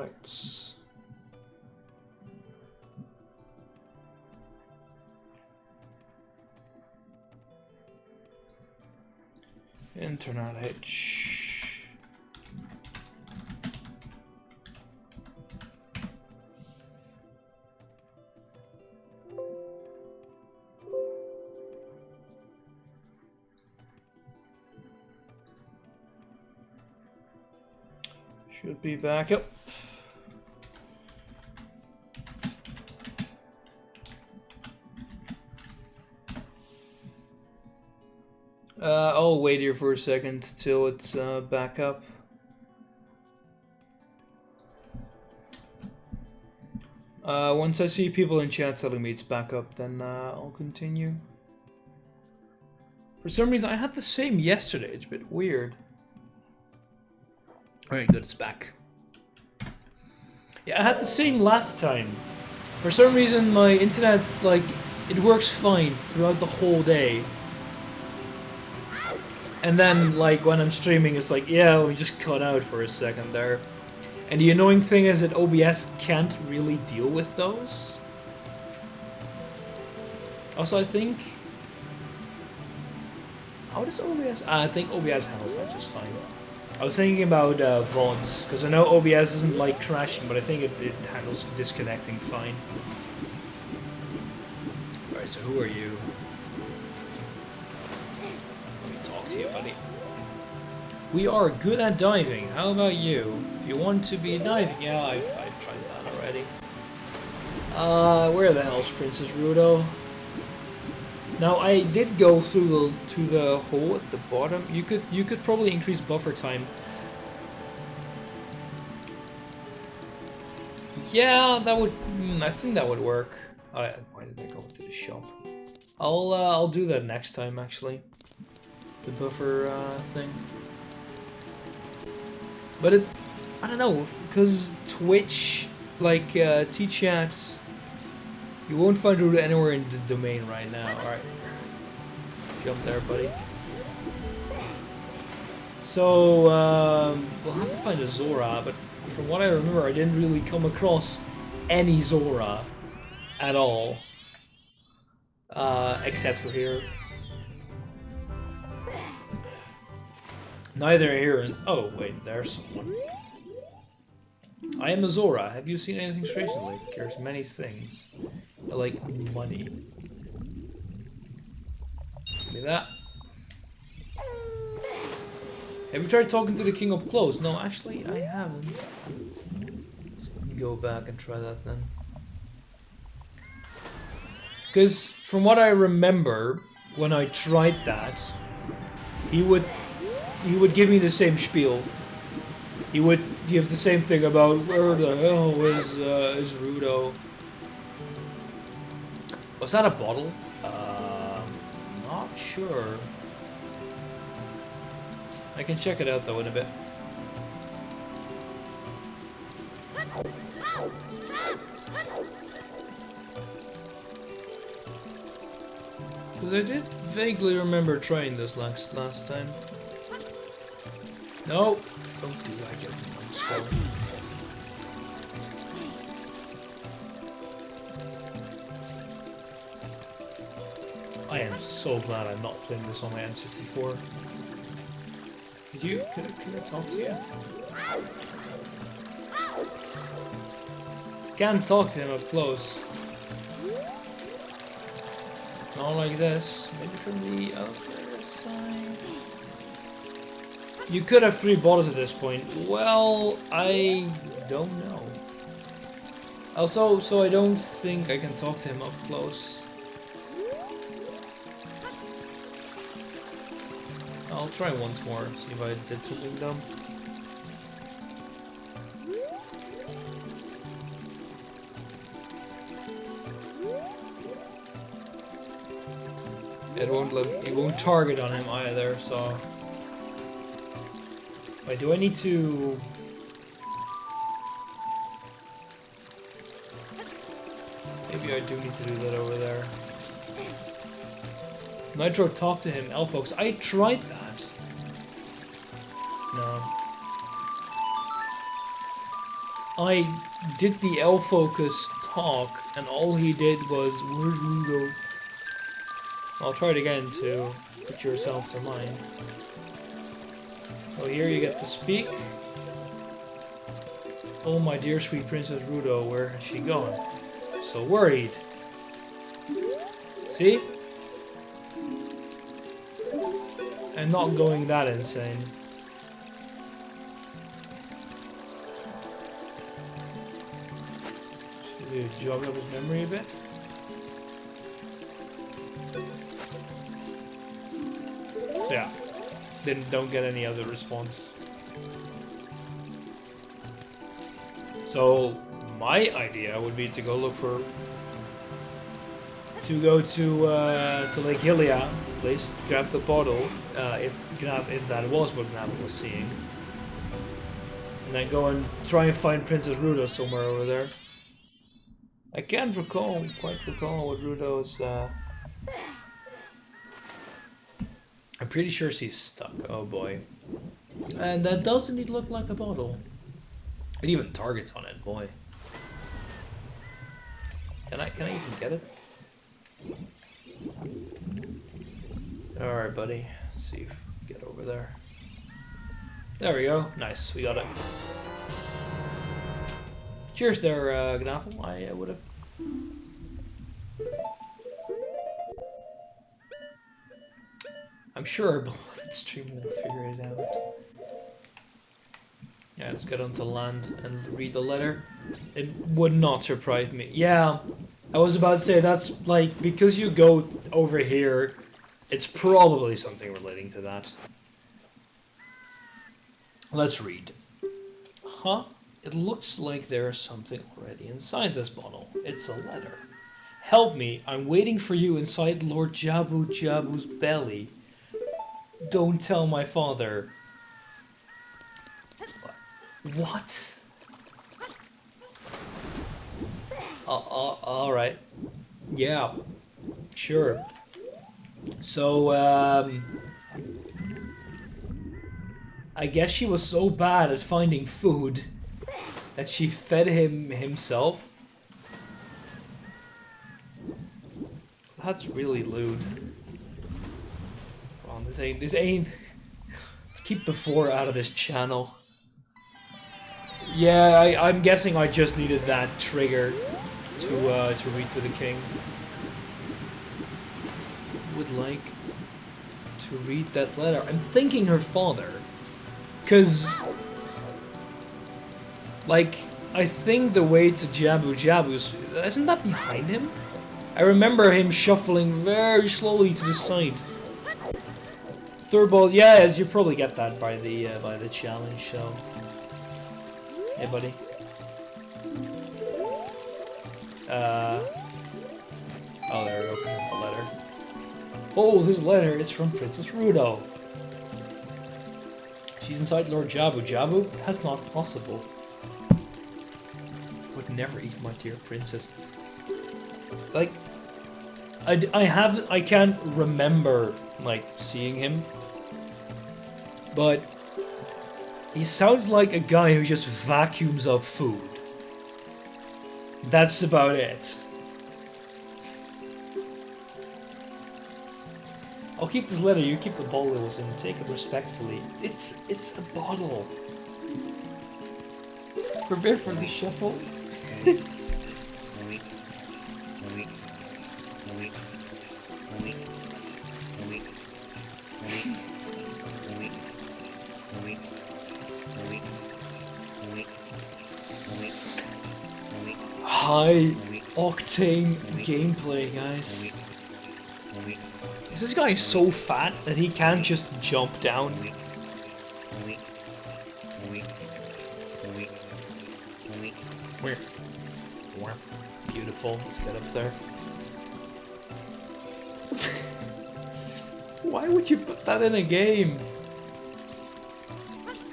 Alright. Internet hitch. Should be back up. I'll wait here for a second till it's back up. Once I see people in chat telling me it's back up, then I'll continue. For some reason, I had the same yesterday. It's a bit weird. Alright, good, it's back. Yeah, I had the same last time. For some reason, my internet, like, it works fine throughout the whole day. And then, like, when I'm streaming, it's like, yeah, let me just cut out for a second there. And the annoying thing is that OBS can't really deal with those. Also, I think... How does OBS... I think OBS handles that just fine. I was thinking about VODs, because I know OBS isn't like crashing, but I think it handles disconnecting fine. Alright, so who are you? Let me talk to you, buddy. We are good at diving. How about you? If you want to be diving, yeah, I've tried that already. Where the hell's Princess Rudo? Now I did go through to the hole at the bottom. You could probably increase buffer time. Yeah, that would. I think that would work. Why did I go to the shop? I'll do that next time actually. The buffer thing. But I don't know, because Twitch, like T-Chat, you won't find it anywhere in the domain right now. Alright. Jump there, buddy. So, we'll have to find a Zora, but from what I remember, I didn't really come across any Zora at all. Except for here. Neither here and... Oh, wait, there's someone. I am a Zora. Have you seen anything strange lately? There's many things. I like money. Give me that. Have you tried talking to the king up close? No, actually, I haven't. Let's go back and try that then. Because from what I remember, when I tried that, he would give me the same spiel. He would give the same thing about where the hell is Rudo. Was that a bottle? Not sure. I can check it out though in a bit. Because I did vaguely remember trying this last time. No, don't do that, you're skull. I am so glad I'm not playing this on my N64. Can I talk to you? Can't talk to him up close. Not like this. Maybe from the other side. You could have 3 bottles at this point. Well, I don't know. Also, so I don't think I can talk to him up close. I'll try once more, see if I did something dumb. It won't target on him either, so... Wait, do I need to... Maybe I do need to do that over there. Nitro, talk to him. Folks, I tried that. No. I did the L-Focus talk, and all he did was, "Where's Rudo?" I'll try it again to put yourself to mind. So here you get to speak. "Oh, my dear sweet Princess Rudo, where has she gone? So worried." See? And not going that insane. Should we jog up his memory a bit? So yeah, don't get any other response. So my idea would be to go look for, to go to Lake Hylia, place, grab the bottle, if that was what Gnav was seeing, and then go and try and find Princess Rudo somewhere over there. I can't quite recall what Rudo's. I'm pretty sure she's stuck. Oh boy, and that does indeed look like a bottle. It even targets on it, boy. Can I even get it? Alright, buddy. Let's see if we can get over there. There we go. Nice, we got it. Cheers there, Gnaffel. I would have. I'm sure our beloved stream will figure it out. Yeah, let's get onto land and read the letter. It would not surprise me. Yeah, I was about to say, that's like, because you go over here, it's probably something relating to that. Let's read. Huh? It looks like there is something already inside this bottle. It's a letter. Help me, I'm waiting for you inside Lord Jabu Jabu's belly. Don't tell my father. What? Alright. Yeah. Sure. So, I guess she was so bad at finding food that she fed him himself. That's really lewd. Come on, this ain't... Let's keep the 4 out of this channel. Yeah, I'm guessing I just needed that trigger to read to the king. Would like to read that letter. I'm thinking her father. Cause like, I think the way to Jabu Jabu's, isn't that behind him? I remember him shuffling very slowly to the side. Third ball, yeah, you probably get that by the challenge, so. Hey, buddy. Oh, there we go. The letter. Oh, this letter is from Princess Rudo. She's inside Lord Jabu. Jabu? That's not possible. Would never eat my dear princess. Like, I can't remember, like, seeing him. But he sounds like a guy who just vacuums up food. That's about it. I'll keep this letter, you keep the bottles and take it respectfully. It's a bottle. Prepare for the shuffle. High octane gameplay, guys. Is this guy so fat that he can't just jump down? Where? Beautiful. Let's get up there. Why would you put that in a game?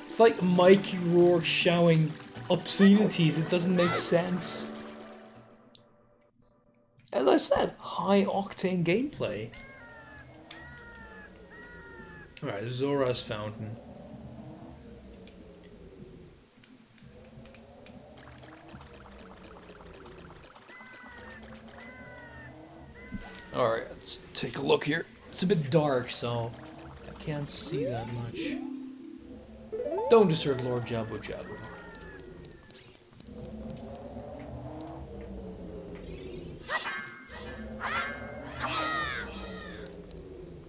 It's like Mikey Rourke shouting obscenities. It doesn't make sense. As I said, high octane gameplay. Alright, Zora's Fountain. Alright, let's take a look here. It's a bit dark, so I can't see that much. Don't disturb Lord Jabu Jabu.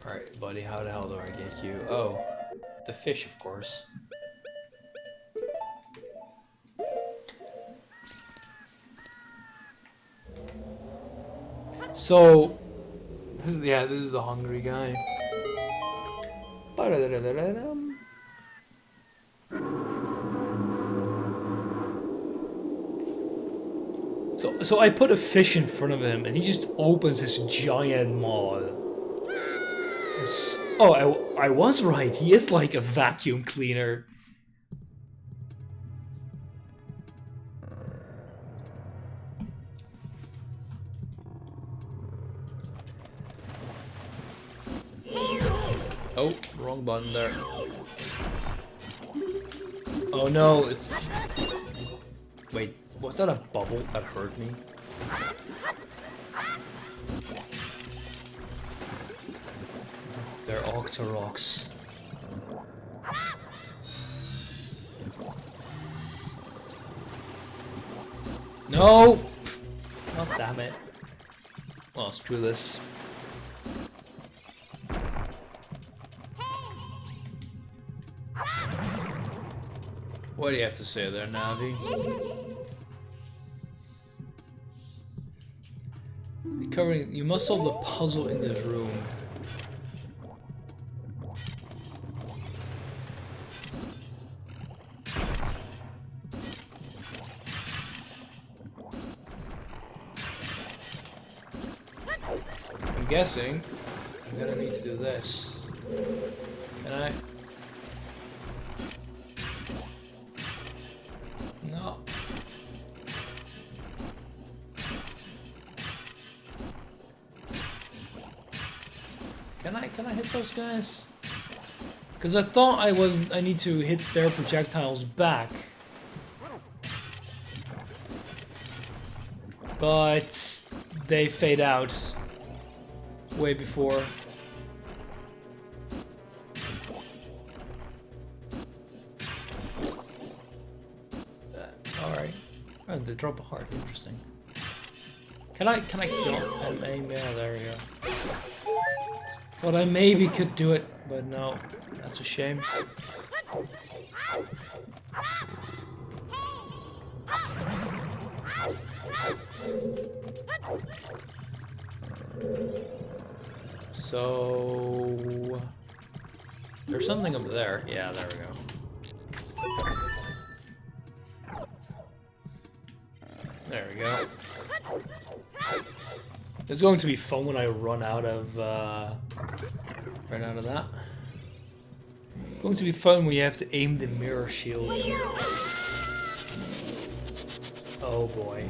Alright, buddy, how the hell do I get you? Oh, the fish, of course. So, this is the hungry guy. So I put a fish in front of him, and he just opens this giant maw. Oh, I was right. He is like a vacuum cleaner. Oh, wrong button there. Oh no, it's... Wait, was that a bubble that hurt me? They're Octoroks. No! Oh, damn it. Well, screw this. What do you have to say there, Navi? Recovering, you must solve the puzzle in this room. I'm guessing I'm gonna need to do this. Can I? No. Can I hit those guys? Because I thought I need to hit their projectiles back. But they fade out way before. Alright. Oh, they drop a heart. Interesting. Can I kill and aim? Yeah, there we go. Thought I maybe could do it, but no. That's a shame. So... There's something up there. Yeah, there we go. There we go. It's going to be fun when I run out of that. It's going to be fun when you have to aim the mirror shield. Oh boy.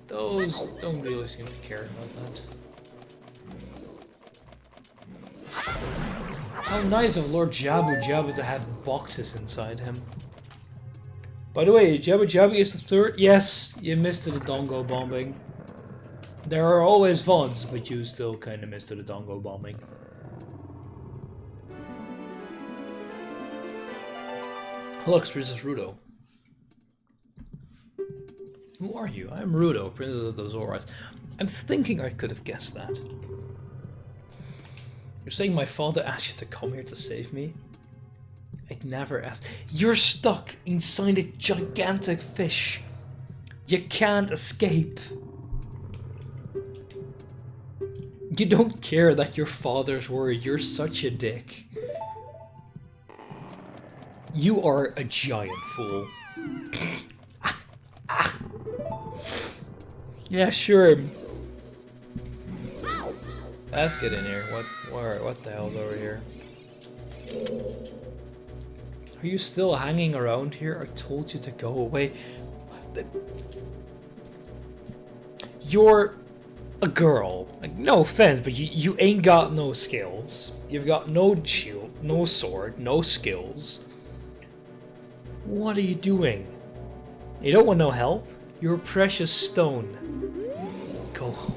Those don't really seem to care about that. How nice of Lord Jabu Jabu to have boxes inside him. By the way, Jabu Jabu is the third. Yes, you missed the Dongo bombing. There are always VODs, but you still kind of missed the Dongo bombing. Lux, Princess Rudo. Who are you? I'm Rudo, Princess of the Zoras. I'm thinking I could have guessed that. You're saying my father asked you to come here to save me? I'd never asked. You're stuck inside a gigantic fish. You can't escape. You don't care that your father's worried. You're such a dick. You are a giant fool. Yeah, sure. Let's get in here. What the hell's over here? Are you still hanging around here? I told you to go away. You're a girl. Like, no offense, but you ain't got no skills. You've got no shield, no sword, no skills. What are you doing? You don't want no help? You're a precious stone. Go home.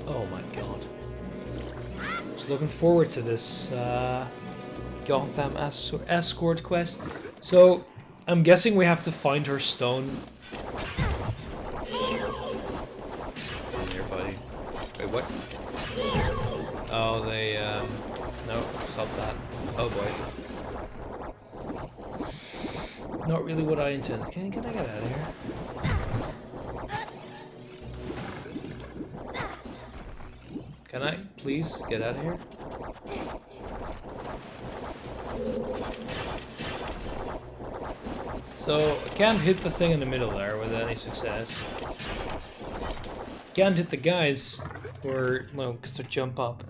Oh my god. Just looking forward to this goddamn escort quest. So, I'm guessing we have to find her stone. Come here, buddy. Wait, what? Oh, they, no, stop that. Oh boy. Not really what I intended. Can I get out of here? Can I please get out of here? So I can't hit the thing in the middle there with any success. Can't hit the guys, or well, because they jump up.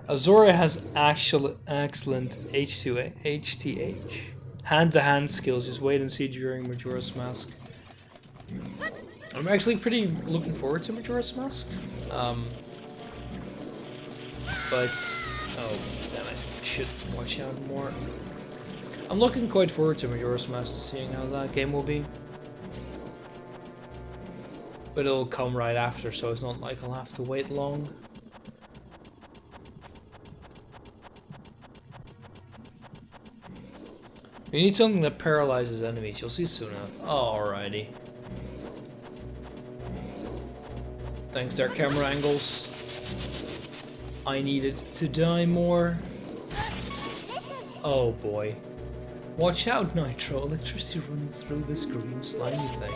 Azora has excellent HTH. Hand-to-hand skills, just wait and see during Majora's Mask. I'm actually pretty looking forward to Majora's Mask. But, oh, damn it, should watch out more. I'm looking quite forward to Majora's Mask, seeing how that game will be. But it'll come right after, so it's not like I'll have to wait long. You need something that paralyzes enemies. You'll see soon enough. Alrighty. Thanks to our camera angles. I needed to die more. Oh boy. Watch out, Nitro. Electricity running through this green slimy thing.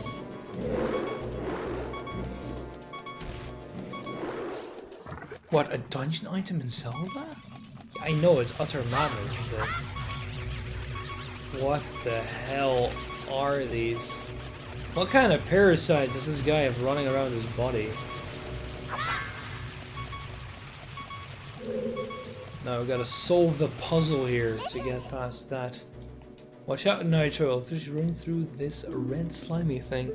What, a dungeon item in Zelda? I know it's utter madness, but... what the hell are these? What kind of parasites does this guy have running around his body? Now we've got to solve the puzzle here to get past that. Watch out, Nitro. Electricity running through this red slimy thing.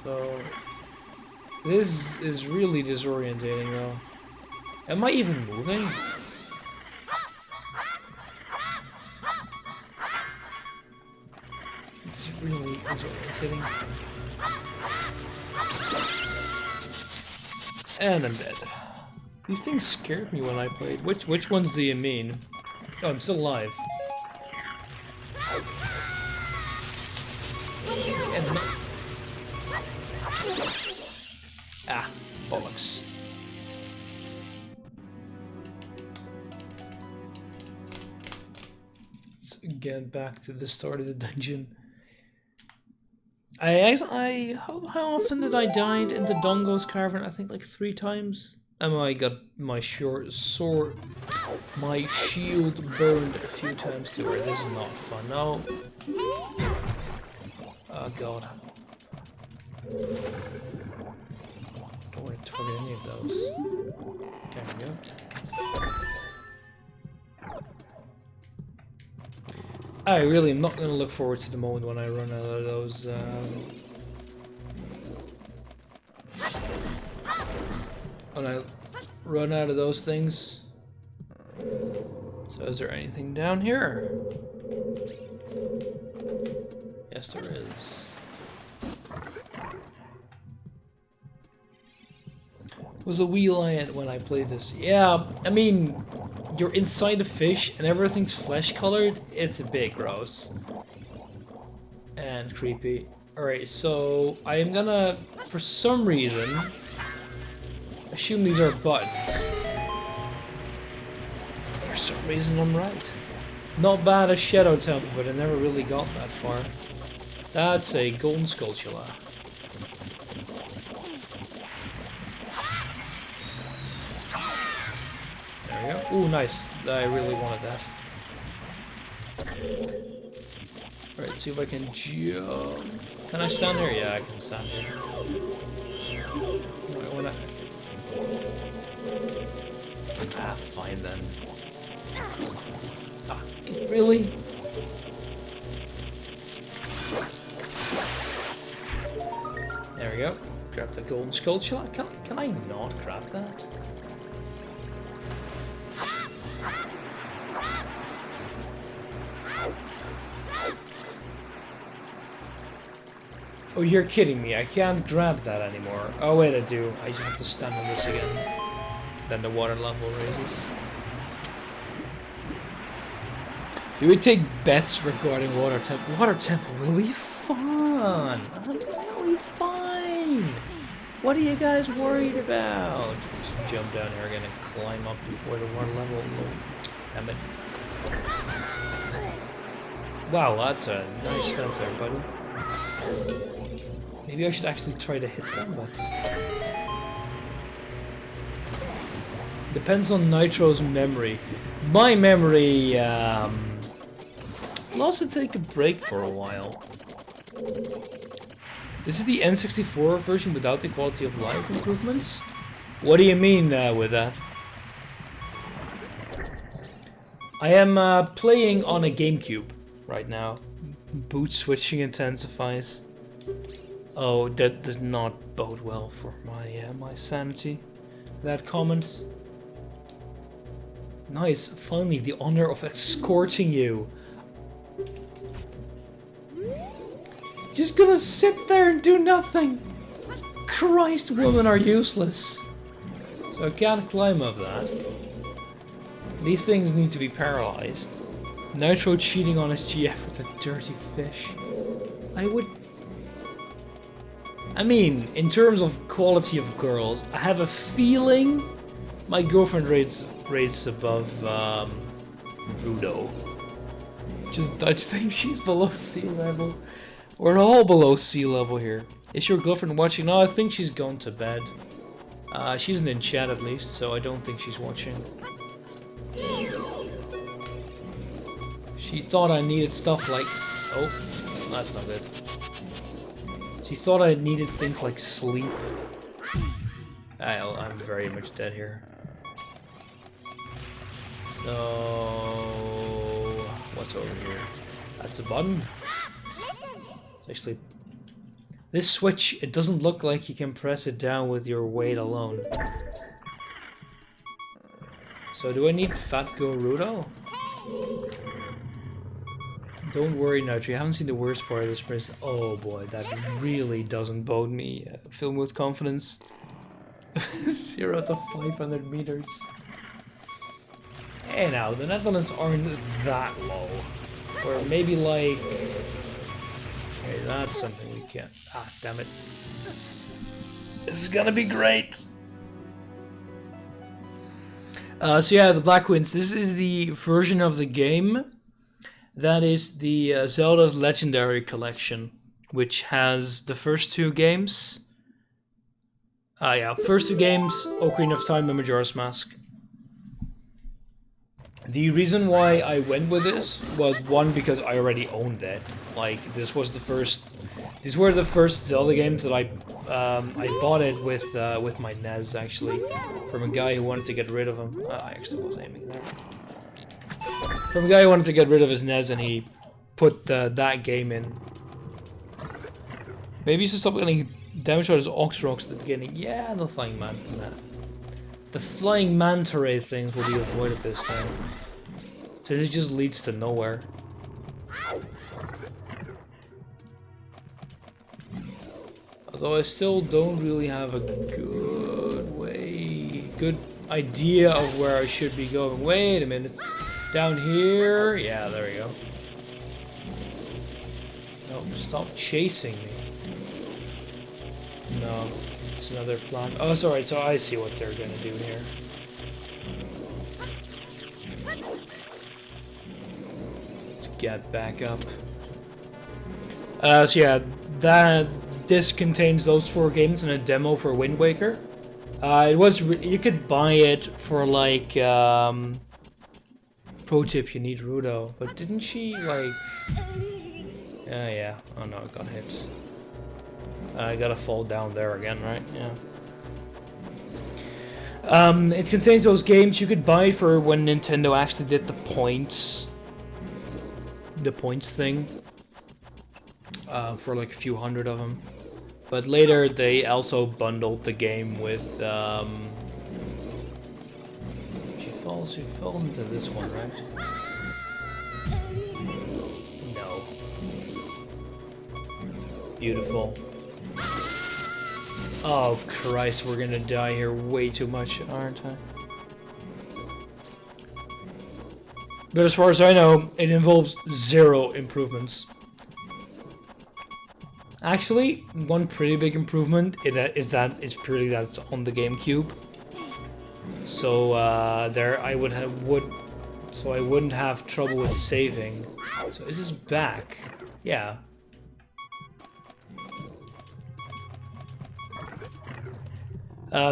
So... this is really disorientating though. Am I even moving? This is really disorientating. And I'm dead. These things scared me when I played. Which ones do you mean? Oh, I'm still alive. And no. Ah, bollocks. Let's get back to the start of the dungeon. How often did I die in the Dongo's Cavern? I think like 3 times. And I got my sword, my shield burned a few times too. This is not fun. No. Oh god. Don't want to target any of those. There we go. I really am not going to look forward to the moment when I run out of those. When I run out of those things. So is there anything down here? Yes, there is. Was a wee lion when I played this. Yeah, I mean, you're inside a fish and everything's flesh colored. It's a bit gross. And creepy. Alright, so I am gonna, for some reason, assume these are buttons. For some reason I'm right. Not bad as Shadow Temple, but I never really got that far. That's a golden skulltula. There we go. Ooh, nice. I really wanted that. Alright, see if I can jump. Can I stand here? Yeah, I can stand here. I wanna... ah, fine then. Ah, really? grab the golden skull. Can I not grab that? Oh, you're kidding me. I can't grab that anymore. Oh, wait, I do. I just have to stand on this again. Then the water level raises. Do we take bets regarding water temple? Water temple will be fun. It'll be fine. What are you guys worried about? Just jump down here again and climb up before the water level. Damn it. Wow, that's a nice step there, buddy. Maybe I should actually try to hit them, but... Depends on Nitro's memory. My memory, lost to take a break for a while. This is the N64 version without the quality of life improvements? What do you mean with that? I am playing on a GameCube right now. Boot switching intensifies. Oh, that does not bode well for my sanity. That comment. Nice, finally the honor of escorting you. Just gonna sit there and do nothing. Christ, women are useless. So I can't climb up that. These things need to be paralyzed. Nitro cheating on his GF with a dirty fish. I mean, in terms of quality of girls, I have a feeling my girlfriend rates above Rudo. Just Dutch thinks she's below sea level. We're all below sea level here. Is your girlfriend watching? No, I think she's gone to bed. She isn't in chat at least, so I don't think she's watching. She thought I needed stuff like... Oh, that's not good. She thought I needed things like sleep. I'm very much dead here. So... What's over here? That's the button. Actually, this switch, it doesn't look like you can press it down with your weight alone. So do I need Fat Gorudo? Don't worry, Nitro, you haven't seen the worst part of this sprint. Oh boy, that really doesn't bode me. Film with confidence. 0 to 500 meters. Hey now, the Netherlands aren't that low. Or maybe like... Okay, that's something we can't... Ah, damn it. This is gonna be great! So yeah, the Black Queens. This is the version of the game that is the Zelda's Legendary Collection, which has the first two games. First two games, Ocarina of Time and Majora's Mask. The reason why I went with this was one, because I already owned it. Like, these were the first Zelda games that I bought it with my NES, actually, from a guy who wanted to get rid of them. I actually was aiming there. From a guy who wanted to get rid of his NES, and he put that game in. Maybe he should stop getting damage out his Ox Rocks at the beginning. Yeah, the Flying Manta. The Flying Manta Ray things will be avoided this time. So it just leads to nowhere. Although I still don't really have a good idea of where I should be going. Wait a minute. Down here? Yeah, there we go. No, stop chasing me. No, it's another plan. Oh, sorry, so I see what they're gonna do here. Let's get back up. So yeah, this contains those 4 games in a demo for Wind Waker. You could buy it for like, pro tip, you need Rudo, but didn't she like... yeah, oh no, I got hit. I gotta fall down there again, right? Yeah. It contains those games you could buy for when Nintendo actually did the points thing. For like a few hundred of them. But later they also bundled the game with she falls into this one, right? No. Beautiful. Oh Christ, we're gonna die here way too much, aren't I? But as far as I know, it involves 0 improvements. Actually, one pretty big improvement is that it's purely that it's on the GameCube. So there I wouldn't have trouble with saving. So is this back? Yeah.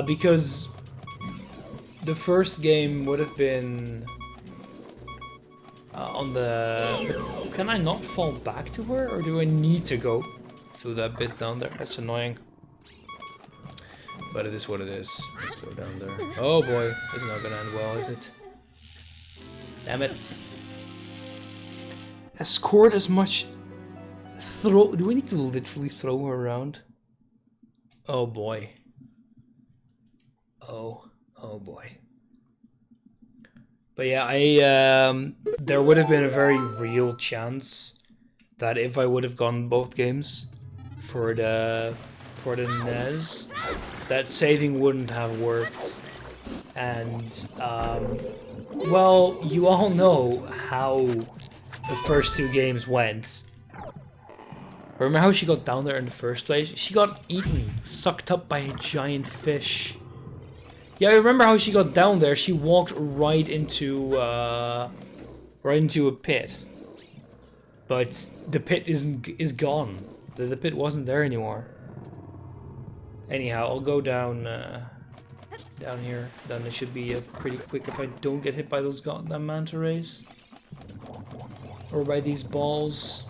Because the first game would have been on the... Can I not fall back to her, or do I need to go through that bit down there? That's annoying. But it is what it is. Let's go down there. Oh boy, this is not gonna end well, is it? Damn it. Escort as much... Throw... Do we need to literally throw her around? Oh boy. Oh boy. But yeah, there would have been a very real chance that if I would have gone both games for the NES, that saving wouldn't have worked. And well, you all know how the first 2 games went. Remember how she got down there in the first place? She got eaten, sucked up by a giant fish. Yeah, I remember how she got down there. She walked right into a pit, but the pit is gone. The pit wasn't there anymore. Anyhow, I'll go down down here. Then it should be pretty quick if I don't get hit by those goddamn manta rays or by these balls.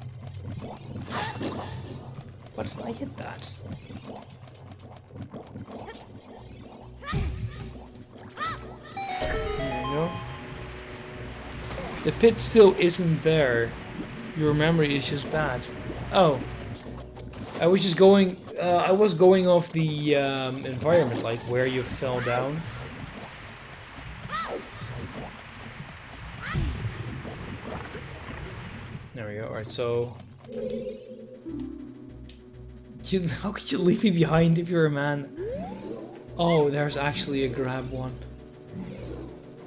What did I hit that? The pit still isn't there. Your memory is just bad. Oh. I was just going... I was going off the environment, like where you fell down. There we go. Alright, so... How could you leave me behind if you're a man? Oh, there's actually a grab one.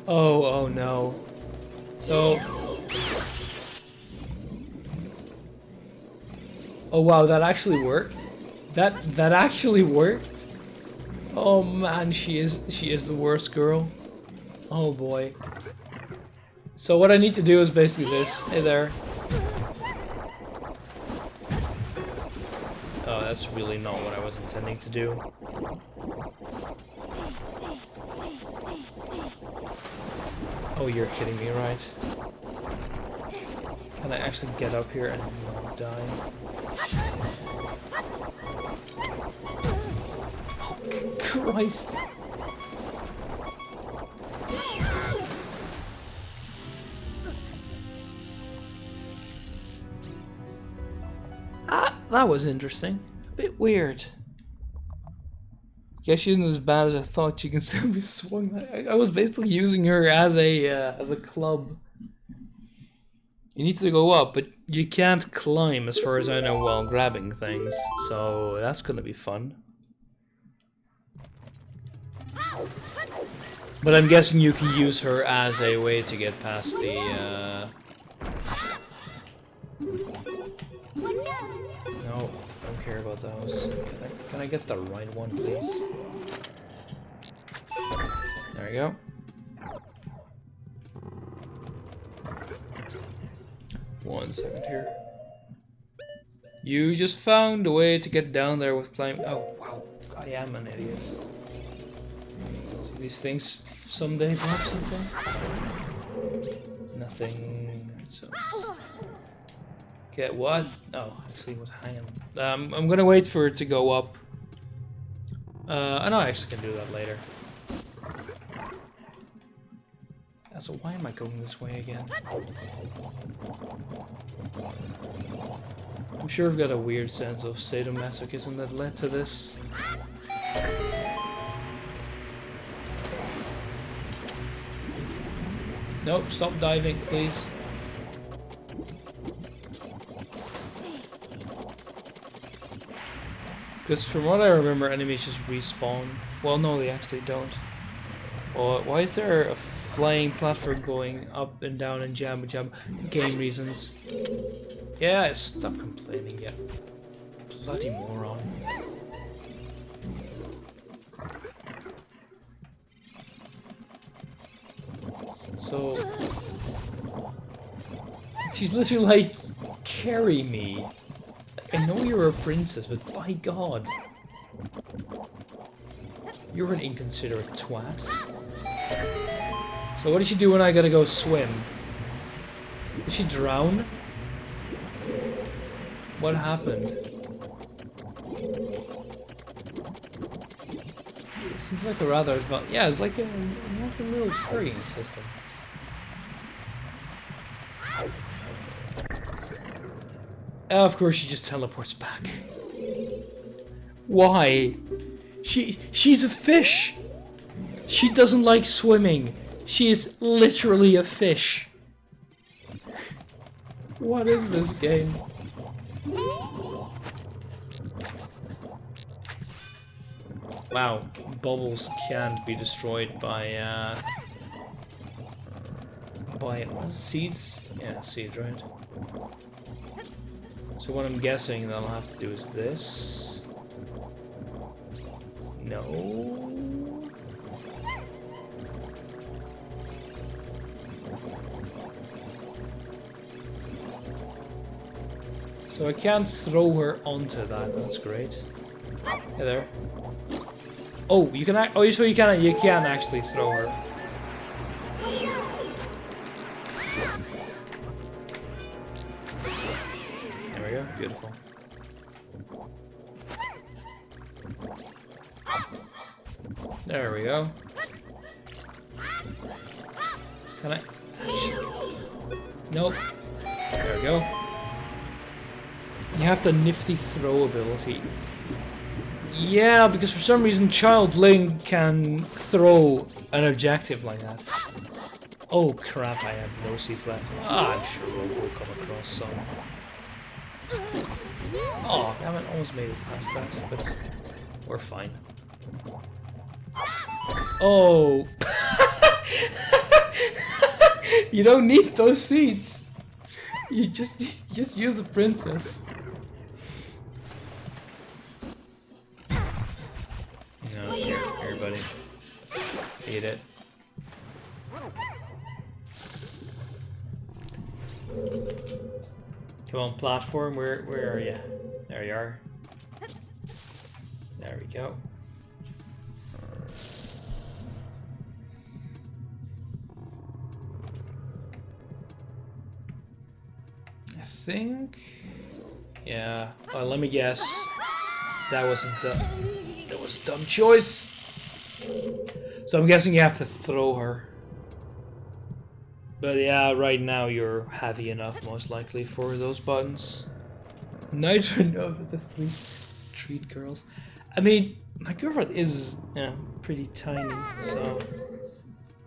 Oh no. So... Oh wow, that actually worked. That actually worked. Oh man, she is the worst girl. Oh boy. So what I need to do is basically this. Hey there. Oh, that's really not what I was intending to do. Oh, you're kidding me, right? Can I actually get up here and not die? Oh, Christ! Ah, that was interesting. A bit weird. Guess she isn't as bad as I thought. She can still be swung. I was basically using her as a club. You need to go up, but you can't climb, as far as I know, while grabbing things. So that's gonna be fun. But I'm guessing you can use her as a way to get past the. No, don't care about those. Can I get the right one, please? There we go. One second here. You just found a way to get down there with climbing. Oh, wow. I am an idiot. See these things someday drop something? Nothing. So okay, what? Oh, actually it was hanging. I'm gonna wait for it to go up. I know I actually can do that later. So why am I going this way again? I'm sure I've got a weird sense of sadomasochism that led to this. Nope, stop diving, please. Because from what I remember, enemies just respawn. Well, no, they actually don't. Well, why is there a flying platform going up and down and jam? Game reasons. Yeah, stop complaining, yeah. Bloody moron. So... she's literally like, carry me. I know you're a princess, but by God. You're an inconsiderate twat. So what did she do when I gotta go swim? Did she drown? What happened? It seems like a rather advanced... yeah, it's like a little carrying system. Of course she just teleports back. Why? She's a fish! She doesn't like swimming. She is literally a fish. What is this game? Wow, bubbles can't be destroyed by seeds? Yeah, seeds, right? So what I'm guessing that I'll have to do is this. No. So I can't throw her onto that. That's great. Hey there. Oh, you can. Oh, so you can actually throw her. There we go. Beautiful. There we go. Can I? Nope. There we go. You have the nifty throw ability. Yeah, because for some reason Child Link can throw an objective like that. Oh crap, I have no seeds left. Ah, I'm sure we'll come across some. Oh, I haven't almost made it past that, but we're fine. Oh! You don't need those seeds! You just use a princess. No, here, buddy. Eat it. Come on, platform, where are you? There you are. There we go. I think... yeah. Oh, let me guess. That wasn't that was a dumb choice. So I'm guessing you have to throw her. But yeah, right now you're heavy enough, most likely, for those buttons. Nitro knows the three treat girls. I mean, my girlfriend is, you know, pretty tiny, so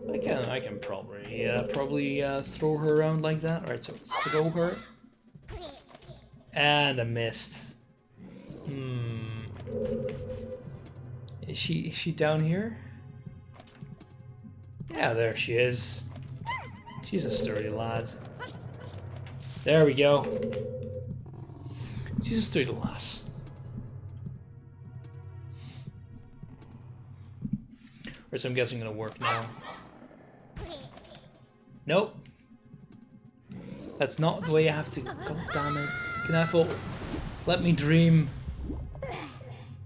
I can probably throw her around like that. All right, so let's throw her, and I missed. Is she down here? Yeah, there she is. She's a sturdy lad. There we go. She's a sturdy lass. Or so I'm guessing gonna work now. Nope. That's not the way you have to. God damn it. Knaffle, let me dream.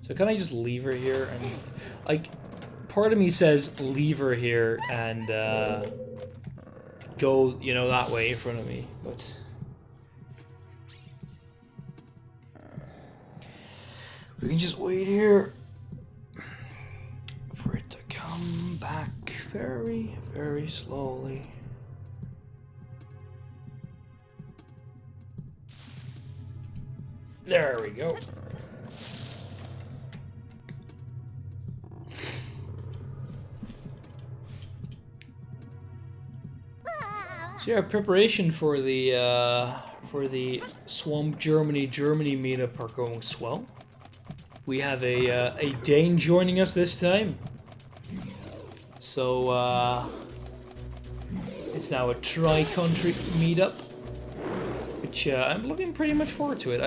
So can I just leave her here and like part of me says leave her here and go, you know, that way in front of me, but we can just wait here for it to come back very, very slowly. There we go. So yeah, preparation for the Swamp Germany meetup are going swell. We have a Dane joining us this time, so it's now a tri-country meetup, which I'm looking pretty much forward to it.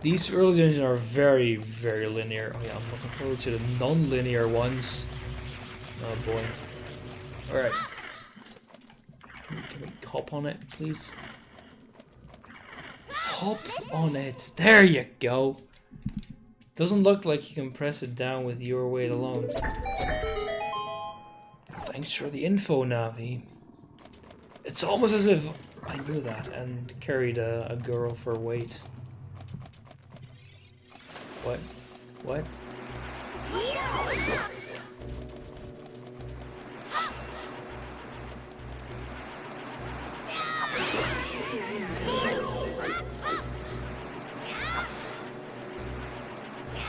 These early dungeons are very, very linear. Oh yeah, I'm looking forward to the non-linear ones. Oh boy. Alright. Can we hop on it, please? Hop on it. There you go. Doesn't look like you can press it down with your weight alone. Thanks for the info, Navi. It's almost as if I knew that and carried a girl for weight. What? What?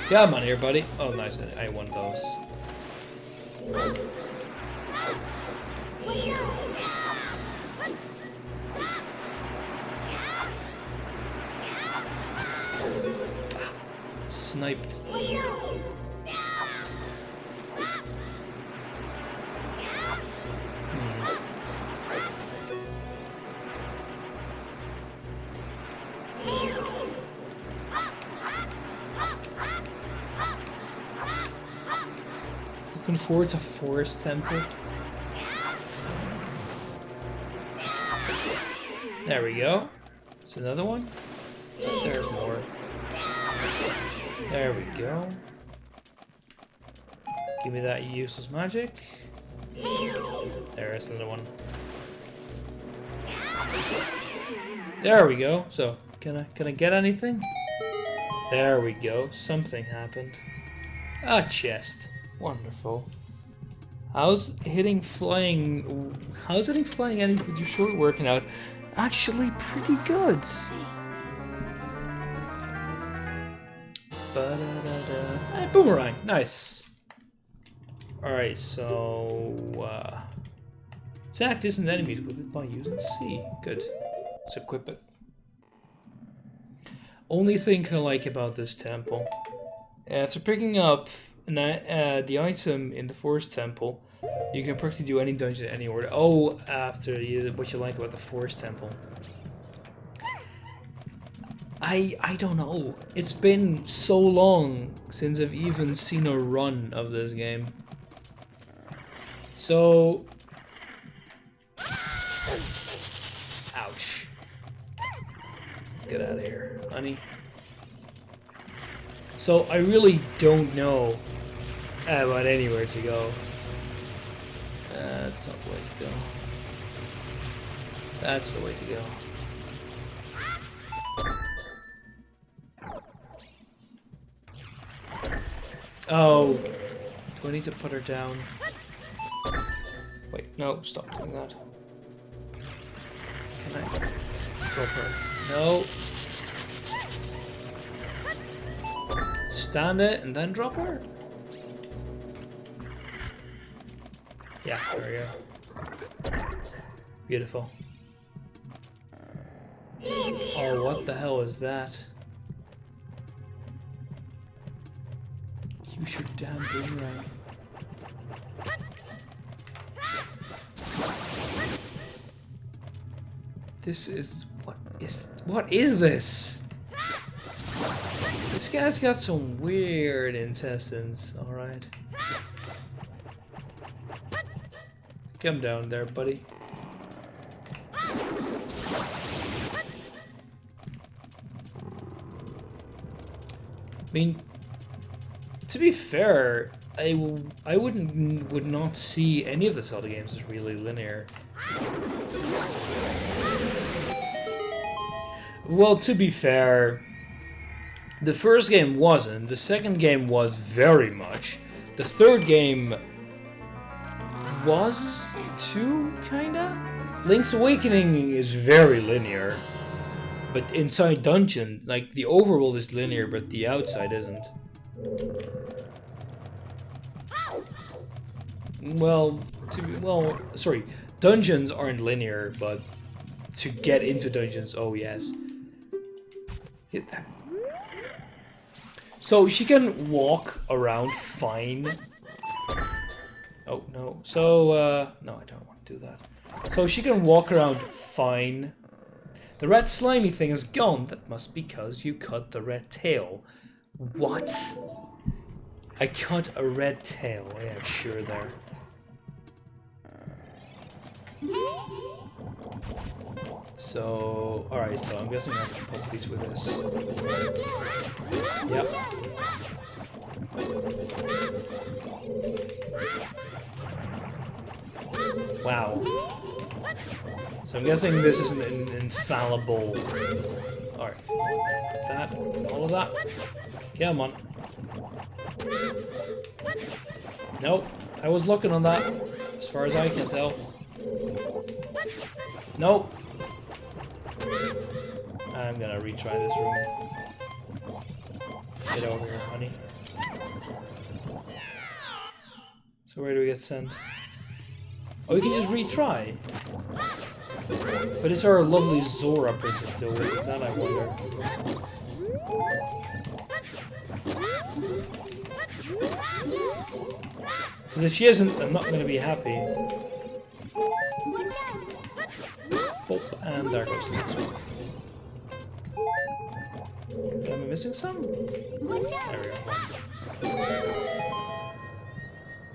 Come on here, buddy. Oh, nice. I won those. Sniped. Looking forward to Forest Temple. There we go. That's another one. There's more. There we go. Give me that useless magic. There's another one. There we go. So, can I get anything? There we go. Something happened. A chest. Wonderful. How's hitting flying any with your sword working out? Actually pretty good. Hey, boomerang, nice. Alright, so attack distant enemies with it by using C. Good. Let's equip it. Only thing I like about this temple. After picking up the item in the Forest Temple, you can practically do any dungeon in any order. Oh, what you like about the Forest Temple. I don't know. It's been so long since I've even seen a run of this game. So... Ouch. Let's get out of here, honey. So I really don't know about anywhere to go. That's not the way to go. That's the way to go. Oh, do I need to put her down? Wait, no, stop doing that. Can I drop her? No. Stand it and then drop her? Yeah, there we go. Beautiful. Oh, what the hell is that? Use your damn boomerang. This is... What is this? This guy's got some weird intestines, alright. Come down there, buddy. I mean, to be fair, I would not see any of the Zelda games as really linear. Well, to be fair, the first game wasn't. The second game was very much. The third game was too, kinda? Link's Awakening is very linear. But inside dungeon, like the overworld is linear, but the outside isn't. Well, sorry, dungeons aren't linear, but to get into dungeons, oh yes. So she can walk around fine. Oh no, so no, I don't want to do that. So she can walk around fine. The red slimy thing is gone. That must be because you cut the red tail. What? I cut a red tail. Yeah, sure there. So, alright, so I'm guessing I have to pop these with this. Yep. Wow. So I'm guessing this is an infallible... Alright. That, all of that. Come on. Nope. I was looking on that, as far as I can tell. Nope. I'm gonna retry this room. Get over here, honey. So where do we get sent? Oh, we can just retry. But is our lovely Zora princess still with us? That I wonder. Because if she isn't, I'm not going to be happy. Oh, and there goes the next one. Am I missing some? There we go.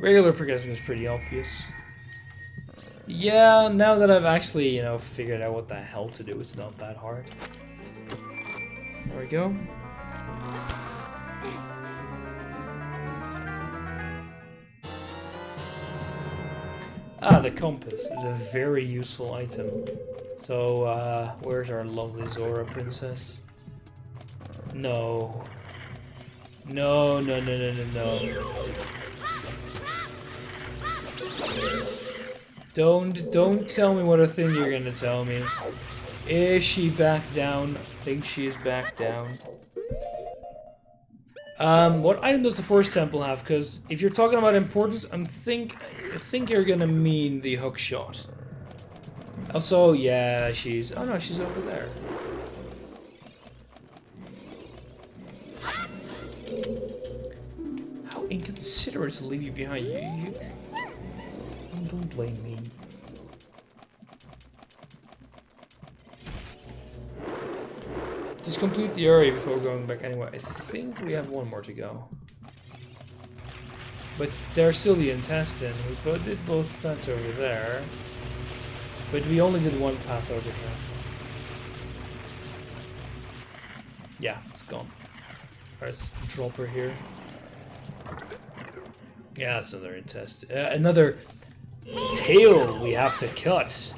Regular progression is pretty obvious. Yeah, now that I've actually, you know, figured out what the hell to do, it's not that hard. There we go. Ah, the compass is a very useful item. So, where's our lovely Zora princess? No. No, no, no, no, no, no. Don't tell me what a thing you're gonna tell me. Is she back down? I think she is back down. What item does the Force Temple have? Because if you're talking about importance, I think you're gonna mean the hook shot. Also, yeah, she's... Oh no, she's over there. How inconsiderate to leave you behind. You don't blame me. Just complete the area before going back anyway. I think we have one more to go. But there's still the intestine. We did both paths over there. But we only did one path over here. Yeah, it's gone. Alright, let's drop her here. Yeah, that's another intestine. Another tail we have to cut.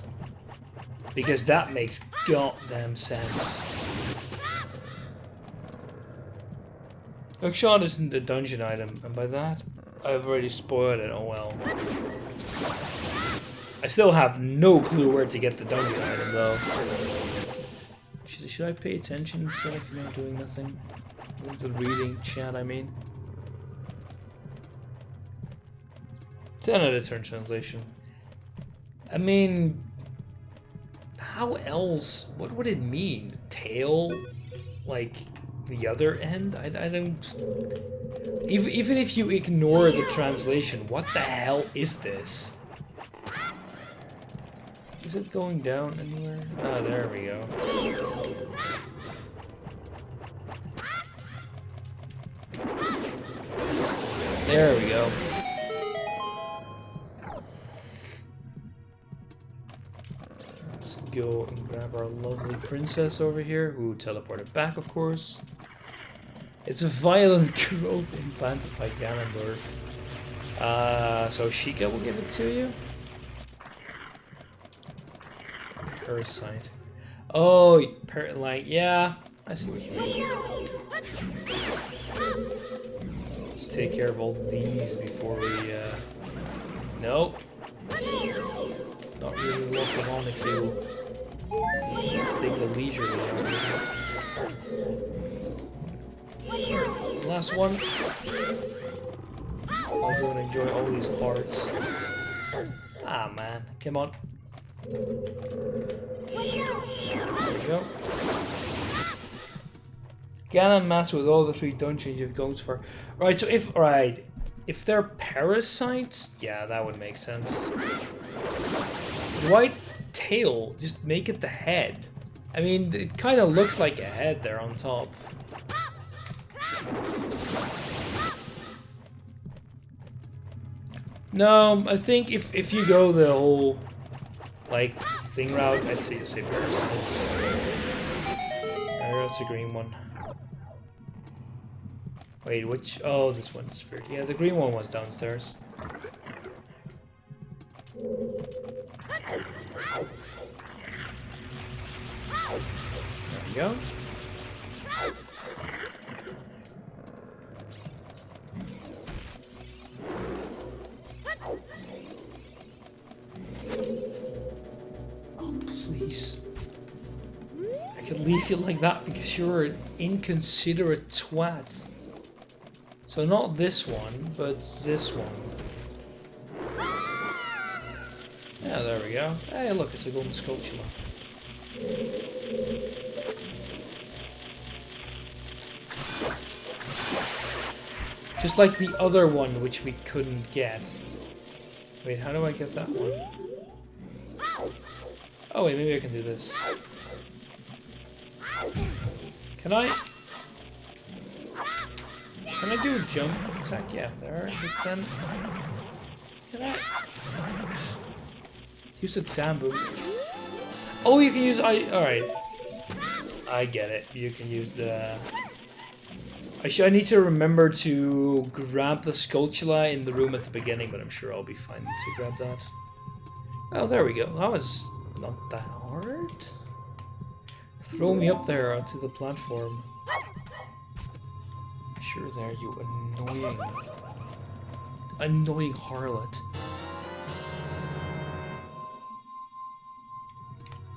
Because that makes goddamn sense. Hookshot isn't a dungeon item, and by that, I've already spoiled it. Oh well. I still have no clue where to get the dungeon item, though. Should I pay attention instead of, you know, doing nothing? The reading chat, I mean. 10 out of 10 translation. I mean, how else? What would it mean? Tail? Like the other end? I don't. Even if you ignore the translation, what the hell is this? Is it going down anywhere? Ah, there we go. There we go. Let's go and grab our lovely princess over here, who teleported back, of course. It's a violent growth implanted by Ganondorf. So Sheikah will give it to you. Parasite. Oh, like, yeah, I see what you mean. Let's take care of all these before we, Nope. Not really working on if you Take the leisure. Last one. I'll go and enjoy all these hearts. Ah man, come on. There you go. Ganon master with all the 3 dungeons you've gone for. Right, so if they're parasites, yeah, that would make sense. White tail, just make it the head. I mean, it kind of looks like a head there on top. No, I think if you go the whole like thing route, I'd say just say parasites. That's a green one. Wait, which? Oh, this one is weird. Yeah, the green one was downstairs. There we go. Oh, please. I could leave you like that because you're an inconsiderate twat. So not this one, but this one. Yeah, there we go. Hey, look, it's a golden sculpture. Just like the other one, which we couldn't get. Wait, how do I get that one? Oh wait, maybe I can do this. Can I do a jump attack? Yeah, there. But then, can I use the damn boom? Oh, you can use alright. I get it. You can use the. I need to remember to grab the Skulltula in the room at the beginning, but I'm sure I'll be fine to grab that. Oh, there we go. That was not that hard. Throw me up there onto the platform. Sure there, you annoying harlot.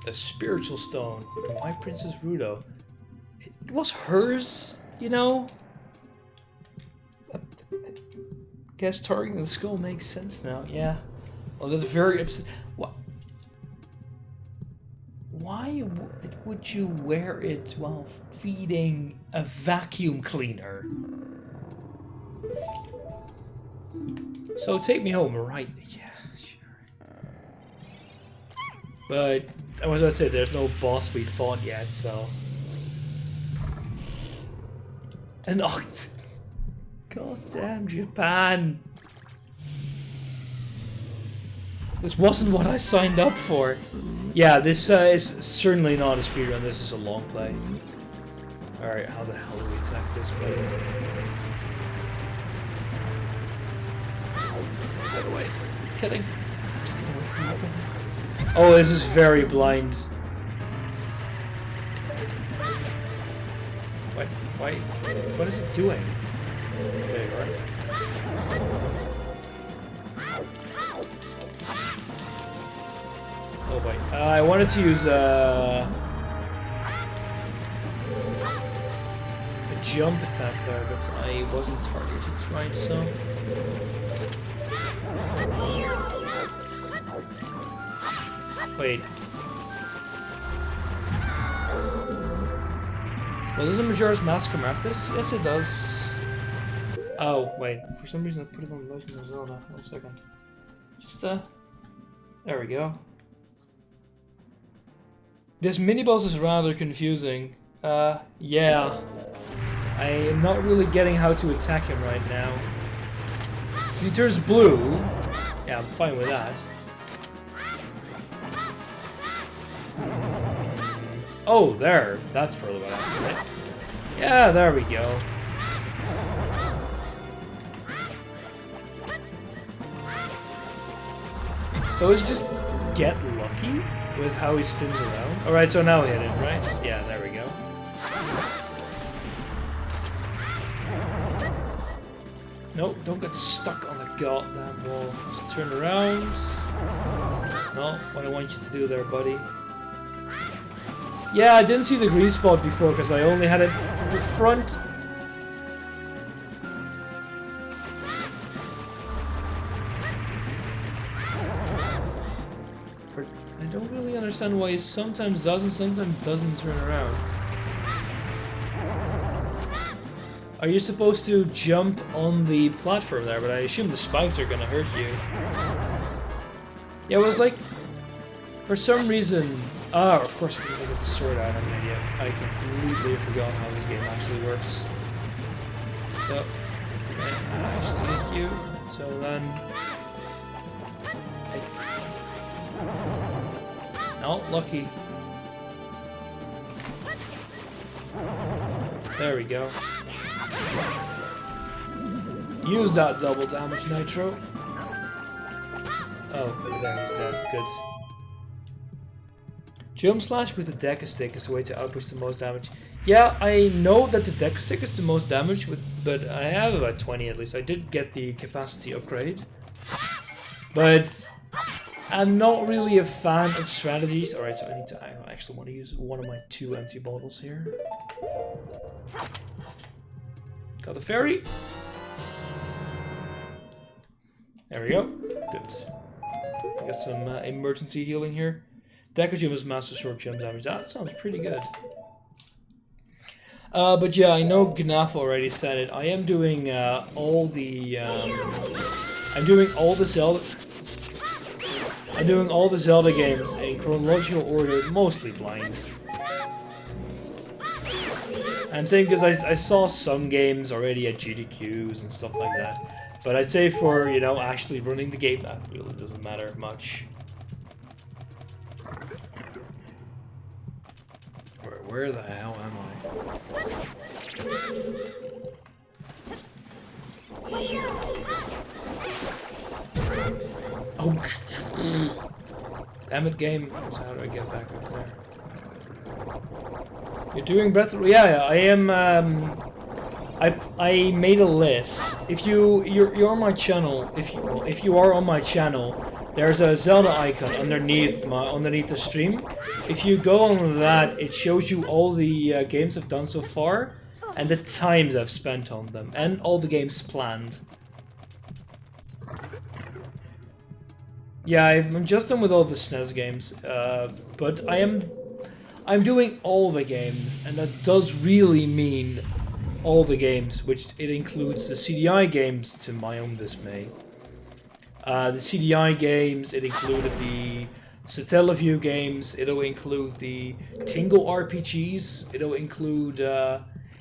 The spiritual stone. Why Princess Rudo? It was hers, you know? I guess targeting the skull makes sense now, yeah. Well, that's very upset. What? Why would you wear it while feeding a vacuum cleaner? So take me home, right? Yeah, sure. But I was about to say, there's no boss we fought yet, so. And oh, goddamn Japan! This wasn't what I signed up for. Yeah, this is certainly not a speedrun, this is a long play. Alright, how the hell do we attack this buddy? Get away. Kidding. Just get away from me. Oh, this is very blind. Why? What is it doing? There you are. Oh boy. I wanted to use a jump attack there, but I wasn't targeted right, so. Wait. Well, doesn't Majora's Mask come after this? Yes, it does. Oh, wait. For some reason, I put it on the Legend of Zelda. 1 second. Just, there we go. This mini-boss is rather confusing. Yeah. I am not really getting how to attack him right now. Because he turns blue. Yeah, I'm fine with that. Oh, there. That's probably what I did. Yeah, there we go. So it's just get lucky with how he spins around. Alright, so now we hit it, right? Yeah, there we go. Nope, don't get stuck on the goddamn wall. Just turn around. No, what I want you to do there, buddy. Yeah, I didn't see the green spot before because I only had it from the front. I don't really understand why it sometimes does and sometimes doesn't turn around. Are you supposed to jump on the platform there? But I assume the spikes are gonna hurt you. Yeah, it was like, for some reason... Oh, of course I can get the sword out, I'm an idiot. I completely forgot how this game actually works. So, I actually hit you, so then... Oh, lucky. There we go. Use that double damage nitro. Oh, there, he's dead. Good. Jump slash with the Deca stick is the way to outpush the most damage. Yeah, I know that the Deca stick is the most damage, but I have about 20 at least. I did get the capacity upgrade. But I'm not really a fan of strategies. Alright, so I actually want to use one of my 2 empty bottles here. Got the fairy. There we go. Good. Got some emergency healing here. Deca is master sword jump damage. That sounds pretty good. But yeah, I know Gnaf already said it. I am doing all the Zelda. I'm doing all the Zelda games in chronological order, mostly blind. I'm saying because I saw some games already at GDQs and stuff like that. But I'd say for, you know, actually running the game, that really doesn't matter much. Where the hell am I? Oh! Damn it, game. So how do I get back up there? You're doing Breath of... Yeah, I am... I made a list. If you're on my channel, if you are on my channel, there's a Zelda icon underneath the stream. If you go on that, it shows you all the games I've done so far and the times I've spent on them and all the games planned. Yeah, I'm just done with all the SNES games, but I'm doing all the games, and that does really mean all the games, which it includes the CDI games, to my own dismay. The CDI games, it included the Satellaview games, it'll include the Tingle RPGs, it'll include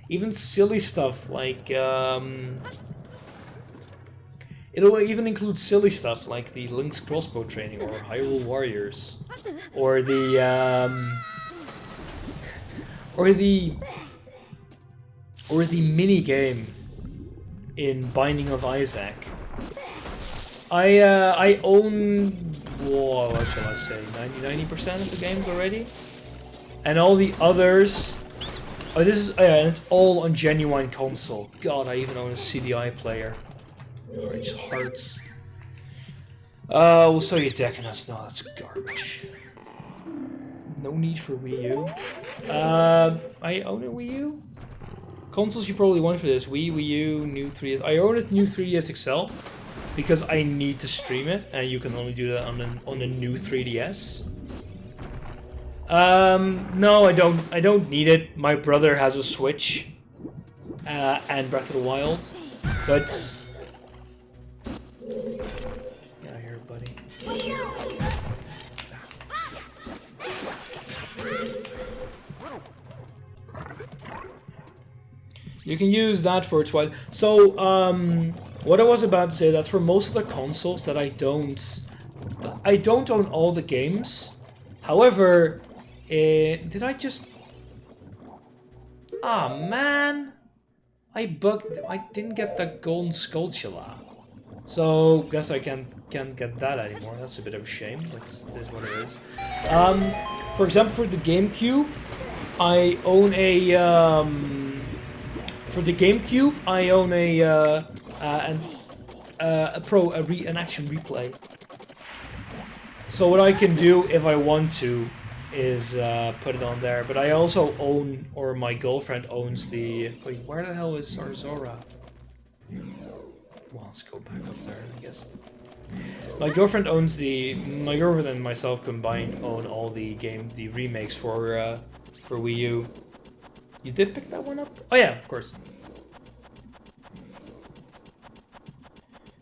even silly stuff like it'll even include silly stuff like the Link's Crossbow Training or Hyrule Warriors, or the mini game in Binding of Isaac. I own, whoa, what shall I say, 90% of the games already, and all the others. Oh, this is and it's all on genuine console. God, I even own a CDI player. It just hurts. We'll sell you Decanus. No, that's garbage. No need for Wii U. I own a Wii U. Consoles you probably want for this: Wii, Wii U, new 3DS. I own a new 3DS XL because I need to stream it, and you can only do that on the new 3DS. No, I don't need it. My brother has a Switch and Breath of the Wild, but get out of here, buddy. You can use that for its while. So, what I was about to say, that's for most of the consoles that I don't own all the games. However, did I just... Ah, man! I didn't get the golden Skulltula. So, guess I can't get that anymore. That's a bit of a shame, but it is what it is. For example, for the GameCube, I own a... For the GameCube, I own an action replay. So what I can do if I want to is put it on there. But I also own, or my girlfriend owns the... Wait, where the hell is Arzora? Well, let's go back up there, I guess. My girlfriend owns the... My girlfriend and myself combined own all the remakes for Wii U. You did pick that one up? Oh yeah, of course.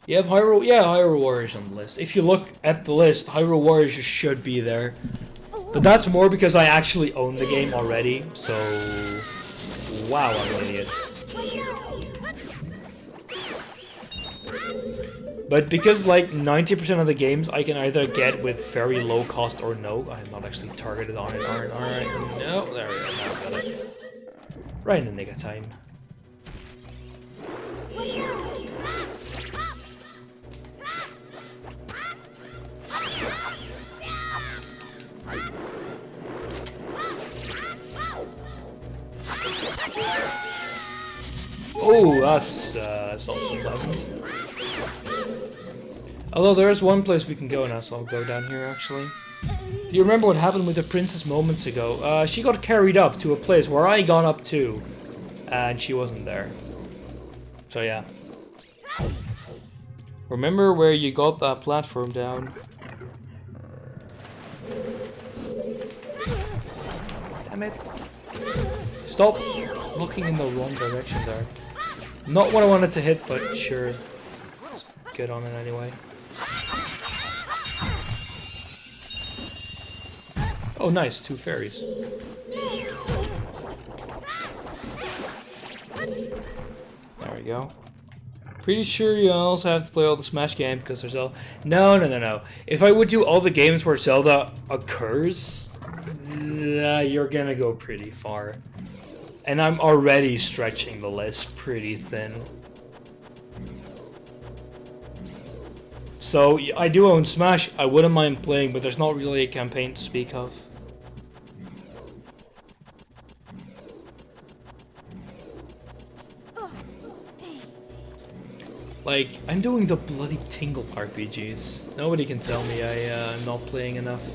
You have Hyrule... Yeah, Hyrule Warriors on the list. If you look at the list, Hyrule Warriors should be there. But that's more because I actually own the game already, so... Wow, I'm an idiot. But because like 90% of the games I can either get with very low cost or no, I'm not actually targeted on it. Alright, no, there we go, now I got it. Right in the nick of time. Oh, that's also pleasant. Although there is one place we can go now, so I'll go down here actually. Do you remember what happened with the princess moments ago? She got carried up to a place where I got up to, and she wasn't there. So yeah. Remember where you got that platform down? Damn it. Stop looking in the wrong direction there. Not what I wanted to hit, but sure. Let's get on it anyway. Oh nice, 2 fairies. There we go. Pretty sure you also have to play all the Smash games because there's Zelda. No. If I would do all the games where Zelda occurs, you're gonna go pretty far. And I'm already stretching the list pretty thin. So, I do own Smash, I wouldn't mind playing, but there's not really a campaign to speak of. Like, I'm doing the bloody Tingle RPGs. Nobody can tell me I'm not playing enough.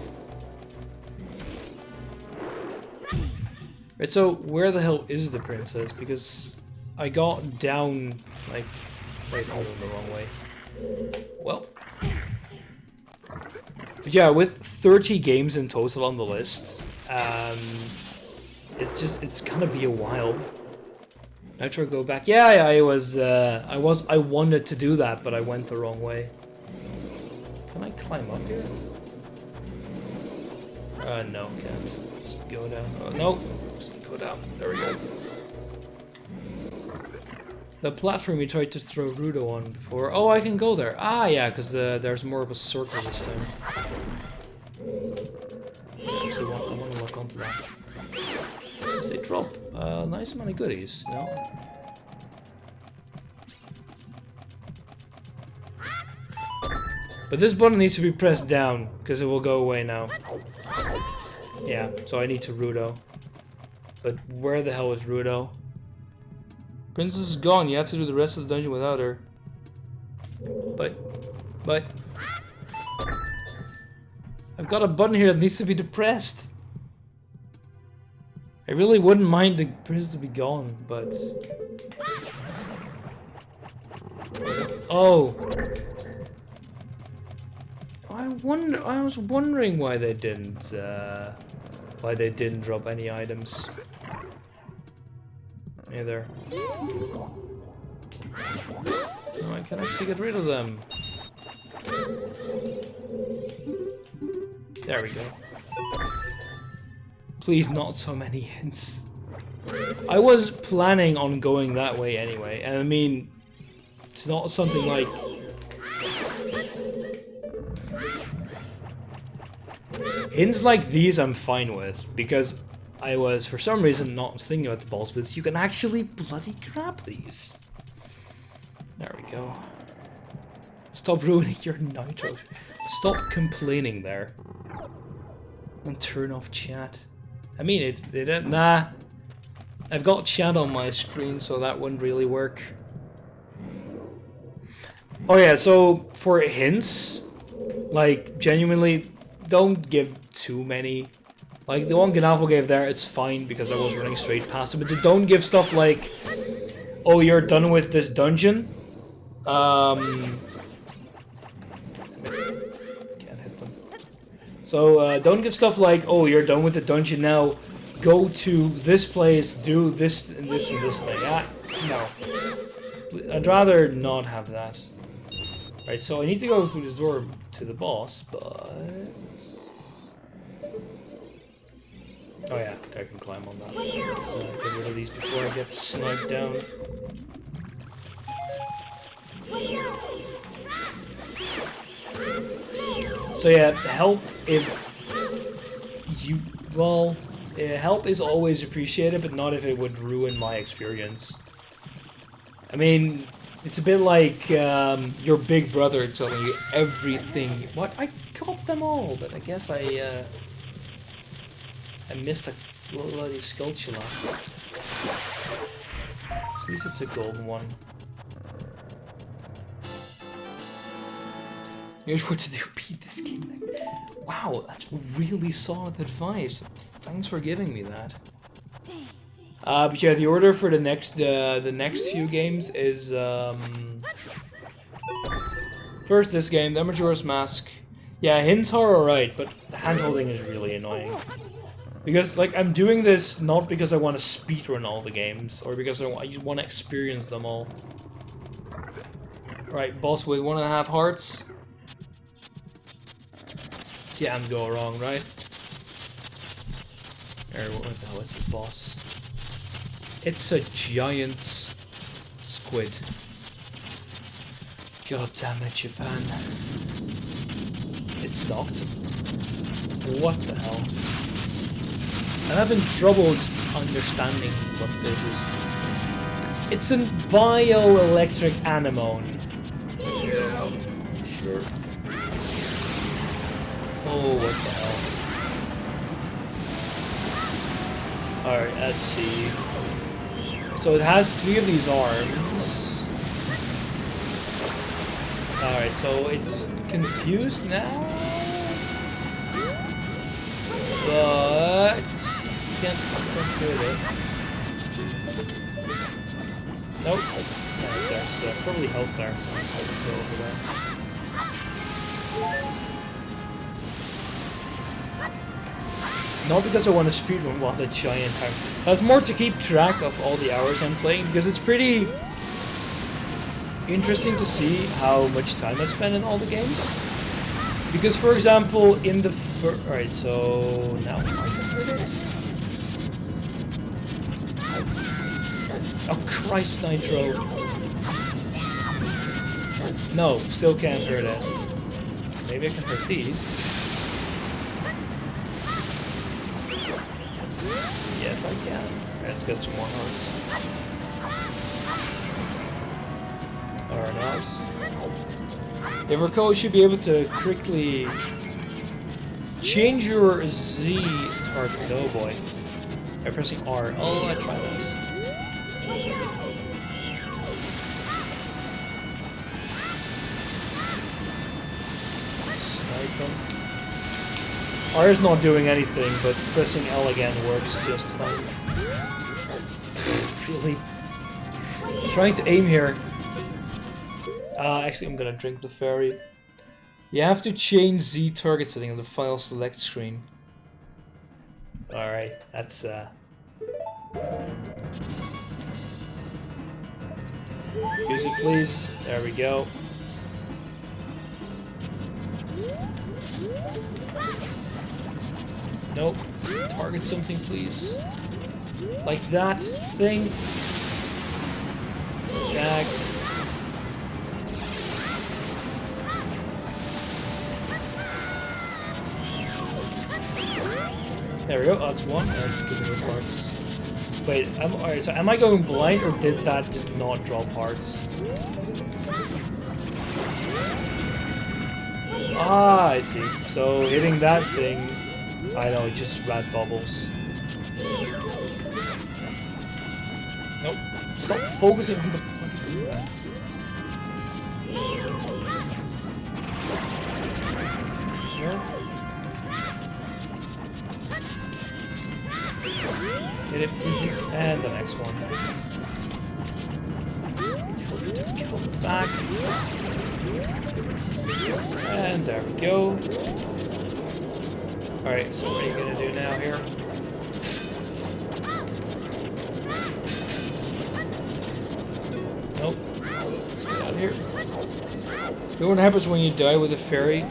Right, so where the hell is the princess? Because I got down, like... Wait, hold on, the wrong way. Well... But yeah, with 30 games in total on the list, it's gonna be a while. Metro go back. Yeah, I wanted to do that, but I went the wrong way. Can I climb up here? No, can't. Let's go down. Oh, no. Just go down. There we go. The platform we tried to throw Rudo on before. Oh, I can go there. Ah, yeah, because there's more of a circle this time. Actually, I want to look onto that. Because they drop a nice amount of goodies, you know? But this button needs to be pressed down, because it will go away now. Yeah, so I need to Rudo. But where the hell is Rudo? Princess is gone, you have to do the rest of the dungeon without her. But... I've got a button here that needs to be depressed. I really wouldn't mind the princess to be gone, but... Oh! I was wondering why they didn't drop any items. Hey there. Oh, I can actually get rid of them. There we go. Please, not so many hints. I was planning on going that way anyway, and I mean, it's not something like... Hints like these I'm fine with, because I was, for some reason, not thinking about the ball splits. You can actually bloody grab these. There we go. Stop ruining your nitro. Stop complaining there. And turn off chat. I mean, nah. I've got chat on my screen, so that wouldn't really work. Oh yeah, so for hints, like, genuinely, don't give too many. Like the one Gnavo gave there, it's fine because I was running straight past it, but they don't give stuff like, oh, you're done with this dungeon. Can't hit them. So don't give stuff like, oh, you're done with the dungeon now. Go to this place, do this and this and this thing. No. I'd rather not have that. Right, so I need to go through this door to the boss, but... Oh yeah, I can climb on that. So get rid of these before I get sniped down. So yeah, help if you... Well, help is always appreciated, but not if it would ruin my experience. I mean, it's a bit like your big brother telling you everything. What? I got them all, but I guess I missed a bloody Skulltula. At least it's a golden one. Here's what to do. Beat this game next. Wow, that's really solid advice. Thanks for giving me that. But yeah, the order for the next few games is first this game, the Majora's Mask. Yeah, hints are alright, but the hand-holding is really annoying. Because like I'm doing this not because I want to speedrun all the games or because I just want to experience them all. Right, boss with 1.5 hearts. Can't go wrong, right? Or what the hell is this boss? It's a giant squid. God damn it, Japan. It's knocked. What the hell? I'm having trouble just understanding what this is. It's a bioelectric anemone. Yeah, sure. Oh, what the hell. Alright, let's see. So it has 3 of these arms. Alright, so it's confused now. But can't hit it. Nope. Alright, there's probably health there, so I'll go over there. Not because I want to speedrun while the giant time. That's more to keep track of all the hours I'm playing, because it's pretty interesting to see how much time I spend in all the games. Because, for example, in the alright, so now I can hurt it. Oh Christ, Nitro! No, still can't hurt it. Maybe I can hurt these. Yes, I can. Let's get some more hearts. Or not. Everco should be able to quickly change your Z targets. Oh boy. By pressing R. Oh, I tried that. Snipe them. R is not doing anything, but pressing L again works just fine. Really? I'm trying to aim here. Actually, I'm gonna drink the fairy. You have to change Z target setting on the file select screen. Alright, that's music, please. There we go. Nope. Target something, please. Like that thing. Gag. There we go. That's one. Alright, give me those parts. Wait, alright, so am I going blind or did that just not draw parts? Ah, I see. So hitting that thing, I know, it just rat bubbles. Nope. Stop focusing on the fucking rat. Hit it, please. And the next one. Told it to come back. And there we go. Alright, so what are you gonna do now here? Nope. Let's get out of here. You know what happens when you die with a fairy?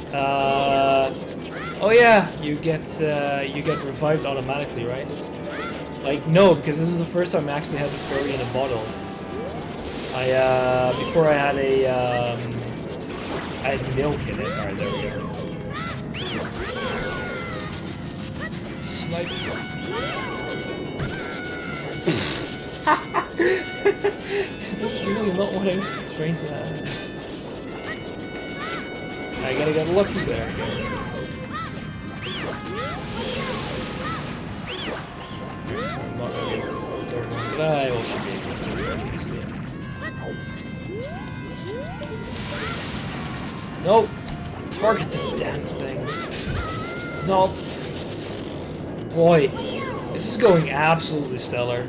Oh yeah, you get revived automatically, right? Like, no, because this is the first time I actually had the fairy in a bottle. Before I had I had milk in it. Alright, there we go. Snipe. This is really not what I'm trying to have. I gotta get lucky there. So I'm not gonna be able to go third one, but I will should be able to very easily. Nope! Target the damn thing. Nope. Boy, this is going absolutely stellar.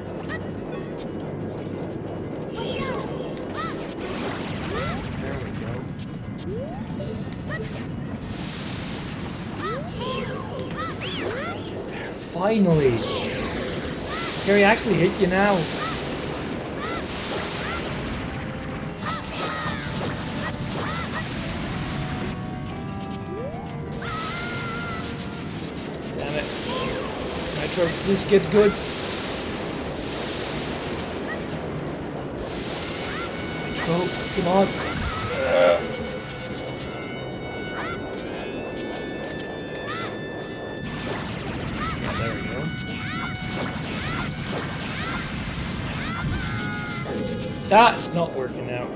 Finally! Can he actually hit you now? Damn it. Nitro, please get good. Nitro, come on. That is not working out.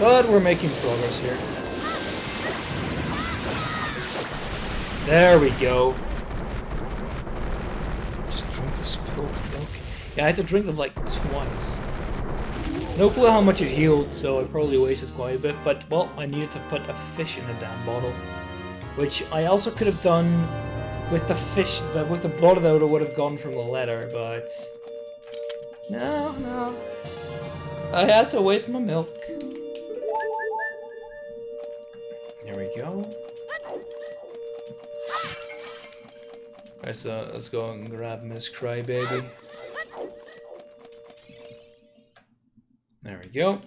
But we're making progress here. There we go. Just drink the spilled milk. Yeah, I had to drink it like twice. No clue how much it healed, so I probably wasted quite a bit. But, well, I needed to put a fish in the damn bottle. Which I also could have done with the fish, with the blood that would have gone from the letter, but... No. I had to waste my milk. There we go. Alright, so let's go and grab Miss Crybaby. There we go.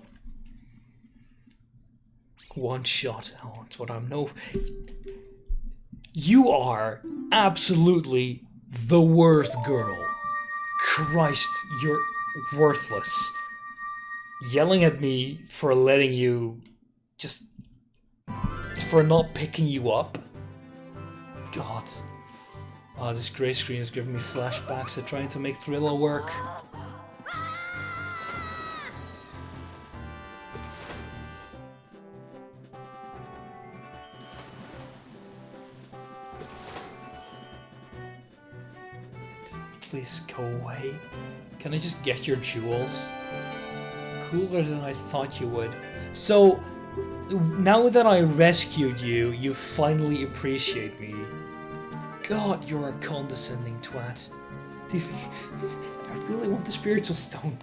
One shot. Oh, that's what I'm known for. You are absolutely the worst girl. Christ, you're worthless. Yelling at me for letting you for not picking you up. God. Oh, this grey screen is giving me flashbacks of trying to make Thriller work. Please go away. Can I just get your jewels? Cooler than I thought you would. So, now that I rescued you, you finally appreciate me. God, you're a condescending twat. I really want the spiritual stone.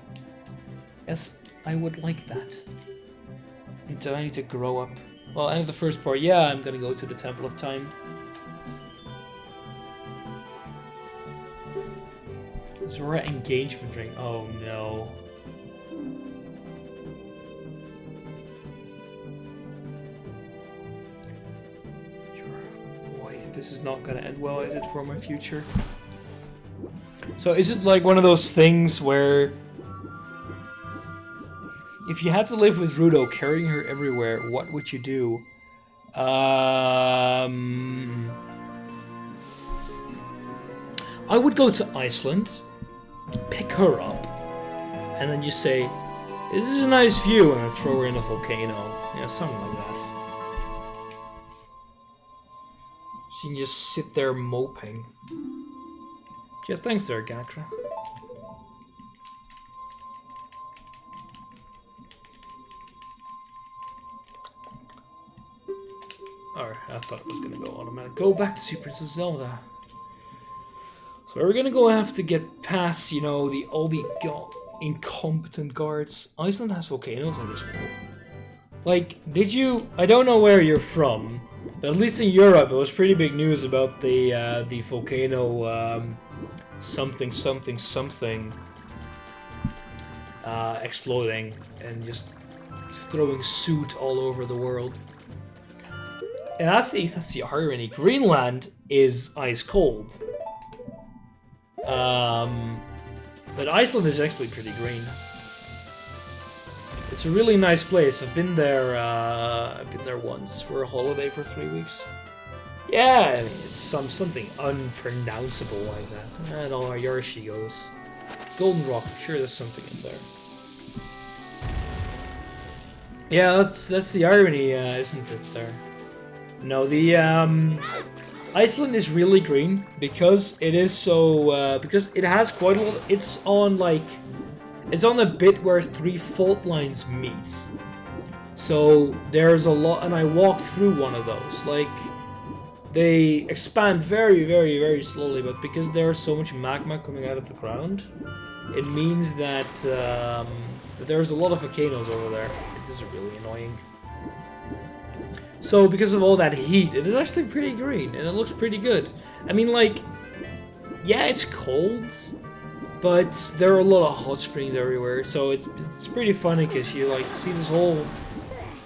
Yes, I would like that. I need to grow up. Well, end of the first part. Yeah, I'm gonna go to the Temple of Time. Zora engagement ring. Oh no. Boy, this is not gonna end well, is it, for my future? So is it like one of those things where if you had to live with Rudo, carrying her everywhere, what would you do? I would go to Iceland, pick her up, and then just say, "This is a nice view," and then throw her in a volcano. Yeah, something like that. She can just sit there moping. Yeah, thanks there, Gakra. Alright, I thought it was gonna go automatic. Go back to see Princess Zelda. So we're gonna go have to get past, you know, all the incompetent guards. Iceland has volcanoes at this point. Like, did you? I don't know where you're from, but at least in Europe, it was pretty big news about the volcano something exploding and just throwing soot all over the world. And that's the irony. Greenland is ice cold. But Iceland is actually pretty green. It's a really nice place. I've been there once for a holiday for 3 weeks. Yeah, I mean, it's something unpronounceable like that. And all here she goes. Golden Rock, I'm sure there's something in there. Yeah, that's the irony, isn't it, there? No, the Iceland is really green because it is so because it has quite a lot. It's on the bit where 3 fault lines meet. So there's a lot, and I walked through one of those. Like, they expand very, very, very slowly, but because there's so much magma coming out of the ground, it means that there's a lot of volcanoes over there. This is really annoying. So because of all that heat, it is actually pretty green, and it looks pretty good. I mean, like, yeah, it's cold, but there are a lot of hot springs everywhere, so it's pretty funny because you like see this whole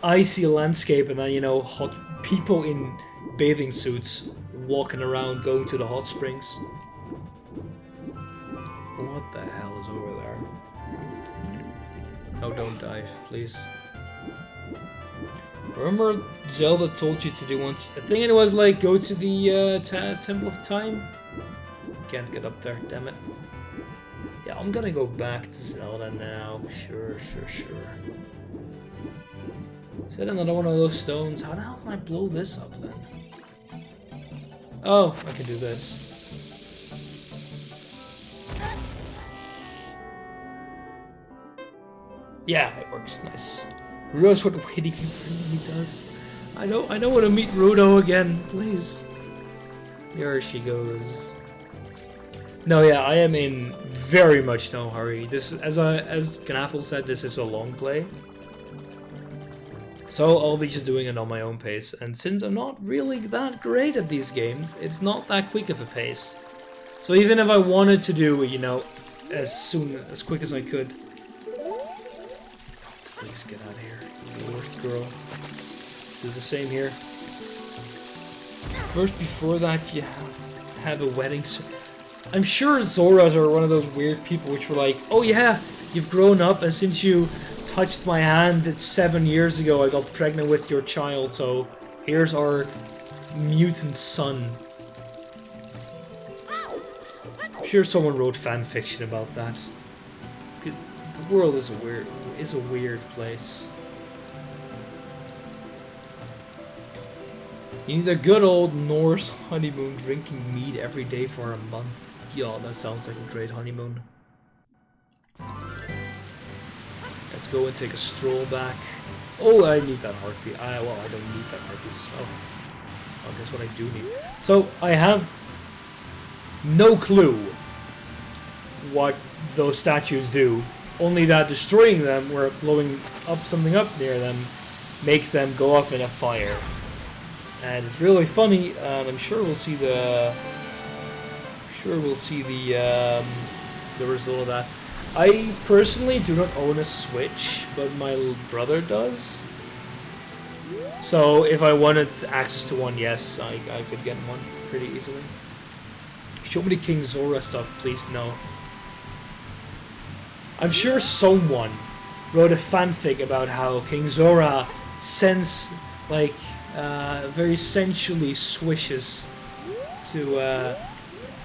icy landscape, and then, you know, hot people in bathing suits walking around going to the hot springs. What the hell is over there? Oh, don't dive, please. Remember Zelda told you to do once? I think it was like go to the Temple of Time. Can't get up there, damn it. Yeah, I'm gonna go back to Zelda now. Sure. Is that another one of those stones? How the hell can I blow this up then? Oh, I can do this. Yeah, it works. Nice. Rudo's what waiting for me does. I don't want to meet Rudo again, please. There she goes. No, yeah, I am in very much no hurry. This, as Knaffle said, this is a long play. So I'll be just doing it on my own pace. And since I'm not really that great at these games, it's not that quick of a pace. So even if I wanted to do, you know, as quick as I could. Please get out of here, you worst girl. Let's do the same here. First, before that, you have a wedding. I'm sure Zoras are one of those weird people which were like, oh yeah, you've grown up, and since you touched my hand 7 years ago, I got pregnant with your child, so here's our mutant son. I'm sure someone wrote fan fiction about that. The world is a weird place. You need a good old Norse honeymoon, drinking mead every day for a month. Yeah, that sounds like a great honeymoon. Let's go and take a stroll back. Oh, I need that heartbeat. Well, I don't need that heartbeat. Oh, guess what I do need. So, I have no clue what those statues do. Only that destroying them or blowing up something up near them makes them go off in a fire. And it's really funny, and I'm sure we'll see the result of that. I personally do not own a Switch, but my brother does. So if I wanted access to one, yes, I could get one pretty easily. Show me the King Zora stuff, please. No. I'm sure someone wrote a fanfic about how King Zora sends, like, very sensually swishes to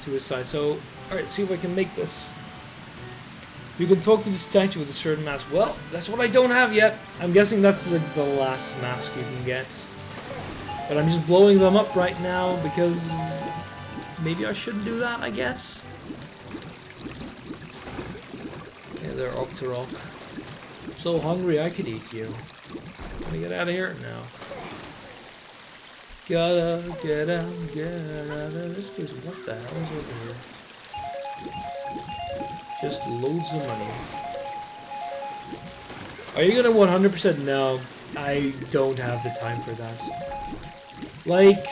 his side. So, alright, see if I can make this. You can talk to the statue with a certain mask. Well, that's what I don't have yet. I'm guessing that's the last mask you can get. But I'm just blowing them up right now because maybe I shouldn't do that, I guess. Yeah, they're Octorok. I'm so hungry I could eat you. Can we get out of here? No. Gotta get out of this place. What the hell is over here? Just loads of money. Are you gonna 100%? No, I don't have the time for that. Like,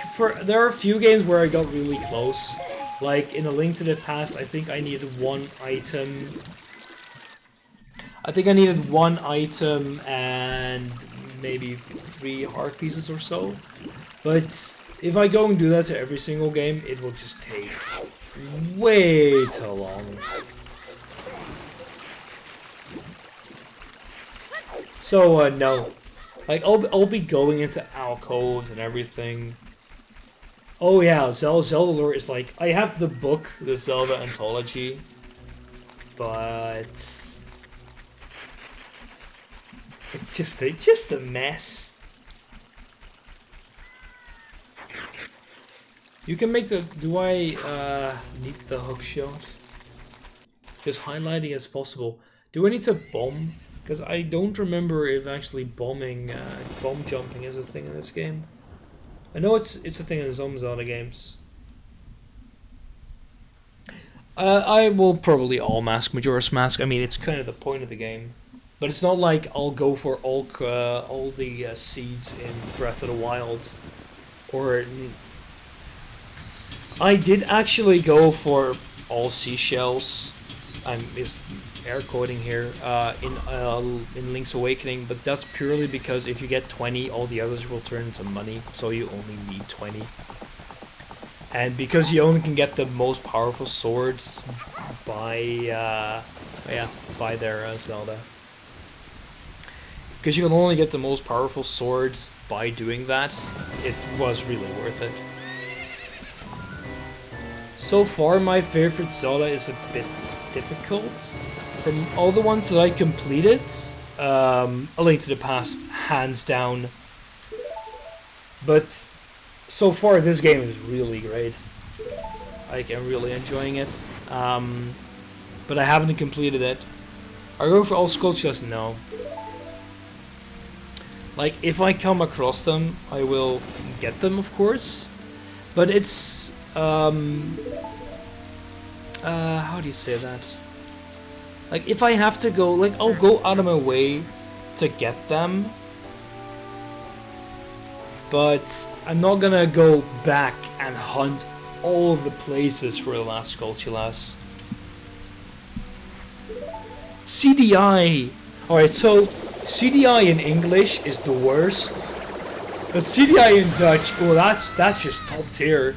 there are a few games where I got really close. Like, in A Link to the Past, I think I needed one item. I think I needed one item and maybe 3 heart pieces or so. But if I go and do that to every single game, it will just take way too long. So, no. Like, I'll be going into alcoves and everything. Oh yeah, Zelda lore is like... I have the book, the Zelda Anthology. But... it's just a mess. You can make the... Do I need the hook shot? Just highlighting as possible. Do I need to bomb? Because I don't remember if actually bomb jumping is a thing in this game. I know it's a thing in some Zelda games. I will probably all mask Majora's Mask. I mean, it's kind of the point of the game. But it's not like I'll go for all the seeds in Breath of the Wild. Or... I did actually go for all seashells. I'm just air quoting here in Link's Awakening, but that's purely because if you get 20, all the others will turn into money, so you only need 20. And because you only can get the most powerful swords by their Zelda. Because you can only get the most powerful swords by doing that, it was really worth it. So far, my favorite Zelda is a bit difficult. From all the ones that I completed, A Link to the Past, hands down. But so far, this game is really great. Like, I'm really enjoying it. But I haven't completed it. Are you going for all sculptures? No. Like, if I come across them, I will get them, of course. But it's... how do you say that? Like, if I have to go, like, I'll go out of my way to get them. But I'm not gonna go back and hunt all of the places for the last Skulltulas. CDI! Alright, so CDI in English is the worst. But CDI in Dutch, well, that's just top tier.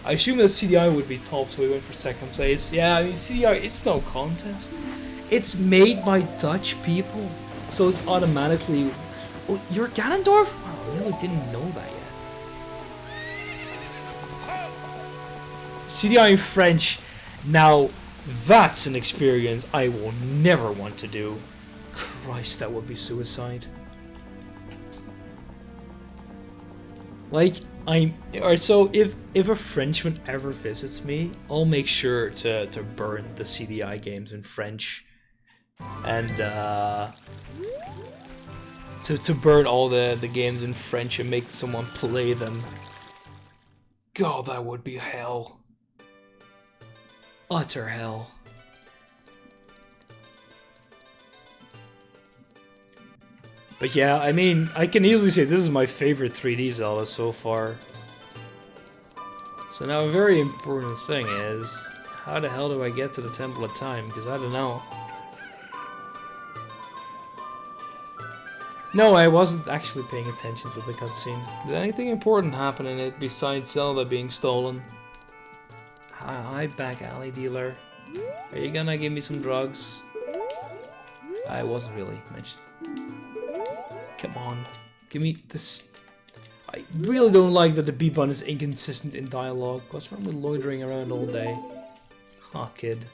I assume that CDI would be top, so we went for second place. Yeah, I mean, CDI, it's no contest. It's made by Dutch people, so it's automatically... Oh, you're Ganondorf? Wow, I really didn't know that yet. CDI in French. Now, that's an experience I will never want to do. Christ, that would be suicide. Like... Alright, so if a Frenchman ever visits me, I'll make sure to burn the CDI games in French. And to burn all the games in French and make someone play them. God, that would be hell. Utter hell. But yeah, I mean, I can easily say this is my favorite 3D Zelda so far. So now a very important thing is, how the hell do I get to the Temple of Time? Because I don't know. No, I wasn't actually paying attention to the cutscene. Did anything important happen in it besides Zelda being stolen? Hi, back alley dealer. Are you gonna give me some drugs? I wasn't really mentioned. Come on, give me this. I really don't like that the B-button is inconsistent in dialogue. What's wrong with loitering around all day? Huh, kid.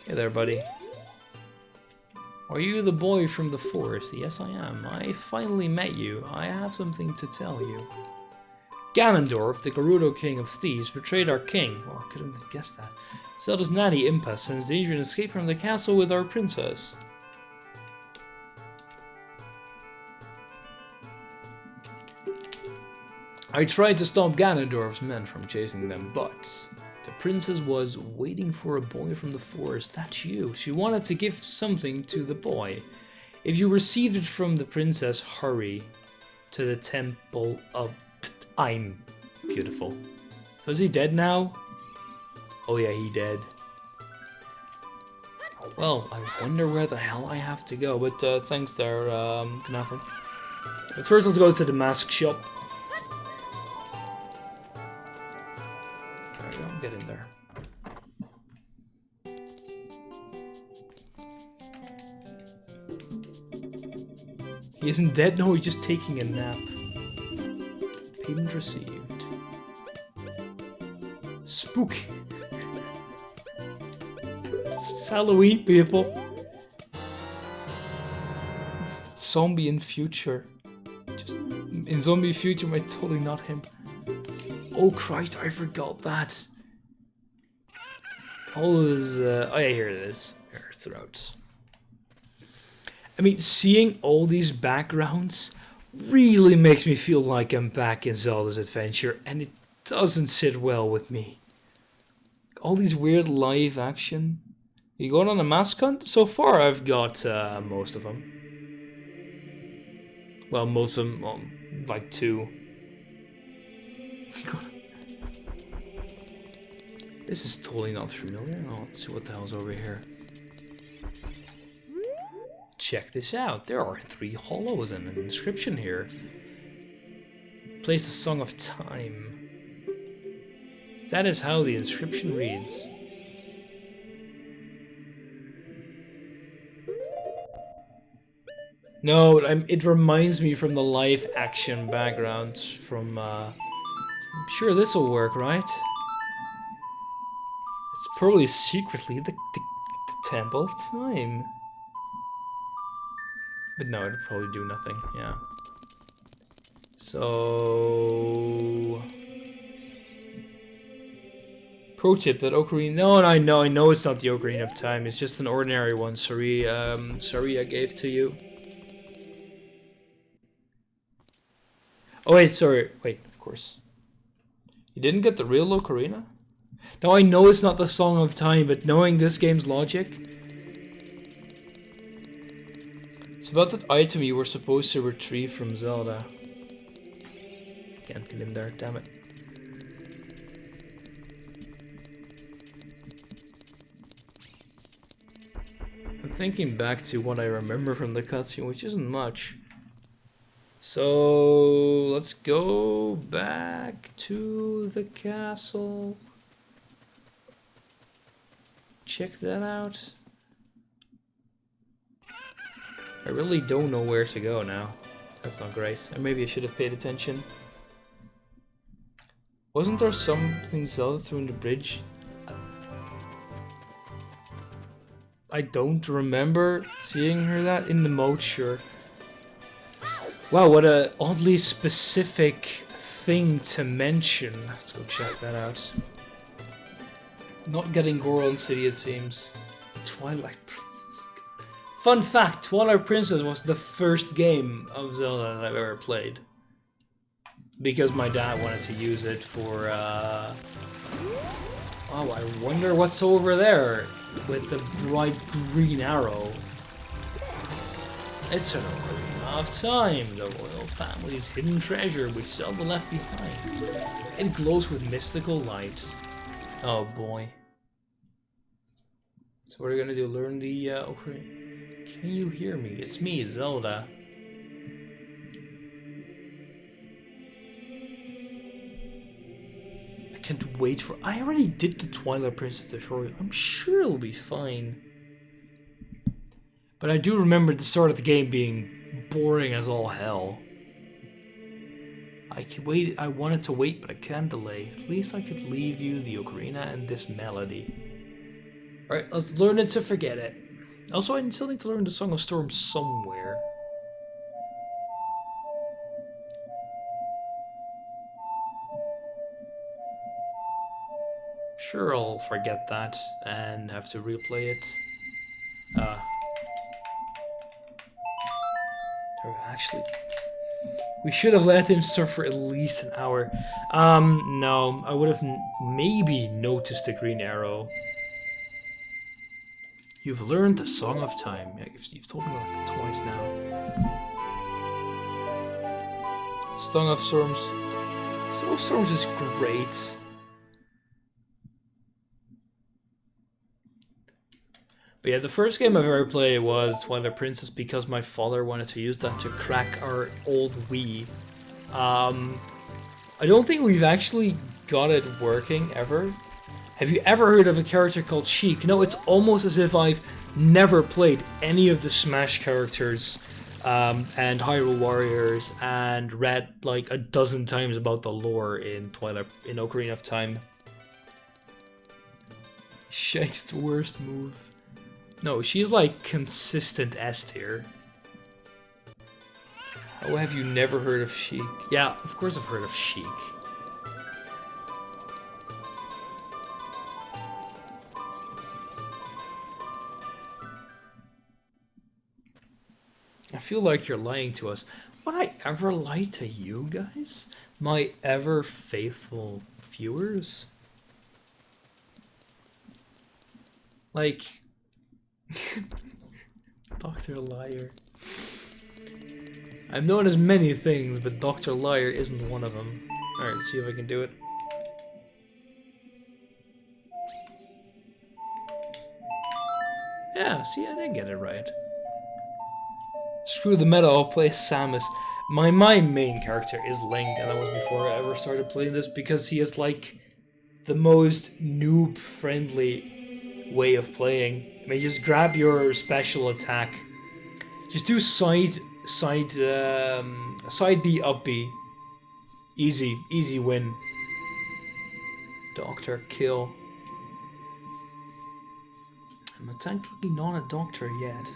Hey there, buddy. Are you the boy from the forest? Yes, I am. I finally met you. I have something to tell you. Ganondorf, the Gerudo King of Thieves, betrayed our king. Oh, I couldn't have guessed that. Zelda's nanny, Impa, sends danger and escape from the castle with our princess. I tried to stop Ganondorf's men from chasing them, but the princess was waiting for a boy from the forest. That's you. She wanted to give something to the boy. If you received it from the princess, hurry to the temple of I'm beautiful. So is he dead now? Oh yeah, he dead. Well, I wonder where the hell I have to go, but thanks there, Knafer. But first let's go to the mask shop. There we go, get in there. He isn't dead, no, he's just taking a nap. Payment received. Spooky. It's Halloween, people. It's zombie in future. Just in zombie future, but totally not him. Oh Christ, I forgot that. All his, oh yeah, here it is. Here, it's out. I mean, seeing all these backgrounds really makes me feel like I'm back in Zelda's Adventure, and it doesn't sit well with me. All these weird live action. You going on a mask hunt? So far, I've got most of them. Well, most of them, well, like 2. This is totally not familiar. Oh, let's see what the hell's over here. Check this out. There are 3 hollows and an inscription here. Plays the Song of Time. That is how the inscription reads. No, it reminds me from the live action background from, I'm sure this will work, right? It's probably secretly the Temple of Time. But no, it'll probably do nothing, yeah. So... Pro tip, that ocarina... No, I know it's not the Ocarina of Time. It's just an ordinary one. Sorry, sorry I gave to you. Oh wait, sorry. Wait, of course. You didn't get the real ocarina? Now I know it's not the Song of Time, but knowing this game's logic... It's about that item you were supposed to retrieve from Zelda. Can't get in there, damn it. I'm thinking back to what I remember from the cutscene, which isn't much. So let's go back to the castle. Check that out. I really don't know where to go now. That's not great. Maybe I should have paid attention. Wasn't there something Zelda threw in the bridge? I don't remember seeing her that in the mode, sure. Wow, what a oddly specific thing to mention. Let's go check that out. Not getting Goron City, it seems. Twilight Princess. Fun fact, Twilight Princess was the first game of Zelda that I've ever played. Because my dad wanted to use it for, Oh, I wonder what's over there with the bright green arrow. It's an Ocarina of Time, the royal family's hidden treasure which Zelda left behind. It glows with mystical light. Oh boy. So what are we gonna do? Learn the Ocarina? Can you hear me? It's me, Zelda. I can't wait for... I already did the Twilight Princess tutorial. I'm sure it'll be fine. But I do remember the start of the game being boring as all hell. I could wait. I wanted to wait, but I can't delay. At least I could leave you the ocarina and this melody. Alright, let's learn it to forget it. Also, I still need to learn the Song of Storm somewhere. Sure, I'll forget that and have to replay it. Actually, We should have let him surf for at least an hour. No, I would have maybe noticed the green arrow. You've learned the Song of Time. Yeah, you've told me like twice now. Song of Storms. Song of Storms is great. But yeah, the first game I've ever played was Twilight Princess because my father wanted to use that to crack our old Wii. I don't think we've actually got it working ever. Have you ever heard of a character called Sheik? No, it's almost as if I've never played any of the Smash characters and Hyrule Warriors and read like a dozen times about the lore in Ocarina of Time. Sheik's the worst move. No, she's like consistent S tier. How have you never heard of Sheik? Yeah, of course I've heard of Sheik. I feel like you're lying to us. Would I ever lie to you guys? My ever faithful viewers? Like... Dr. Liar. I'm known as many things, but Dr. Liar isn't one of them. Alright, let's see if I can do it. Yeah, see, I did get it right. Screw the meta, I'll play Samus. My main character is Link, and that was before I ever started playing this, because he is like the most noob-friendly way of playing. I mean, just grab your special attack. Just do side B, up B. Easy win. Doctor kill. I'm technically not a doctor yet.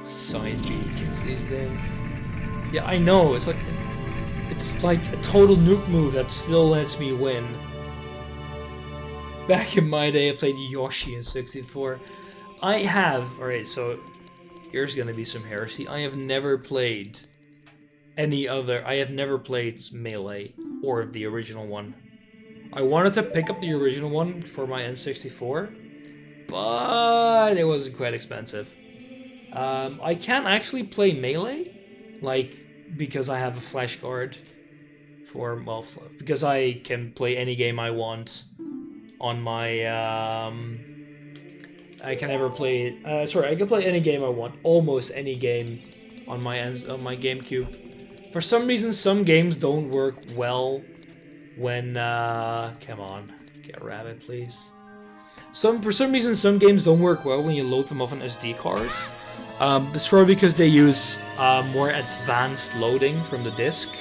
Side B kids these days. Yeah, I know. It's like a total nuke move that still lets me win. Back in my day, I played Yoshi in 64. Alright, so here's gonna be some heresy. I have never played Melee or the original one. I wanted to pick up the original one for my N64, but it was quite expensive. I can't actually play Melee, because I have a flash card because I can play any game I want on my, I can play any game I want, almost any game on my GameCube. For some reason, some games don't work well when, come on, get a rabbit, please. For some reason, some games don't work well when you load them off on SD cards. It's probably because they use more advanced loading from the disc.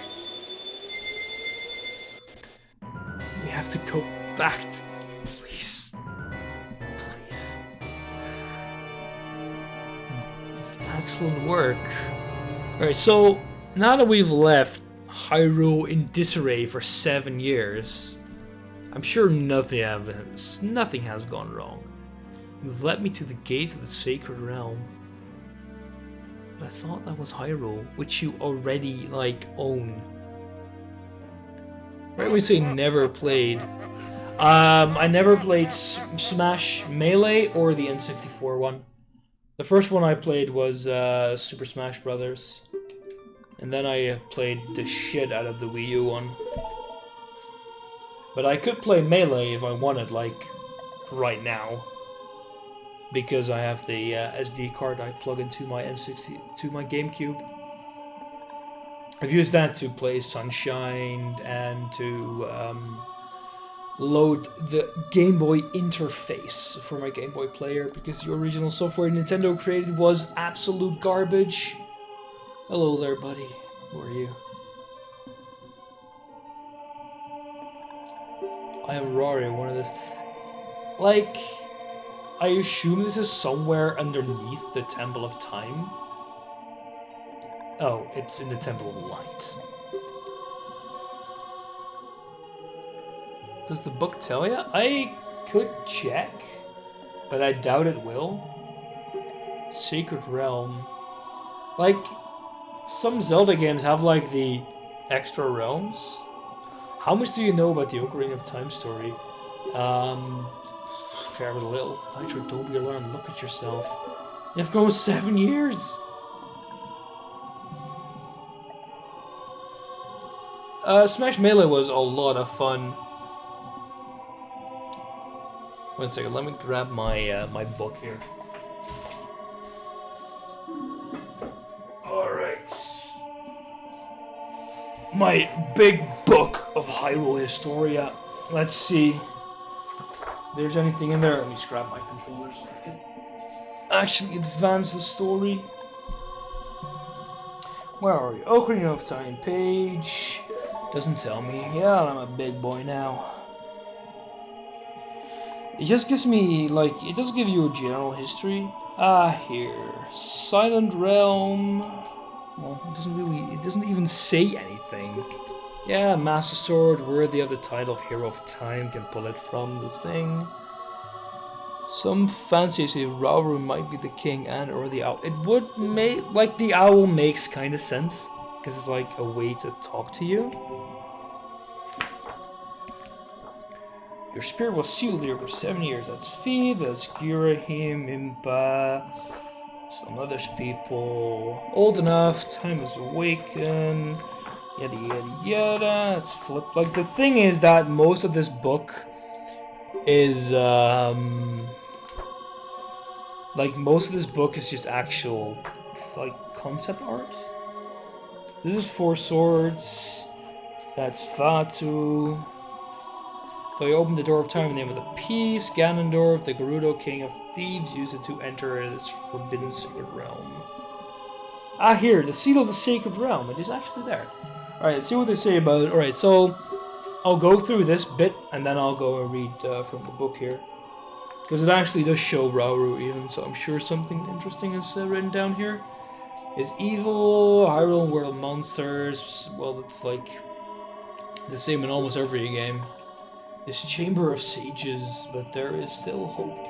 We have to go back to... Please. Please. Excellent work. Alright, so now that we've left Hyrule in disarray for 7 years, I'm sure nothing has gone wrong. You've led me to the gates of the sacred realm. But I thought that was Hyrule, which you already, own. Right, we say never played. I never played Smash Melee or the N64 one. The first one I played was Super Smash Brothers. And then I played the shit out of the Wii U one. But I could play Melee if I wanted, right now. Because I have the SD card I plug into my my GameCube. I've used that to play Sunshine and to load the Game Boy interface for my Game Boy player, because the original software Nintendo created was absolute garbage. Hello there, buddy. Who are you? I am Rory, one of this. I assume this is somewhere underneath the Temple of Time. Oh, it's in the Temple of Light. Does the book tell you? I could check, but I doubt it will. Sacred Realm. Like, some Zelda games have like the extra realms. How much do you know about the Ocarina of Time story? Fair but little. Nitro, don't be alarmed. Look at yourself. You've gone 7 years. Smash Melee was a lot of fun. One second, let me grab my my book here. All right. My big book of Hyrule Historia. Let's see. If there's anything in there. Let me just grab my controllers. Actually advance the story. Where are you? Ocarina of Time page. Doesn't tell me. Yeah, I'm a big boy now. It just gives me, like, it does give you a general history. Here. Silent Realm. Well, it doesn't even say anything. Yeah, Master Sword, worthy of the title of Hero of Time, can pull it from the thing. Some fancy say Rauru might be the king and or the owl. It would make, like, the owl makes kind of sense, because it's like a way to talk to you. Your spirit was sealed here for 7 years. That's Fi, that's Girahim, Impa, some other people. Old enough, time is awakened, yada yada yada. It's flipped. Like, the thing is that most of this book is, like, most of this book is just actual, like, concept art. This is Four Swords. That's Fatu. So he opened the door of time in the name of the peace. Ganondorf, the Gerudo king of thieves, used it to enter this forbidden sacred realm. Here, the seal of the sacred realm. It is actually there. Alright, let's see what they say about it. Alright, so I'll go through this bit and then I'll go and read from the book here. Because it actually does show Rauru even, so I'm sure something interesting is written down here. Is evil, Hyrule World monsters. Well, it's like the same in almost every game. This chamber of sages, but there is still hope.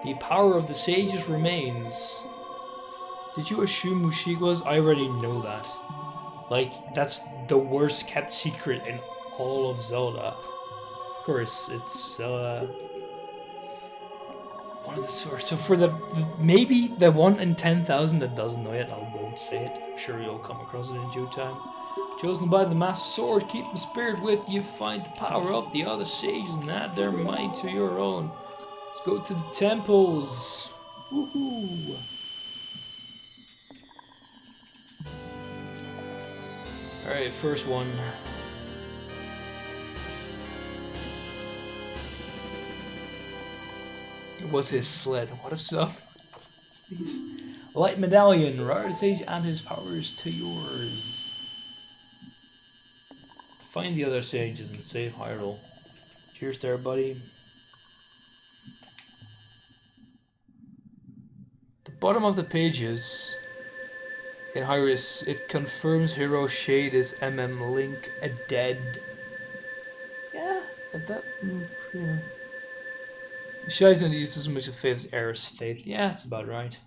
The power of the sages remains. Did you assume Mushik was? I already know that. Like, that's the worst kept secret in all of Zelda. Of course, it's one of the source. So for the maybe the 1 in 10,000 that doesn't know it, I won't say it. I'm sure you'll come across it in due time. Chosen by the Master Sword, keep the spirit with you, find the power of the other sages and add their might to your own. Let's go to the temples. Woohoo! Alright, first one. It was his sled. What is up? Please. Light medallion. Rare sage add his powers to yours. Find the other sages and save Hyrule. Cheers there, buddy. The bottom of the pages in Hyrule, it confirms Hero Shade is Link a dead. Yeah, that. Yeah. Shai's not used as much of Faith as Aerith's Faith. Yeah, that's about right.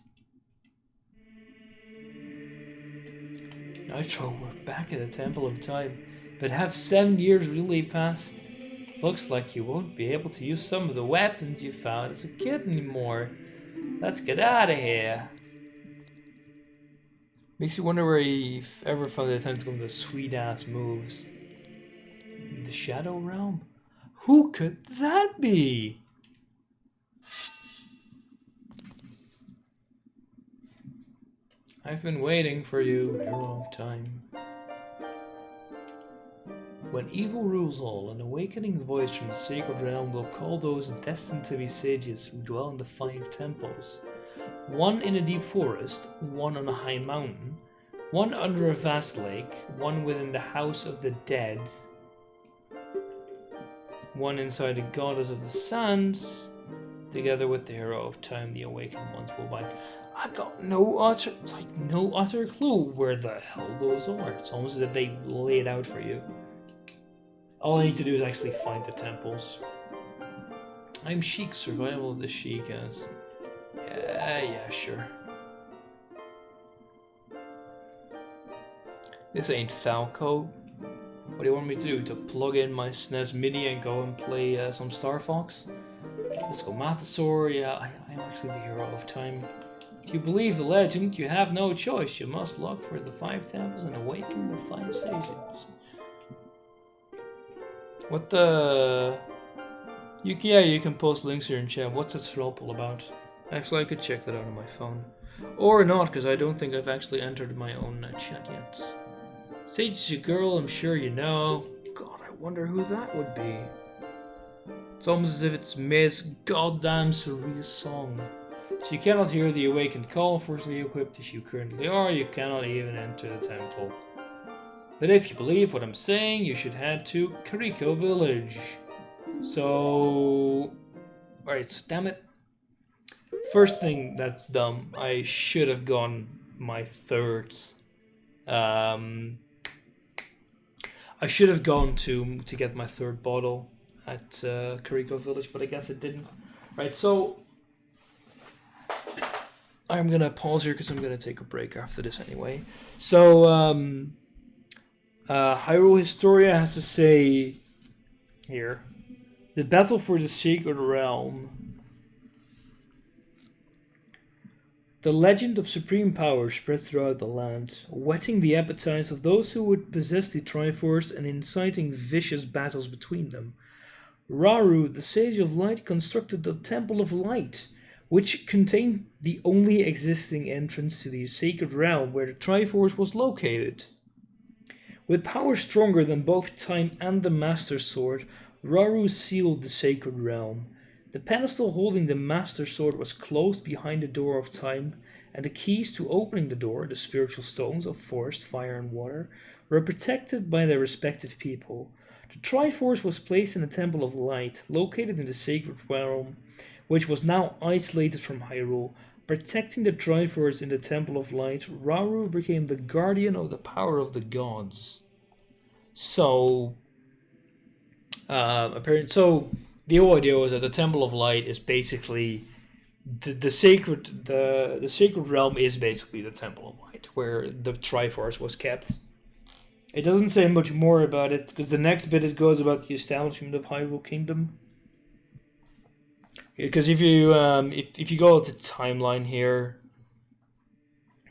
Nitro, we're back at the Temple of Time. But have 7 years really passed? Looks like you won't be able to use some of the weapons you found as a kid anymore. Let's get out of here. Makes you wonder where he ever found the time to go with those sweet ass moves. The Shadow Realm? Who could that be? I've been waiting for you, Hero of Time. When evil rules all, an awakening voice from the sacred realm will call those destined to be sages who dwell in the 5 temples. One in a deep forest, one on a high mountain, one under a vast lake, one within the house of the dead, one inside the goddess of the sands. Together with the hero of time, the awakened ones will bind. I've got no utter clue where the hell those are. It's almost as if they lay it out for you. All I need to do is actually find the temples. I'm Sheik, survival of the Sheikas. Yeah, sure. This ain't Falco. What do you want me to do? To plug in my SNES Mini and go and play some Star Fox? Let's go Mathesaur. Yeah, I'm actually the hero of time. If you believe the legend, you have no choice. You must look for the 5 temples and awaken the 5 sages. What the... You can post links here in chat. What's this Throlpal about? Actually, I could check that out on my phone. Or not, because I don't think I've actually entered my own chat yet. Sage is a girl, I'm sure you know. God, I wonder who that would be. It's almost as if it's Miss Goddamn Suria's song. So you cannot hear the awakened call, forcefully equipped as you currently are, you cannot even enter the temple. But if you believe what I'm saying, you should head to Kariko Village. So... Alright, so damn it. First thing that's dumb, I should have gone my third. I should have gone to get my third bottle at Kariko Village, but I guess it didn't. Right, so I'm gonna pause here because I'm gonna take a break after this anyway. So Hyrule Historia has to say here, the battle for the Sacred Realm. The legend of supreme power spread throughout the land, whetting the appetites of those who would possess the Triforce and inciting vicious battles between them. Rauru, the Sage of Light, constructed the Temple of Light, which contained the only existing entrance to the Sacred Realm where the Triforce was located. With power stronger than both Time and the Master Sword, Rauru sealed the Sacred Realm. The pedestal holding the Master Sword was closed behind the Door of Time, and the keys to opening the door, the spiritual stones of Forest, Fire, and Water, were protected by their respective people. The Triforce was placed in the Temple of Light, located in the Sacred Realm, which was now isolated from Hyrule. Protecting the Triforce in the Temple of Light, Rauru became the guardian of the power of the gods. So, the whole idea was that the Temple of Light is basically the sacred realm is basically the Temple of Light, where the Triforce was kept. It doesn't say much more about it because the next bit it goes about the establishment of Hyrule Kingdom. Because if you go to the timeline here,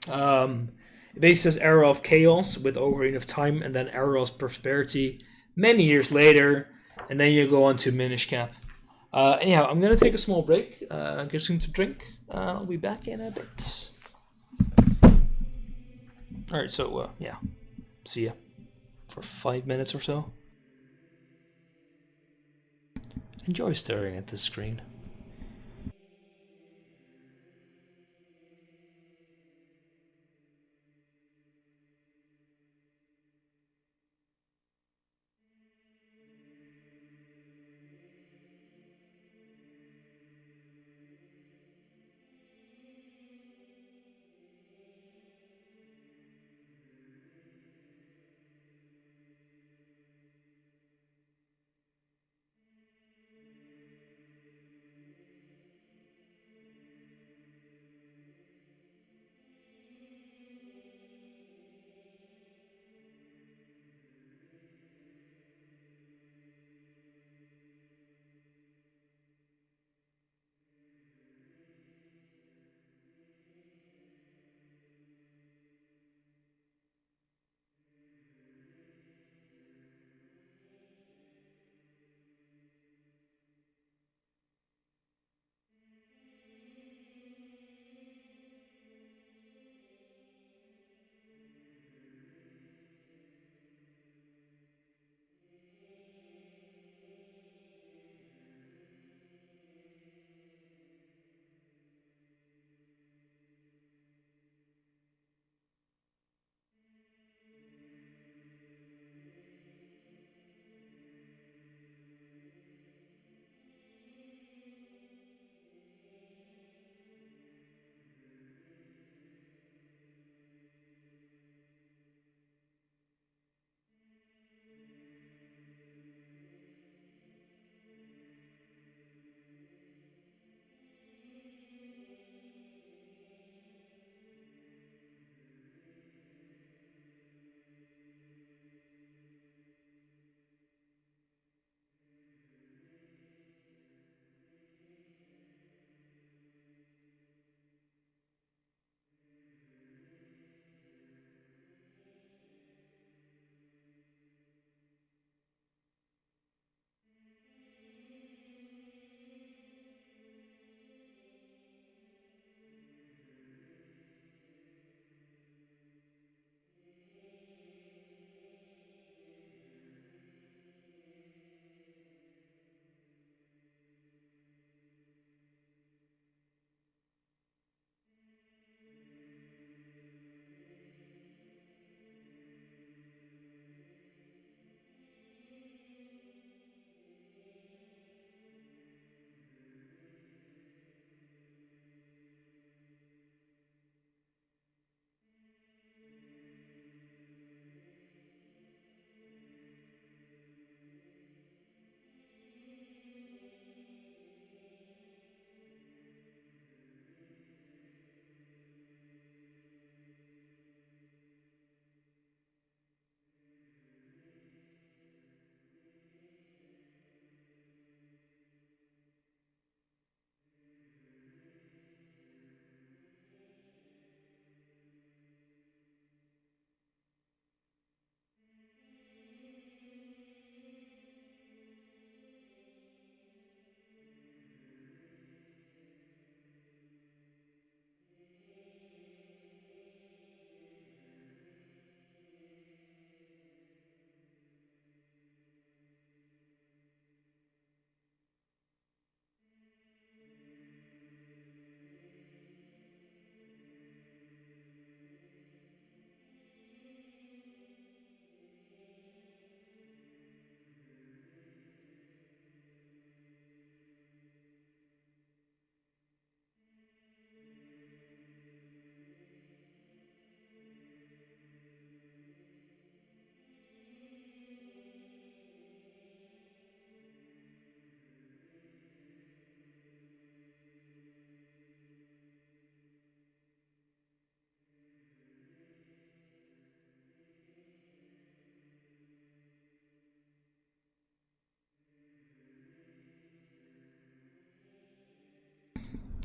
it basically says Era of Chaos with Ocarina of Time, and then Era of Prosperity many years later. And then you go on to Minish Cap. Anyhow, I'm going to take a small break, get something to drink. I'll be back in a bit. Alright, so, yeah. See ya for 5 minutes or so. Enjoy staring at the screen.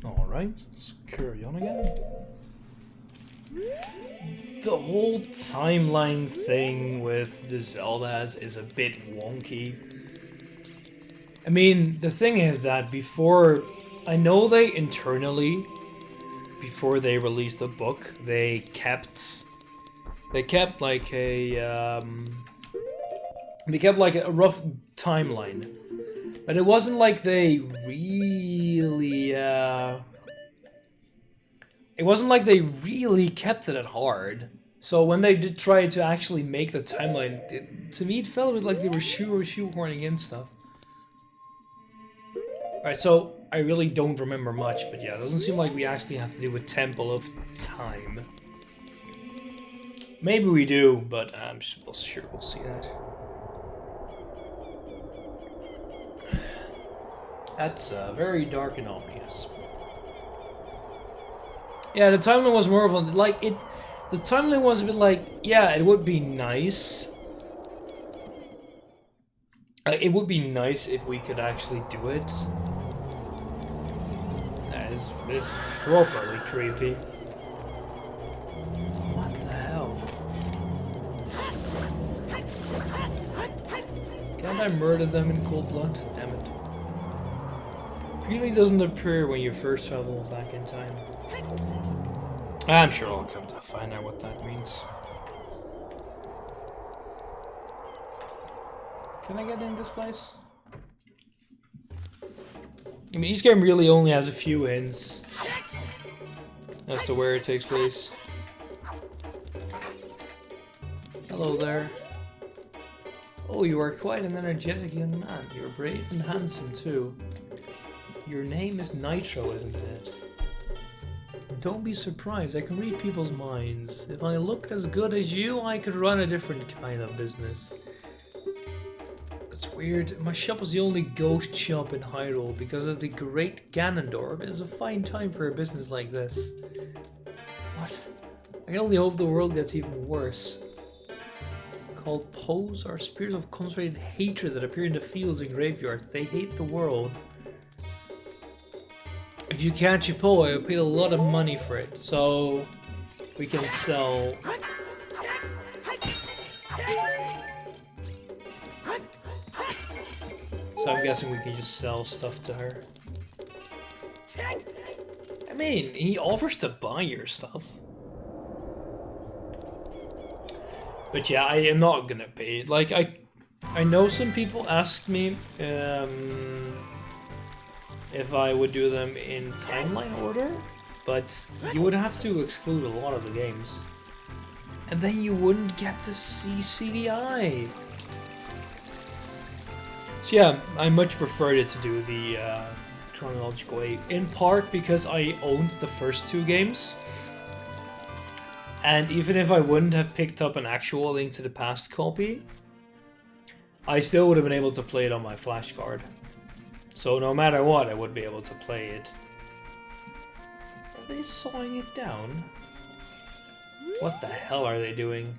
Alright, let's carry on again. The whole timeline thing with the Zeldas is a bit wonky. I mean, the thing is that before... I know they internally, before they released the book, they kept like a... they kept like a rough timeline. But it wasn't like they really... it wasn't like they really kept it at hard. So when they did try to actually make the timeline, to me it felt a bit like they were shoehorning in stuff. Alright, so I really don't remember much, but yeah, it doesn't seem like we actually have to do a Temple of Time. Maybe we do, but I'm sure we'll see that. That's very dark and ominous. Yeah, the timeline was more of a, like, the timeline was a bit like, yeah, it would be nice. It would be nice if we could actually do it. That is properly creepy. What the hell? Can't I murder them in cold blood? Damn it. Really doesn't appear when you first travel back in time. I'm sure I'll come to find out what that means. Can I get in this place? I mean, this game really only has a few hints as to where it takes place. Hello there. Oh, you are quite an energetic young man. You're brave and handsome too. Your name is Nitro, isn't it? Don't be surprised, I can read people's minds. If I looked as good as you, I could run a different kind of business. It's weird, my shop is the only ghost shop in Hyrule because of the Great Ganondorf. It's a fine time for a business like this. What? I can only hope the world gets even worse. Called Poes are spirits of concentrated hatred that appear in the fields and graveyards. They hate the world. If you catch a Poe, I paid a lot of money for it, so we can sell. So I'm guessing we can just sell stuff to her. I mean, he offers to buy your stuff. But yeah, I am not gonna pay it. Like, I know some people asked me if I would do them in timeline order, but you would have to exclude a lot of the games. And then you wouldn't get to see CDI. So yeah, I much preferred it to do the chronological way, in part because I owned the first two games. And even if I wouldn't have picked up an actual Link to the Past copy, I still would have been able to play it on my flash card. So no matter what, I would be able to play it. Are they sawing it down? What the hell are they doing?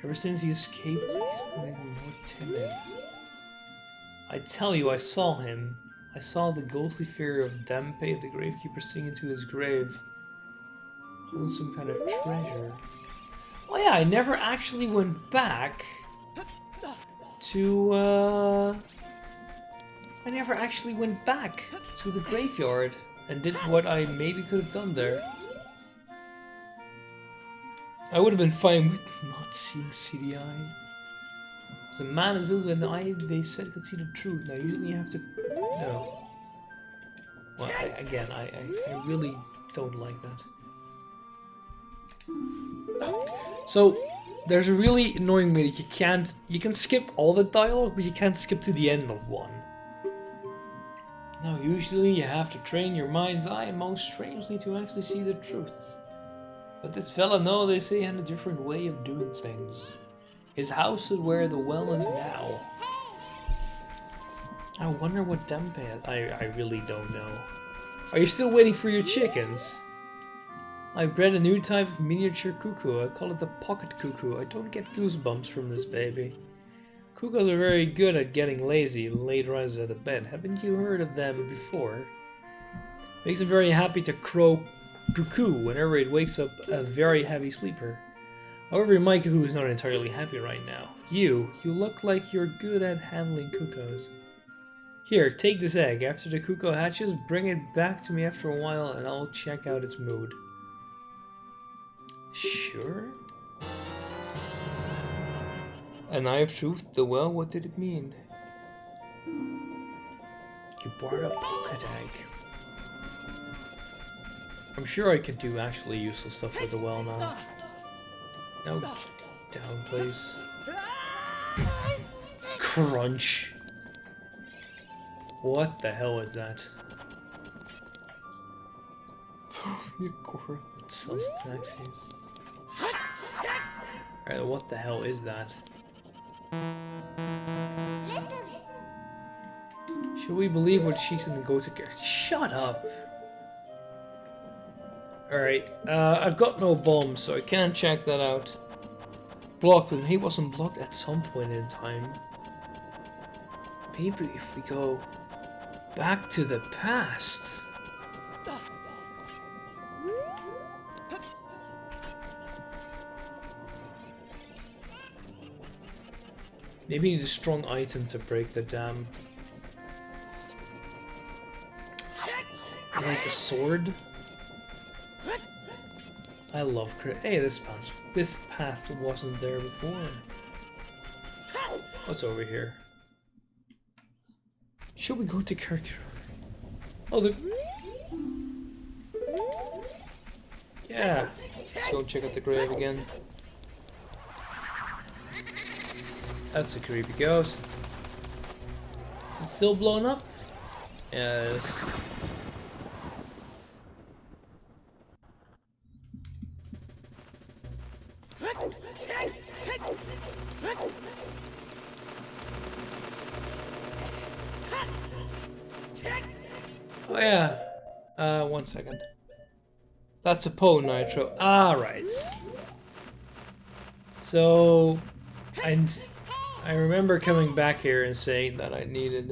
Ever since he escaped, he's becoming more timid. I tell you, I saw him. I saw the ghostly figure of Dempe, the gravekeeper, singing to his grave. Holding some kind of treasure. Oh yeah, I never actually went back to, I never actually went back to the graveyard and did what I maybe could have done there. I would have been fine with not seeing CDI. The man is visible and they said could see the truth. Now usually you have to... No. Well, I really don't like that. So, there's a really annoying way that you can skip all the dialogue, but you can't skip to the end of one. Now, usually you have to train your mind's eye most strangely to actually see the truth. But this fella, no, they say, had a different way of doing things. His house is where the well is now. I wonder what Dempe is. I really don't know. Are you still waiting for your chickens? I bred a new type of miniature cuckoo. I call it the pocket cuckoo. I don't get goosebumps from this baby. Cuckoos are very good at getting lazy and late rise out of bed. Haven't you heard of them before? Makes him very happy to crow cuckoo whenever it wakes up a very heavy sleeper. However, my cuckoo is not entirely happy right now. You look like you're good at handling cuckoos. Here, take this egg. After the cuckoo hatches, bring it back to me after a while and I'll check out its mood. Sure? An eye of truth? Well, what did it mean? You borrowed a pocket egg. I'm sure I could do actually useful stuff with the well now. No, down please. Crunch. What the hell is that? It sells taxis. Alright, what the hell is that? Should we believe what she's gonna go to get? Shut up! Alright, I've got no bombs, so I can't check that out. Blocked him. He wasn't blocked at some point in time. Maybe if we go back to the past. Maybe need a strong item to break the dam. Like a sword? I love hey, this path wasn't there before. What's over here? Should we go to Kirk? Oh, yeah. Let's go check out the grave again. That's a creepy ghost. Is it still blown up? Yes. Oh yeah. 1 second. That's a Poe Nitro. Ah, right. So, I remember coming back here and saying that I needed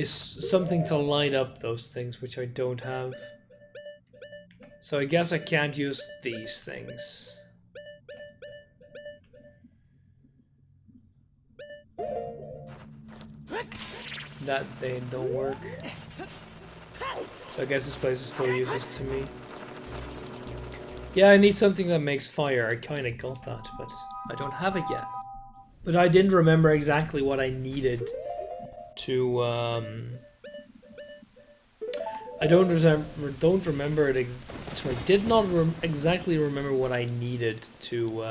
something to line up those things, which I don't have. So I guess I can't use these things. That they don't work. So I guess this place is still useless to me. Yeah, I need something that makes fire. I kinda got that, but I don't have it yet. But I didn't remember exactly what I needed to, I don't remember it so I did not exactly remember what I needed to,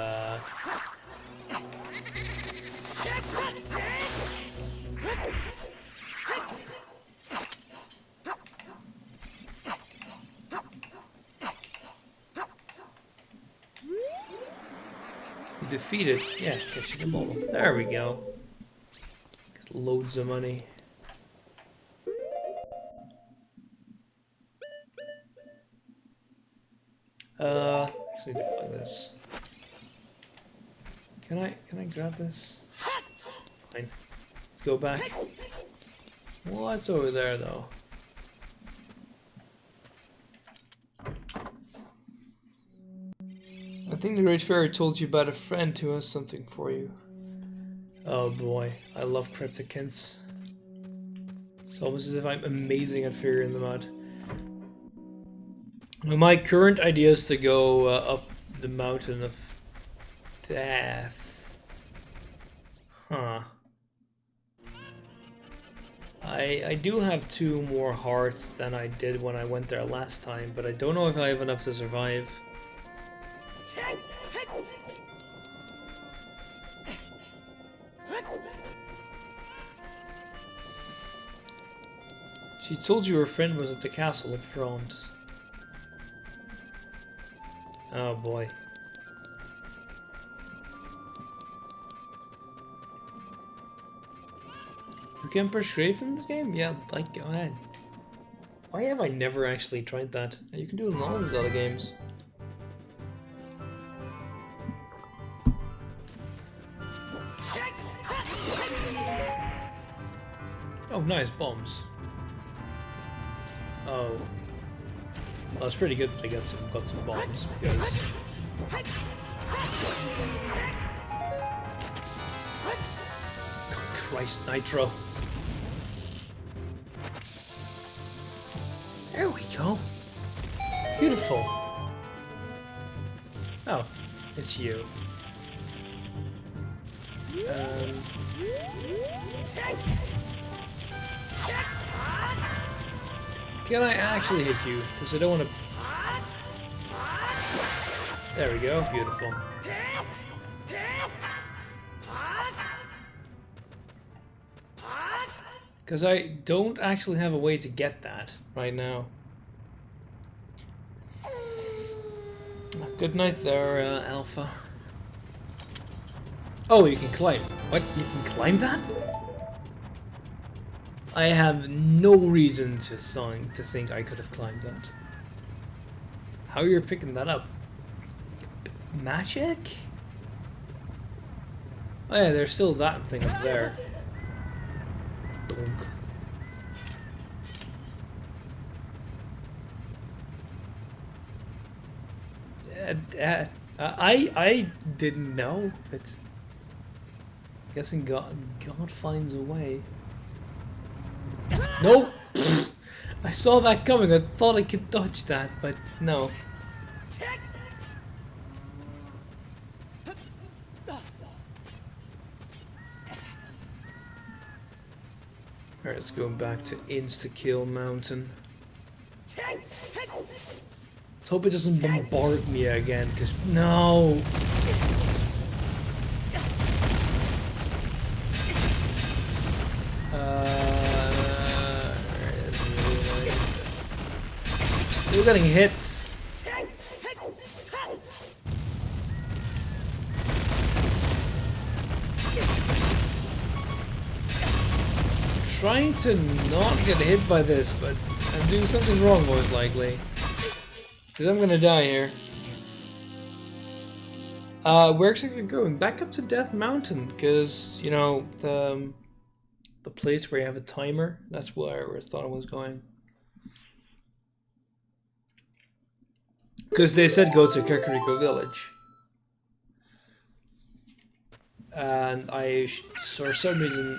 defeated. Yeah, catching the ball. There we go. Get loads of money. Actually do it like this. Can I grab this? Fine. Let's go back. What's over there though? I think the Great Fairy told you about a friend who has something for you. Oh boy, I love cryptic hints. It's almost as if I'm amazing at figuring them out. My current idea is to go up the mountain of death. Huh. I do have 2 more hearts than I did when I went there last time, but I don't know if I have enough to survive. She told you her friend was at the castle up front. Oh boy. You can persuade in this game? Yeah, like, go ahead. Why have I never actually tried that? You can do it in all these other games. Oh, nice, bombs. Oh. Well, it's pretty good that I got some bombs because. Christ, Nitro. There we go. Beautiful. Oh, it's you. Can I actually hit you? Because I don't want to... There we go. Beautiful. Because I don't actually have a way to get that right now. Good night there, Alpha. Oh, you can climb. What? You can climb that? I have no reason to think I could have climbed that. How you're picking that up? Magic? Oh yeah, there's still that thing up there. Donk. I didn't know, but guessing God finds a way. No! I saw that coming. I thought I could dodge that, but no. Alright, let's go back to Insta-Kill Mountain. Let's hope it doesn't bombard me again, because no! Still getting hits. Trying to not get hit by this, but I'm doing something wrong most likely. Because I'm gonna die here. We're actually going back up to Death Mountain, because, you know, the place where you have a timer, that's where I thought I was going. Because they said go to Kakariko Village. And I, for some reason,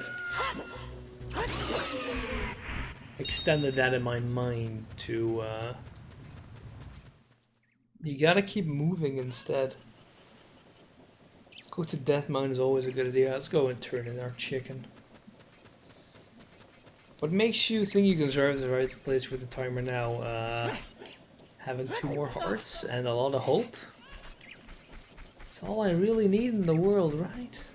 extended that in my mind to, you gotta keep moving instead. Let's go to Death Mountain is always a good idea. Let's go and turn in our chicken. What makes you think you can serve the right place with the timer now? Having 2 more hearts and a lot of hope? It's all I really need in the world, right?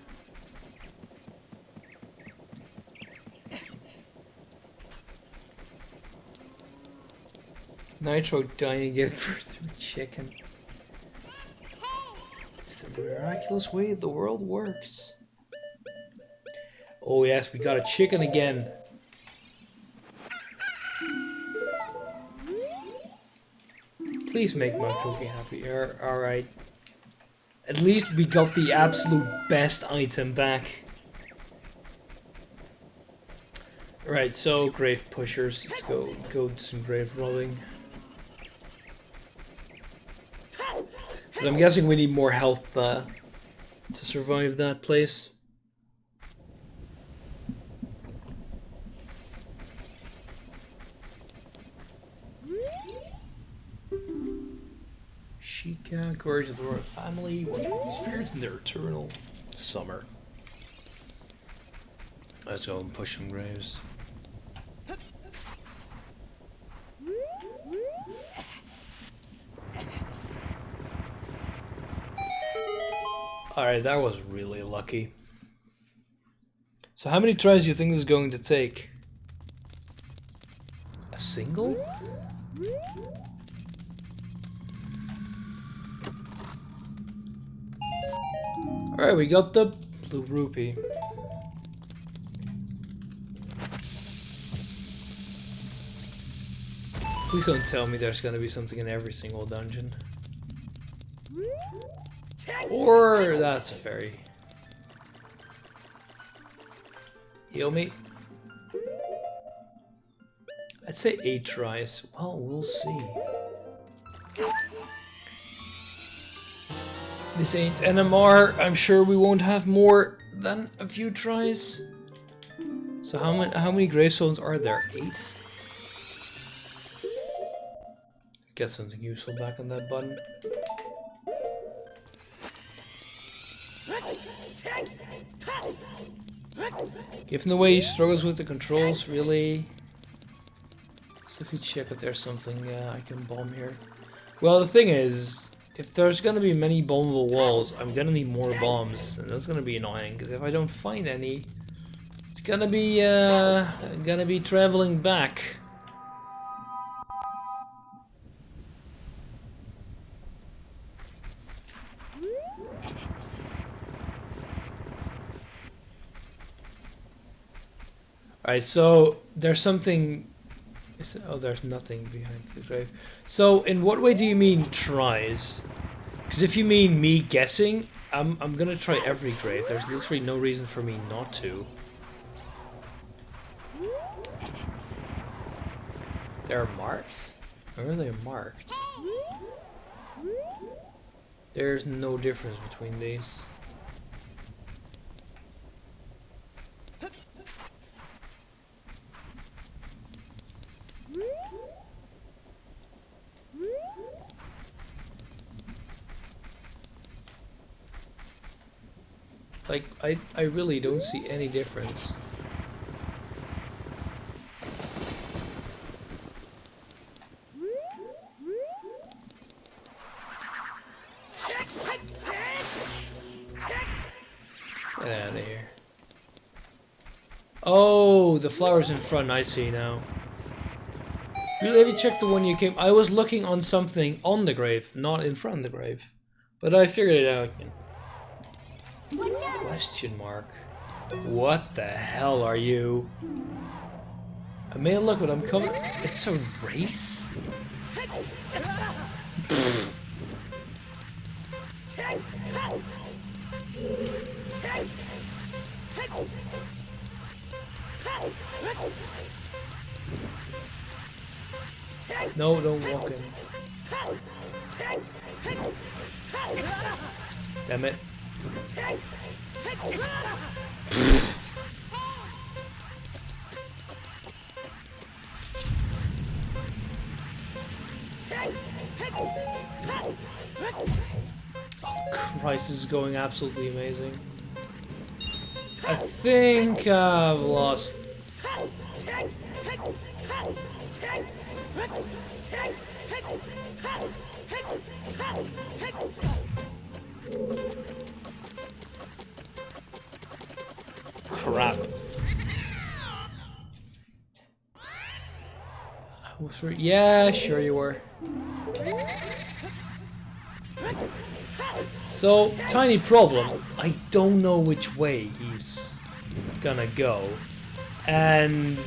Nitro dying again for 3 chicken. It's the miraculous way the world works. Oh yes, we got a chicken again. Please make my cookie happy. Alright. At least we got the absolute best item back. Right, so grave pushers. Let's go do some grave robbing. But I'm guessing we need more health to survive that place. Sheikah, courage of the royal family, wonderful spirits in their eternal summer. Let's go and push some graves. Alright, that was really lucky. So how many tries do you think this is going to take? A single? Alright, we got the blue rupee. Please don't tell me there's gonna be something in every single dungeon. Or that's a fairy. Heal me. Let's say 8 tries. Well, we'll see. This ain't NMR. I'm sure we won't have more than a few tries. So how many gravestones are there? 8? Let's get something useful back on that button. Given the way he struggles with the controls, really. So let me check if there's something I can bomb here. Well, the thing is, if there's gonna be many bombable walls, I'm gonna need more bombs, and that's gonna be annoying. Because if I don't find any, it's gonna be traveling back. Alright, so there's something. Oh, there's nothing behind the grave. So, in what way do you mean tries? Because if you mean me guessing, I'm gonna try every grave. There's literally no reason for me not to. They're marked? Where are they marked? There's no difference between these. Like, I really don't see any difference. Get out of here. Oh, the flower's in front, I see now. Really, have you checked the one you came? I was looking on something on the grave, not in front of the grave. But I figured it out again. Question mark. What the hell are you? I may look, but I'm coming. It's a race? No, don't walk in. Damn it. Oh Christ, this is going absolutely amazing. I think I've lost. Crap. Yeah, sure you were. So, tiny problem. I don't know which way he's gonna go. And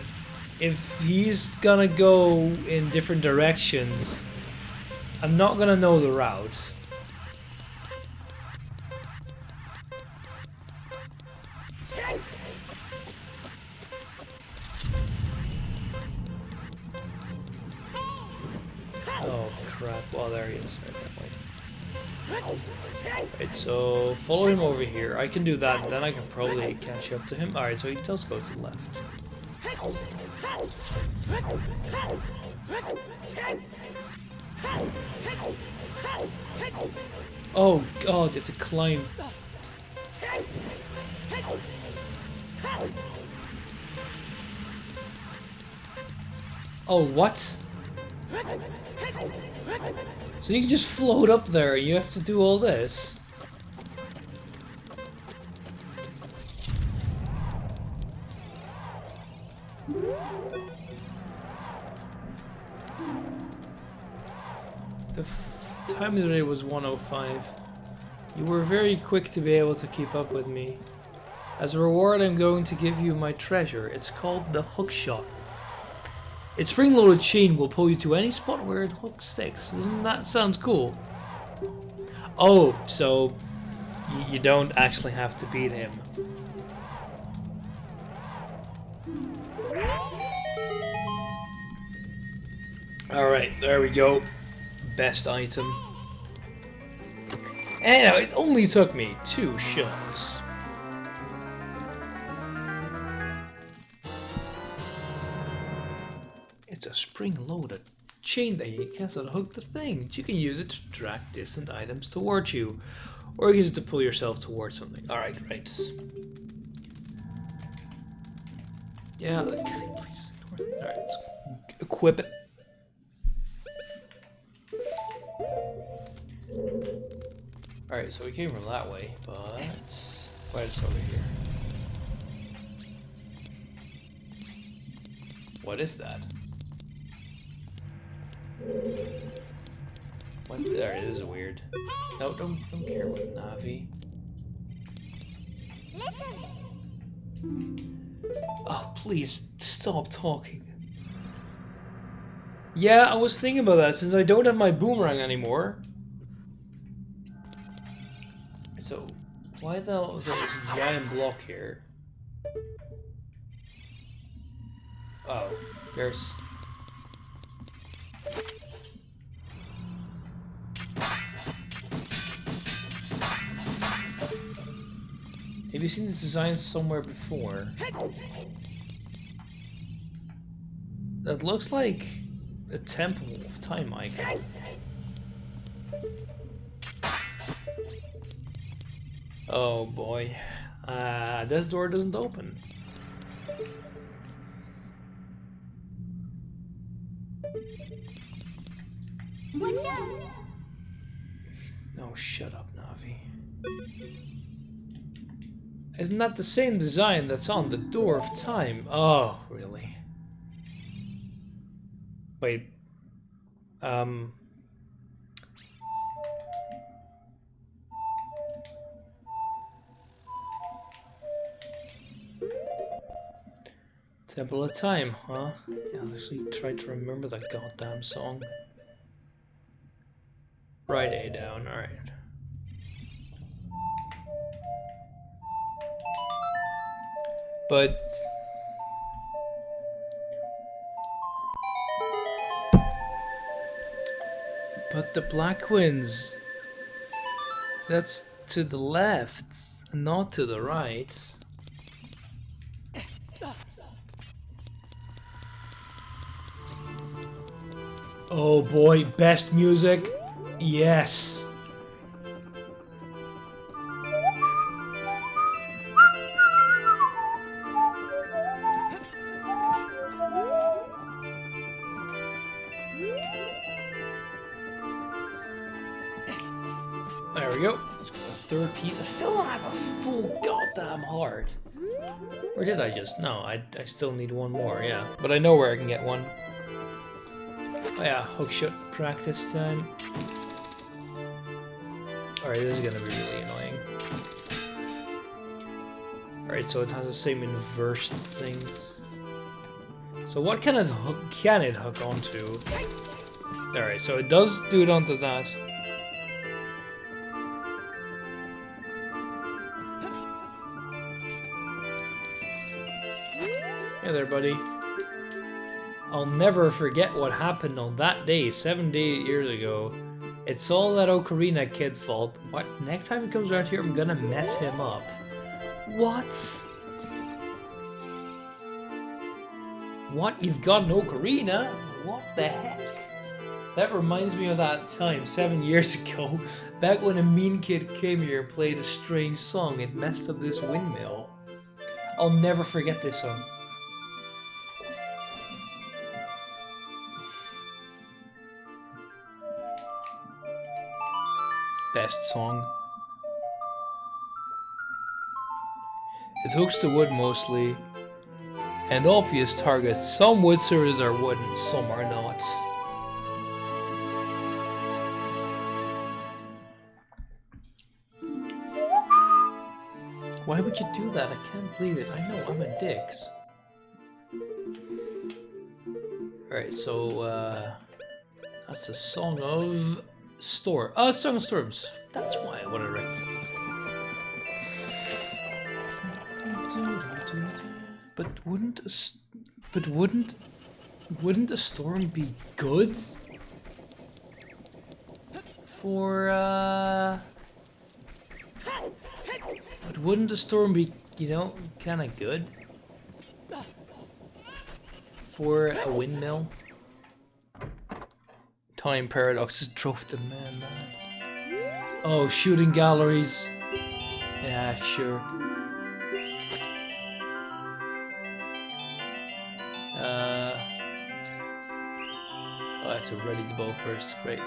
if he's gonna go in different directions, I'm not gonna know the route. Oh crap, well there he is, right that way. Right, so follow him over here. I can do that, and then I can probably catch up to him. Alright, so he does go to the left. Oh god, it's a climb. Oh, what? So you can just float up there, you have to do all this? The time of the day was 1:05. You were very quick to be able to keep up with me. As a reward, I'm going to give you my treasure. It's called the hook shot. Its spring-loaded chain will pull you to any spot where the hook sticks. Doesn't that sound cool? Oh, so you don't actually have to beat him. Alright, there we go. Best item. And it only took me 2 shots. It's a spring-loaded chain that you can unhook the thing. You can use it to drag distant items towards you, or you can use it to pull yourself towards something. Alright, great. Yeah, can you please ignore that? Alright, let's equip it. Alright, so we came from that way, but why is it over here? What is that? What? There, this is weird. No, don't care about Navi. Oh, please stop talking. Yeah, I was thinking about that since I don't have my boomerang anymore. So, why the hell is there this giant block here? Oh, there's... Have you seen this design somewhere before? That looks like a Temple of Time icon. Oh boy. This door doesn't open. Oh, shut up, Navi. Isn't that the same design that's on the Door of Time? Oh, really? Wait. Temple of Time, huh? Yeah, I actually tried to remember that goddamn song. Right A down, alright. But the Black Winds, that's to the left, not to the right. Oh boy, best music. Yes. There we go. Let's go to the third piece. I still don't have a full goddamn heart. Or did I just? No, I still need one more, yeah. But I know where I can get one. Oh yeah, hookshot practice time. Alright, this is gonna be really annoying. Alright, so it has the same inverse thing. So what can it hook onto? Alright, so it does do it onto that. Hey there, buddy. I'll never forget what happened on that day, 7 years ago. It's all that Ocarina kid's fault. What? Next time he comes around here, I'm gonna mess him up. What? What? You've got an Ocarina? What the heck? That reminds me of that time, 7 years ago, back when a mean kid came here and played a strange song. It messed up this windmill. I'll never forget this song. Best song. It hooks the wood mostly, and obvious targets. Some wood surfaces are wooden, some are not. Why would you do that? I can't believe it. I know, I'm a dick. Alright, so that's a Song of Storm. Oh, it's Song of Storms. That's why I would have recognized. But wouldn't Wouldn't a storm be good? For, But wouldn't the storm be, you know, kinda good? For a windmill? Time paradoxes drove the man mad. Oh, shooting galleries. Yeah, sure. Oh, that's a ready to bow first. Great.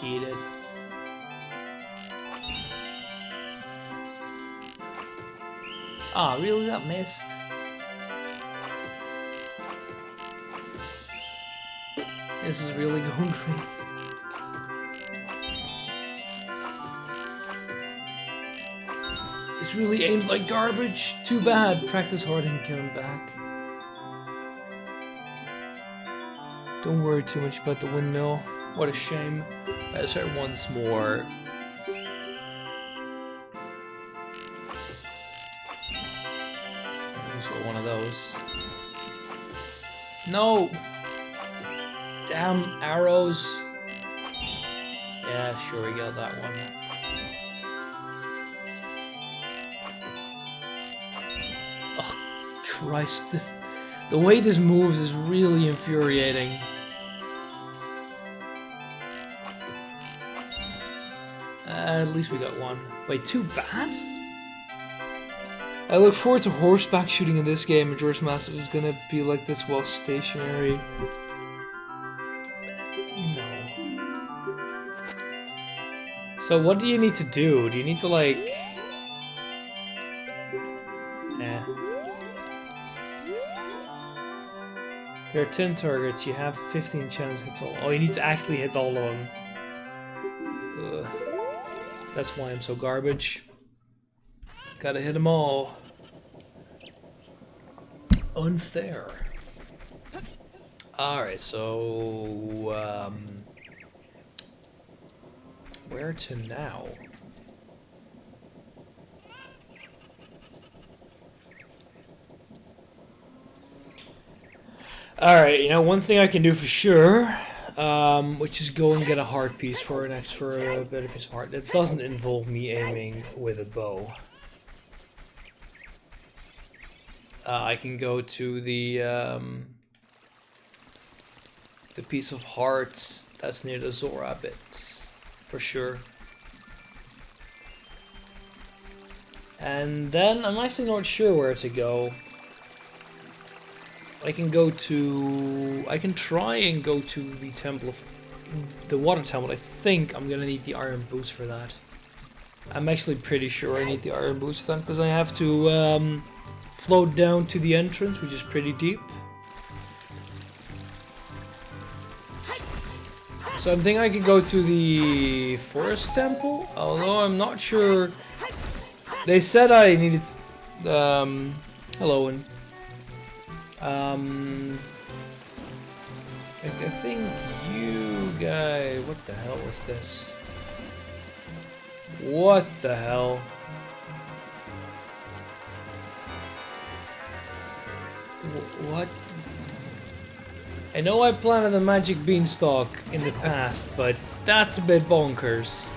Eat it. Ah, oh, really? That missed. This is really going great. This really aims like garbage. Too bad. Practice hard and come back. Don't worry too much about the windmill. What a shame. Let's try once more. One of those. No! Damn arrows. Yeah, sure, we got that one. Oh, Christ. The way this moves is really infuriating. At least we got one. Wait, 2 bats? I look forward to horseback shooting in this game, and George Massive is gonna be like this while stationary. No. So what do you need to do? Do you need to like... Eh. There are 10 targets, you have 15 chance hits all. Oh, you need to actually hit all of them. Ugh. That's why I'm so garbage. Gotta hit them all. Unfair. Alright, so... where to now? Alright, you know, one thing I can do for sure, which is go and get a heart piece for an extra better piece of heart. That doesn't involve me aiming with a bow. I can go to the piece of hearts that's near the Zora bits, for sure. And then I'm actually not sure where to go. I can try and go to the temple of the water temple. I think I'm gonna need the iron boots for that. I'm actually pretty sure I need the iron boots for that because I have to float down to the entrance, which is pretty deep. So I'm thinking I could go to the forest temple, although I'm not sure. They said I needed. Hello, and I think you guys. What the hell was this? What the hell? What? I know I planted a magic beanstalk in the past, but that's a bit bonkers.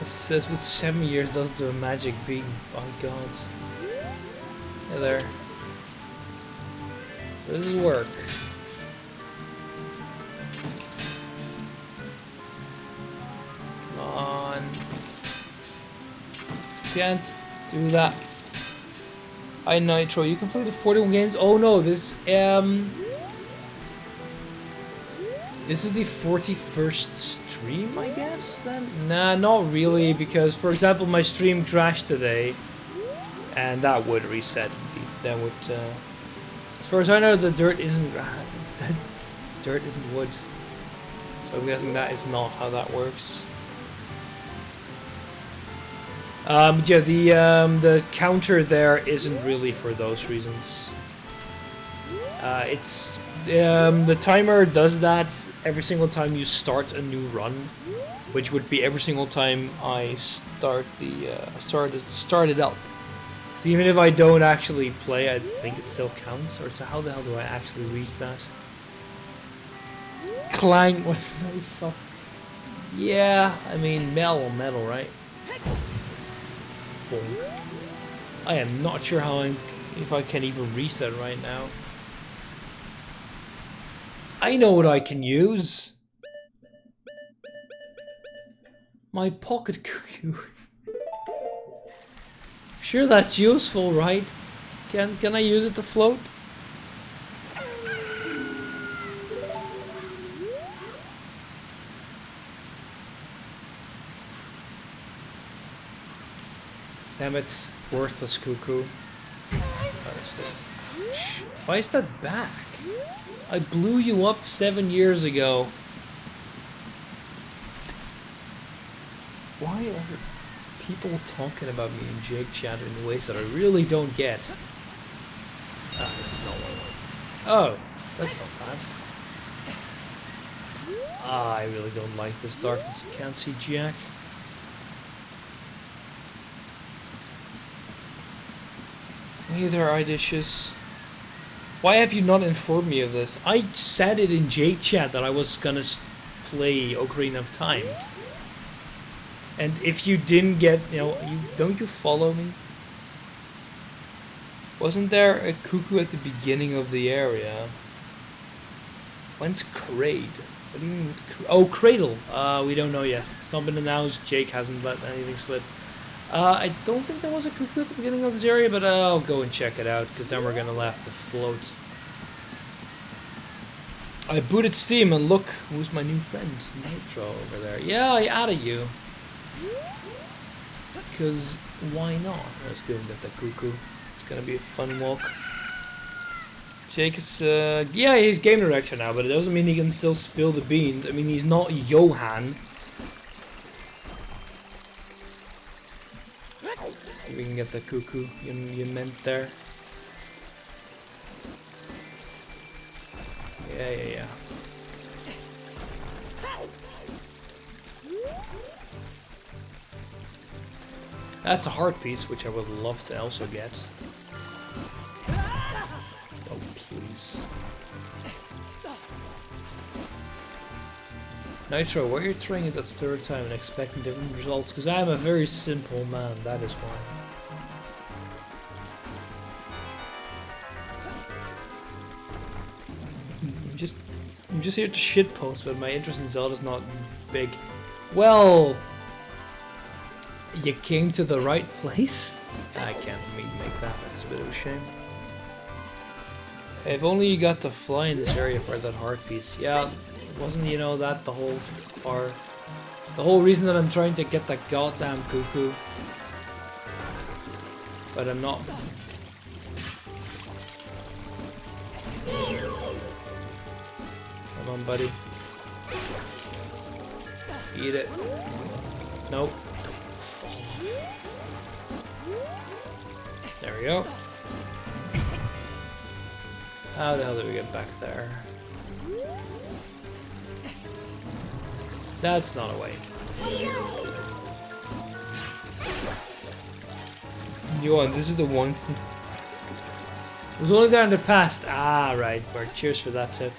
It says what 7 years does to a magic bean. Oh god. Hey there. So this is work. Come on. Can't do that. I Nitro, you completed 41 games? Oh no, this is the 41st stream, I guess, then? Nah, not really, because, for example, my stream crashed today, and that would reset, indeed. That would, as far as I know, the dirt isn't wood. So I'm guessing that is not how that works. But yeah, the counter there isn't really for those reasons. It's The timer does that every single time you start a new run, which would be every single time I start start it up. So even if I don't actually play, I think it still counts. Or so how the hell do I actually reach that? Clang with nice soft. Yeah, I mean metal, right? Bonk. I am not sure if I can even reach that right now. I know what I can use. My pocket cuckoo. Sure, that's useful, right? Can I use it to float? Damn it, worthless cuckoo. Why is that back? I blew you up 7 years ago. Why are people talking about me in Jake chat in ways that I really don't get? Ah, that's not what I want. Oh, that's not bad. Ah, I really don't like this darkness. You can't see Jack. Neither are dishes. Why have you not informed me of this? I said it in Jake chat that I was gonna play Ocarina of Time. And if you didn't get, don't you follow me? Wasn't there a cuckoo at the beginning of the area? When's Kraid? What do you mean with oh, Cradle. We don't know yet. It's not been announced. Jake hasn't let anything slip. I don't think there was a cuckoo at the beginning of this area, but I'll go and check it out, because then we're gonna have to float. I booted Steam, and look, who's my new friend? Nitro over there. Yeah, I added you. Because why not? Let's go and get that cuckoo. It's gonna be a fun walk. Jake is, yeah, he's game director now, but it doesn't mean he can still spill the beans. I mean, he's not Johan. We can get the cuckoo you meant there. Yeah. That's a heart piece, which I would love to also get. Oh, please. Nitro, why are you trying it a third time and expecting different results? Because I'm a very simple man, that is why. I'm just here to shitpost, but my interest in Zelda's not big. Well, you came to the right place? I can't make that, that's a bit of a shame. If only you got to fly in this area for that heart piece. Yeah, wasn't that the whole part? The whole reason that I'm trying to get that goddamn cuckoo. But I'm not. Come on, buddy. Eat it. Nope. There we go. How the hell did we get back there? That's not a way. Johan, this is the one thing. It was only there in the past. Ah, right. Well, cheers for that tip.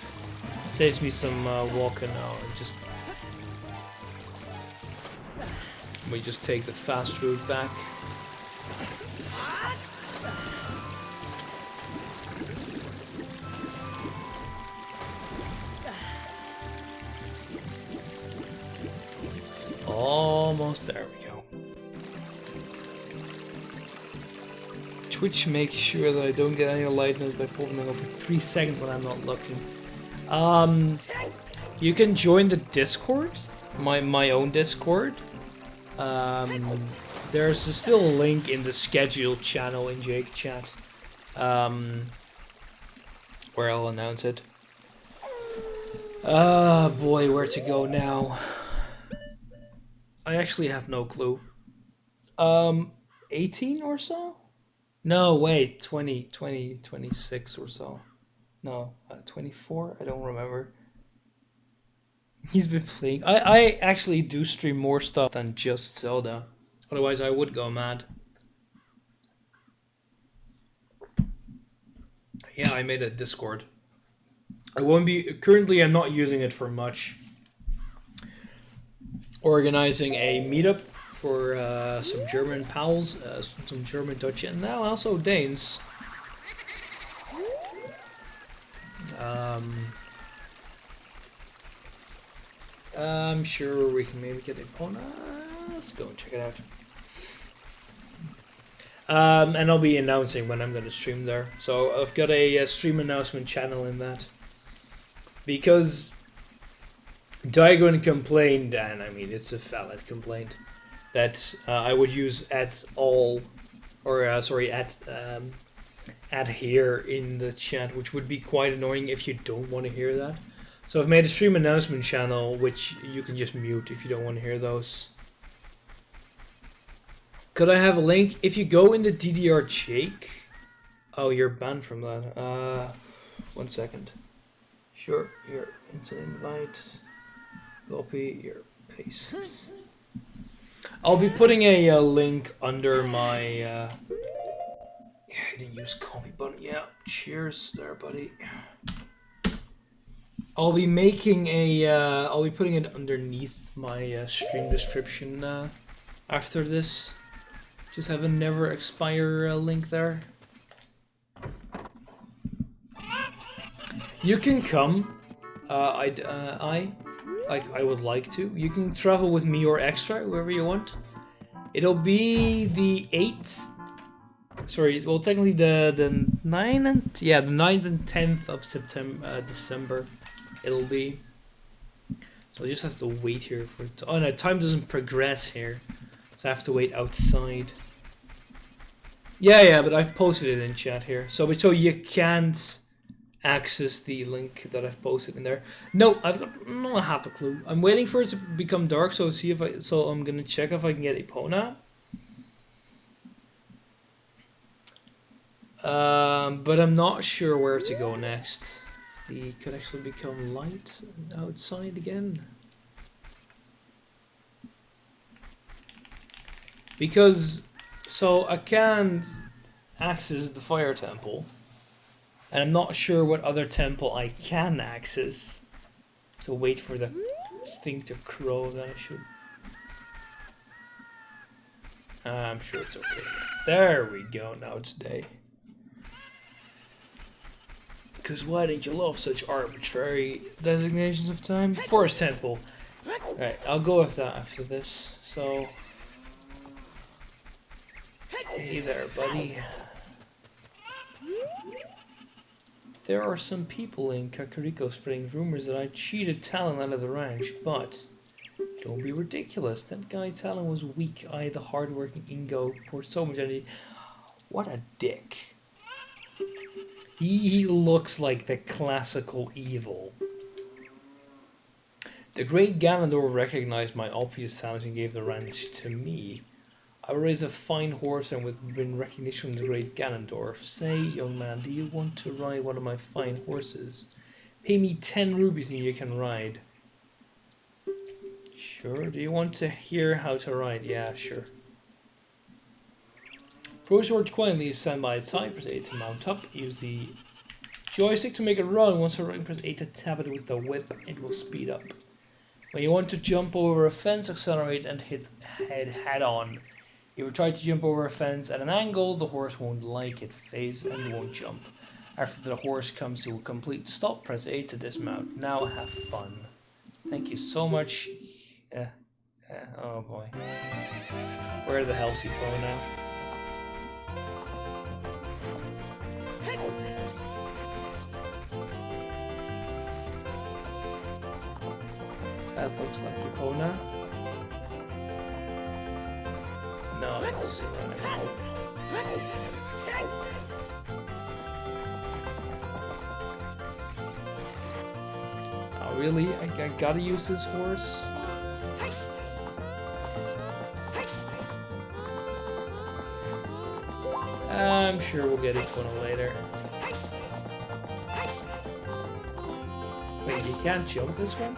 Saves me some walking now. We just take the fast route back. Almost there we go. Twitch makes sure that I don't get any light noise by popping them over 3 seconds when I'm not looking. You can join the Discord, my own Discord. There's still a link in the scheduled channel in Jake chat, where I'll announce it. Boy, where to go now? I actually have no clue. 18 or so? No, wait, 26 or so. No, 24? I don't remember. He's been playing. I actually do stream more stuff than just Zelda. Otherwise, I would go mad. Yeah, I made a Discord. I won't be. Currently, I'm not using it for much. Organizing a meetup for some German pals, some German Dutch, and now also Danes. I'm sure we can maybe get a Epona. Let's go and check it out. And I'll be announcing when I'm going to stream there. So I've got a stream announcement channel in that. Because Diagon complained, and I mean it's a valid complaint, that I would use at all, or sorry, at here in the chat, which would be quite annoying if you don't want to hear that. So I've made a stream announcement channel, which you can just mute if you don't want to hear those. Could I have a link? If you go in the DDR Jake... Oh, you're banned from that. 1 second. Sure, here, instant invite. Copy, here, paste. I'll be putting a link under my... I didn't use copy button. Yeah, cheers there, buddy. I'll be making a... I'll be putting it underneath my stream description after this. Just have a never expire link there. You can come. I would like to. You can travel with me or Extra, wherever you want. It'll be the 8th. Sorry, well, technically the 9th and the 9th and 10th of September, December. It'll be. So I just have to wait here for it. Oh no, time doesn't progress here, so I have to wait outside. Yeah, but I've posted it in chat here, so you can't access the link that I've posted in there. No, I've got not half a clue. I'm waiting for it to become dark, so I'm gonna check if I can get Epona. But I'm not sure where to go next. The could actually become light outside again. Because, so I can access the fire temple, and I'm not sure what other temple I can access. So wait for the thing to crow, then I should. I'm sure it's okay. There we go, now it's day. Because why didn't you love such arbitrary designations of time? Forest Temple. Alright, I'll go with that after this. So, hey there, buddy. There are some people in Kakariko spreading rumors that I cheated Talon out of the ranch, but don't be ridiculous. That guy Talon was weak. The hardworking Ingo poured so much energy. What a dick. He looks like the classical evil. The great Ganondorf recognized my obvious talent and gave the ranch to me. I raised a fine horse and would win recognition from the great Ganondorf. Say, young man, do you want to ride one of my fine horses? Pay me 10 rubies and you can ride. Sure. Do you want to hear how to ride? Yeah, sure. Approach the horse quietly, stand by its side, press A to mount up, use the joystick to make it run. Once you're running, press A to tap it with the whip, it will speed up. When you want to jump over a fence, accelerate and hit head on. If you try to jump over a fence at an angle, the horse won't like it, phase, and won't jump. After the horse comes to a complete stop, press A to dismount. Now have fun. Thank you so much. Oh boy. Where the hell's he going now? That looks like Epona. No, it doesn't seem like Epona. Oh really? I gotta use this horse? I'm sure we'll get Epona later. Wait, you can't jump this one?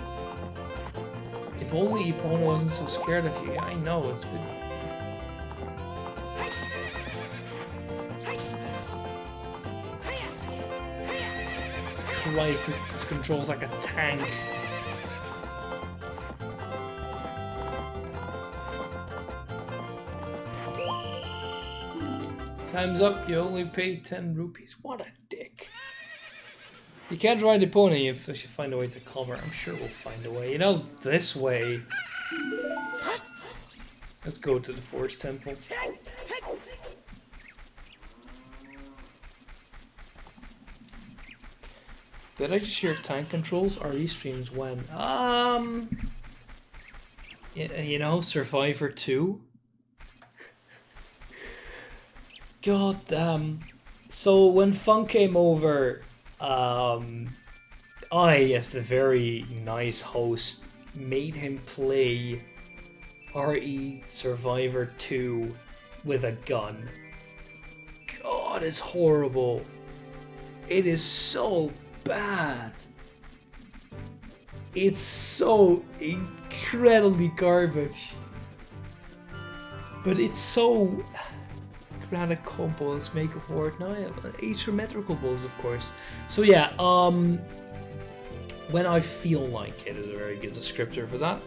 If only Epona wasn't so scared of you. I know, it's been... Christ, this controls like a tank. Time's up, you only paid 10 rupees. What a dick. You can't ride the pony if you find a way to calm her. I'm sure we'll find a way. You know, this way. Let's go to the Forest Temple. Did I just hear tank controls? RE streams when? You know, Survivor 2. God damn. So when Funk came over, I, as the very nice host, made him play RE Survivor 2 with a gun. God, it's horrible. It is so bad. It's so incredibly garbage. But it's so... Grab a combo, let's make a horde. No, asymmetrical balls, of course. So yeah, when I feel like it is a very good descriptor for that.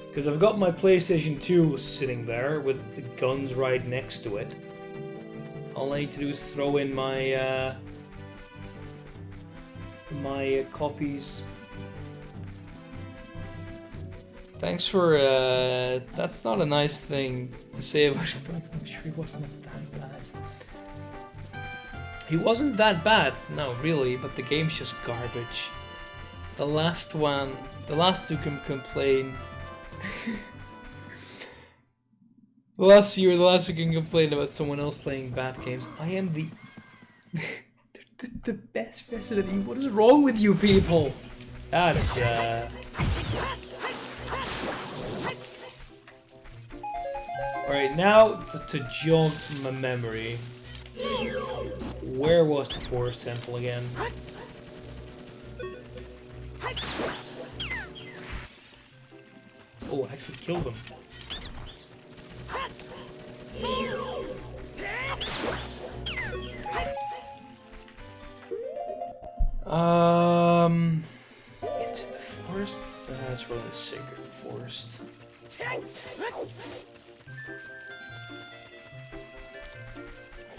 Because I've got my PlayStation 2 sitting there with the guns right next to it. All I need to do is throw in my copies. Thanks for, that's not a nice thing to say about him. I'm sure he wasn't that bad. He wasn't that bad, no, really, but the game's just garbage. The last two can complain. the last two can complain about someone else playing bad games. I am the best Resident Evil. What is wrong with you people? That's Alright, now to jog my memory. Where was the Forest Temple again? Oh, I actually killed him. It's in the forest? That's really a sacred forest.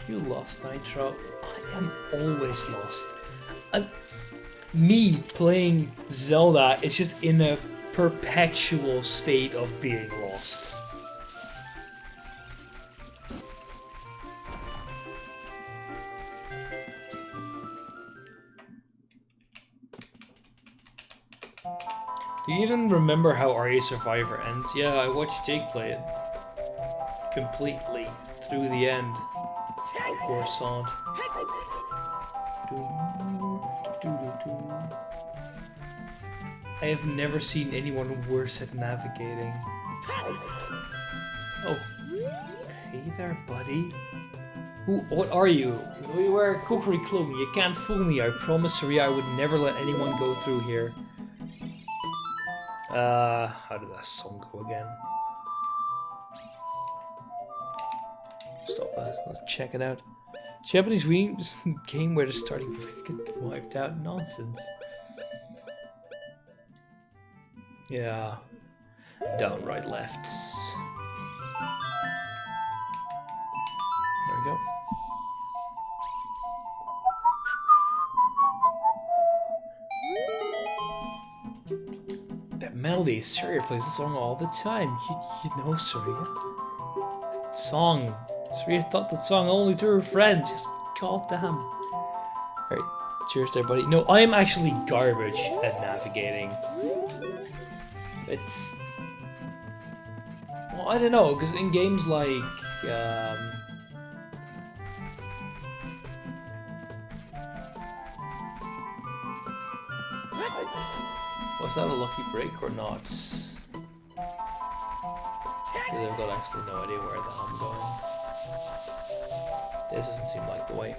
You lost, Nitro. I am always lost. Me playing Zelda is just in a perpetual state of being lost. Do you even remember how RE Survivor ends? Yeah, I watched Jake play it. Completely. Through the end. Poor Sod. I have never seen anyone worse at navigating. Oh. Hey there, buddy. What are you? You are a cookery clone. You can't fool me. I promise Saria I would never let anyone go through here. How did that song go again? Stop that. Let's check it out. Japanese game where the starting place get wiped out. Nonsense. Yeah. Down, right, lefts. There we go. That melody, Surya plays the song all the time. You know Surya. That song. Surya thought that song only to her friends. Just goddamn. Alright, cheers there, buddy. No, I am actually garbage at navigating. It's... Well, I don't know, because in games like... Was that a lucky break or not? Because I've got actually no idea where the hell I'm going. This doesn't seem like the way.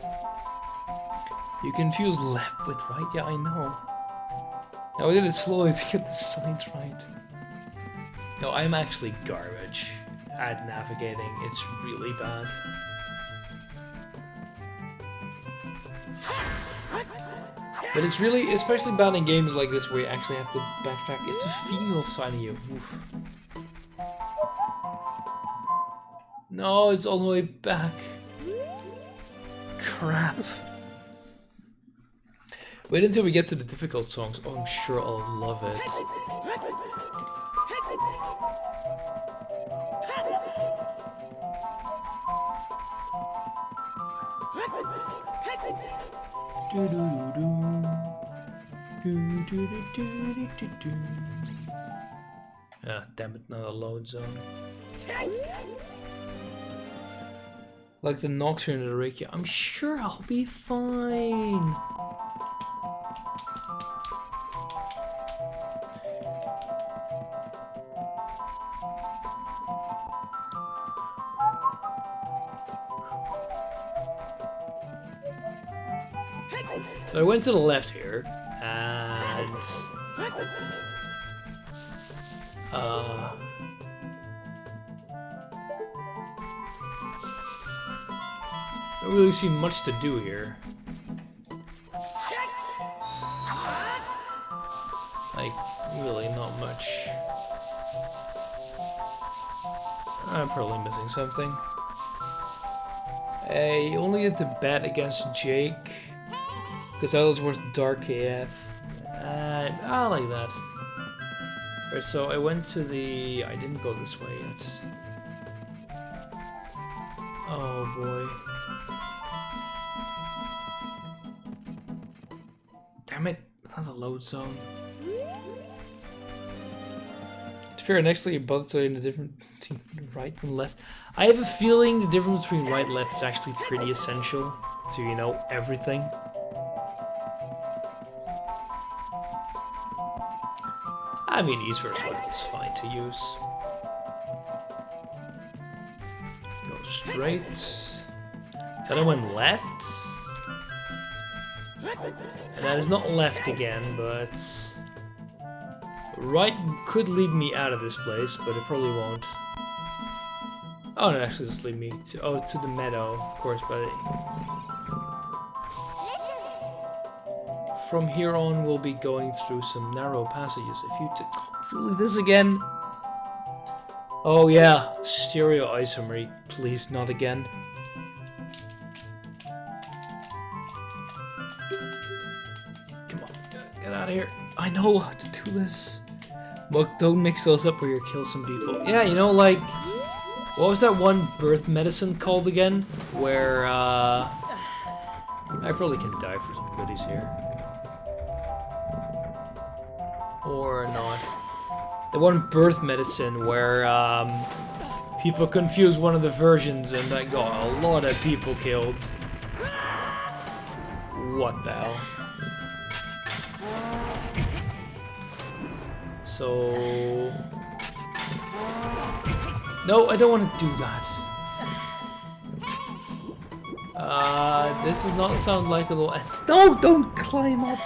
You confuse left with right, yeah, I know. Now we did it slowly to get the signs right. No, I'm actually garbage at navigating. It's really bad. But it's really, especially bad in games like this where you actually have to backtrack. It's the female side of you. Oof. No, it's all the way back. Crap. Wait until we get to the difficult songs. Oh, I'm sure I'll love it. Ah, damn it, another load zone. Like the Nocturne and the Reiki. I'm sure I'll be fine. So I went to the left here, and don't really see much to do here. Like, really not much. I'm probably missing something. I only had to bet against Jake, because others were dark AF. I like that. Right, so I went to the... I didn't go this way yet. Oh boy. Damn it, another load zone. To be fair, next to you both are in the different between right and left. I have a feeling the difference between right and left is actually pretty essential to, you know, everything. I mean, east versus west is fine to use. Go straight. Then I went left. And that is not left again, but... right could lead me out of this place, but it probably won't. Oh, no, actually just lead me to... oh, to the meadow, of course, but... from here on, we'll be going through some narrow passages. If you took... oh, really, this again? Oh, yeah. Stereoisomery. Please, not again. Come on. Get out of here. I know how to do this. But don't mix those up or you'll kill some people. Yeah, you know, like... what was that one birth medicine called again? Where, I probably can die for some goodies here. Or not. The one birth medicine where people confused one of the versions and that got a lot of people killed. What the hell? So... no, I don't want to do that. This does not sound like a little... no, don't climb up!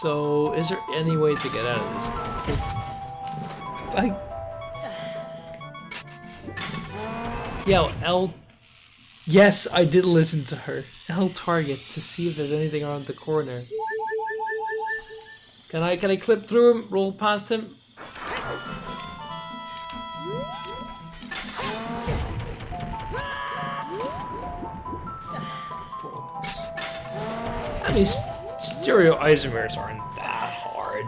So, is there any way to get out of this? Because yeah, L... yes, I did listen to her. L target to see if there's anything around the corner. Can I clip through him? Roll past him? I mean, stereoisomers aren't that hard.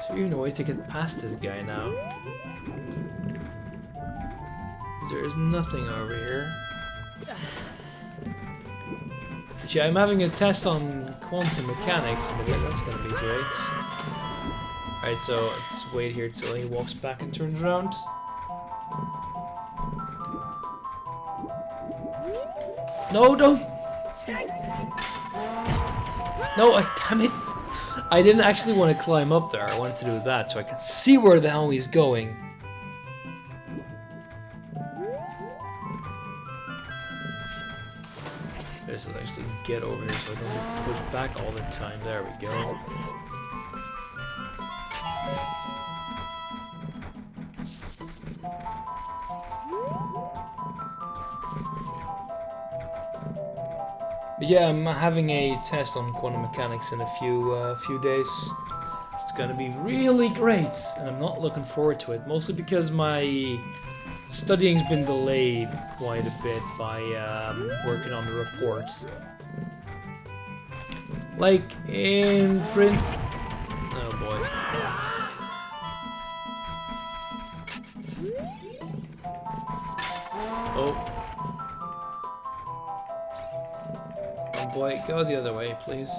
Is there even a way to get past this guy now? There is nothing over here. But yeah, I'm having a test on quantum mechanics in a bit. That's gonna be great. Alright, so let's wait here till he walks back and turns around. No, don't! No, damn it! I didn't actually want to climb up there. I wanted to do that so I could see where the hell he's going. Let's actually get over here so I don't get pushed back all the time. There we go. But yeah, I'm having a test on quantum mechanics in a few days. It's gonna be really great, and I'm not looking forward to it. Mostly because my studying's been delayed quite a bit by working on the reports. Like in print. Oh boy. Oh. Oh boy, go the other way, please.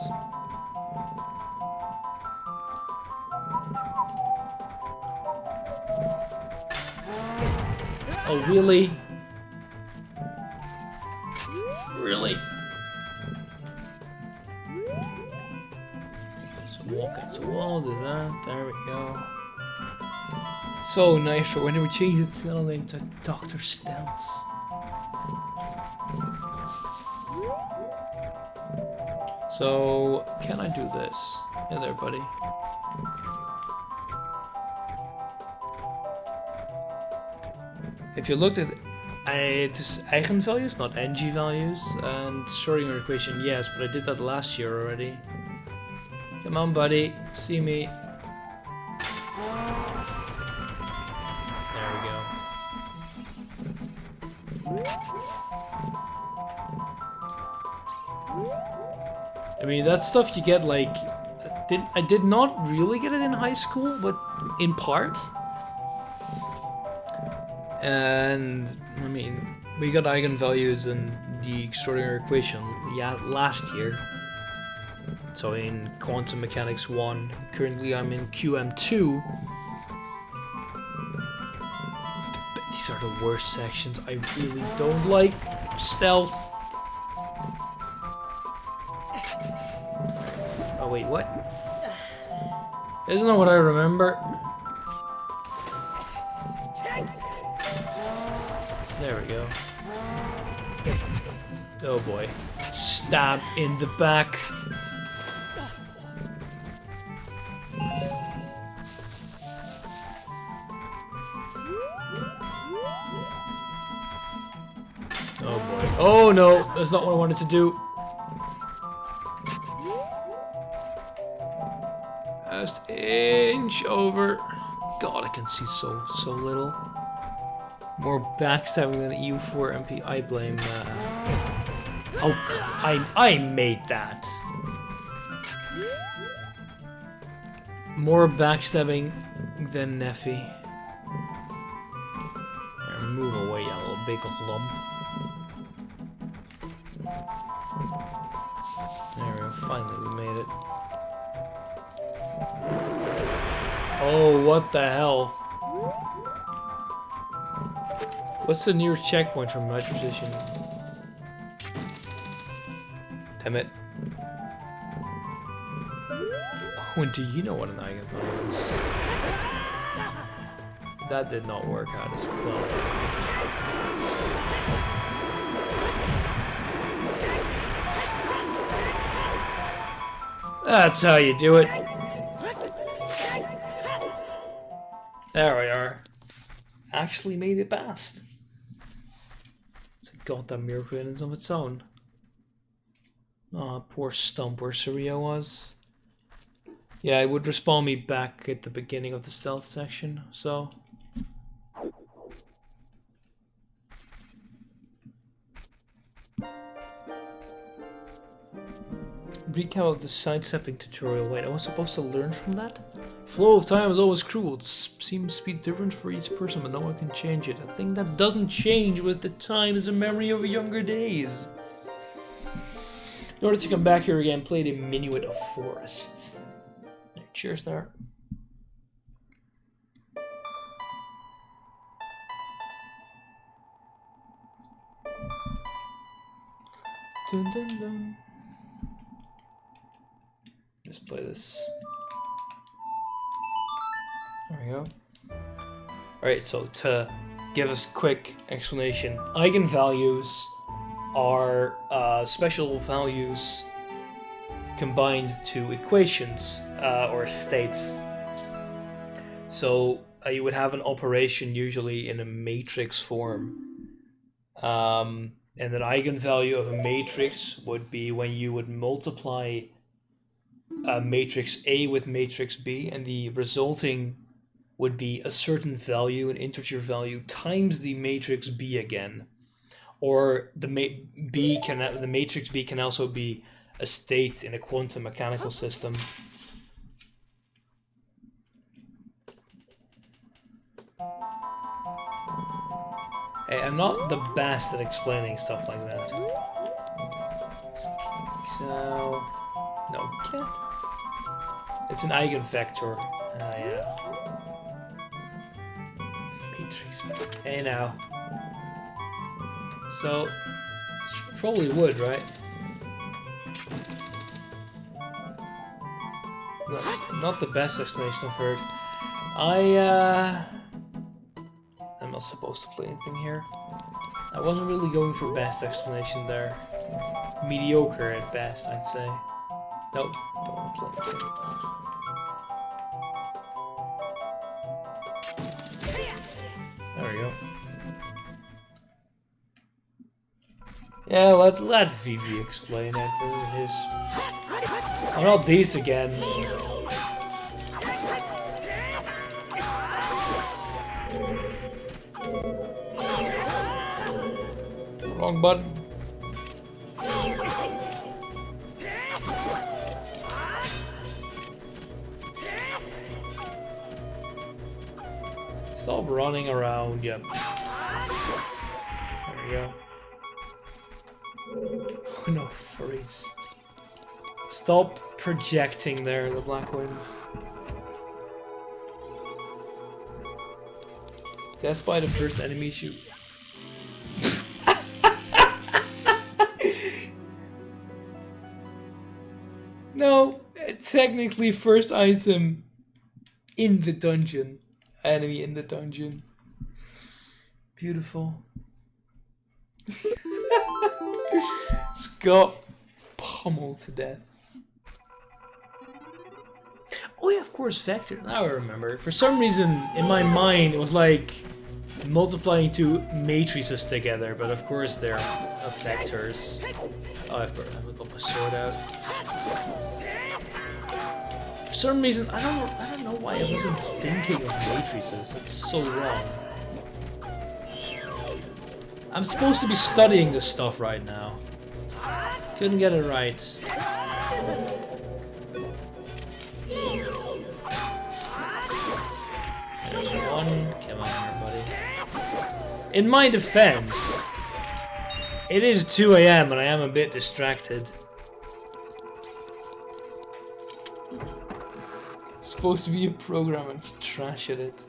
Oh, really? Really? So walk into the wall, do that. There we go. So nice for when we change its channel name to Dr. Stealth. So, can I do this? Yeah, there, buddy. If you looked at it is eigenvalues, not ng values, and Schrodinger equation, yes, but I did that last year already. Come on, buddy, see me. There we go. I mean, that's stuff you get like. I did not really get it in high school, but in part. And I mean, we got eigenvalues and the Schrodinger equation, yeah, last year. So in Quantum Mechanics 1, currently I'm in QM2. But these are the worst sections. I really don't like stealth. Oh wait, what? Isn't that what I remember? There we go. Oh boy. Stabbed in the back. Oh boy. Oh no, that's not what I wanted to do. Just inch over. God, I can see so little. More backstabbing than EU4 MP. I blame. Oh, I made that. More backstabbing than Neffy. Here, move away, you little big lump. There we go. Finally, we made it. Oh, what the hell? What's the nearest checkpoint from my position? Damn it. Oh, and do you know what an eigenvalue is? That did not work out as well. That's how you do it. There we are. Actually made it past. It's a goddamn miracle in and of its own. Oh, poor stump where Saria was. Yeah, it would respawn me back at the beginning of the stealth section, so... Recap of the sidestepping tutorial. Wait, I was supposed to learn from that? Flow of time is always cruel. It seems speed's different for each person, but no one can change it. A thing that doesn't change with the time is a memory of younger days. In order to come back here again, play the Minuet of Forest. Cheers there. Dun, dun, dun. Just play this. There we go. Alright, so to give us a quick explanation, eigenvalues are special values combined to equations or states. So you would have an operation usually in a matrix form. And an eigenvalue of a matrix would be when you would multiply matrix A with matrix B, and the resulting would be a certain value, an integer value, times the matrix B again. Or the matrix B can also be a state in a quantum mechanical system. Hey, I'm not the best at explaining stuff like that. So, no, can't. It's an eigenvector. Yeah. Matrix. Hey now. So, probably would, right? Not the best explanation I've heard. I'm not supposed to play anything here. I wasn't really going for best explanation there. Mediocre at best, I'd say. Nope, don't want to play anything. There we go. Yeah, let Vivi explain it. This is his. Oh, not these again. Wrong button. Stop running around, yep. There we go. Oh no, freeze. Stop projecting there, the black wings. Death by the first enemy shoot. No, technically first item in the dungeon. Enemy in the dungeon. Beautiful. Got pummeled to death. Oh yeah, of course, vector. Now I remember. For some reason, in my mind, it was like multiplying two matrices together, but of course they're vectors. Oh, of course, I got my sword out. For some reason, I don't know why I wasn't thinking of matrices. That's so wrong. I'm supposed to be studying this stuff right now. Couldn't get it right. There's one. Come on, everybody. In my defense, it is 2 AM and I am a bit distracted. Supposed to be a program and trash at it.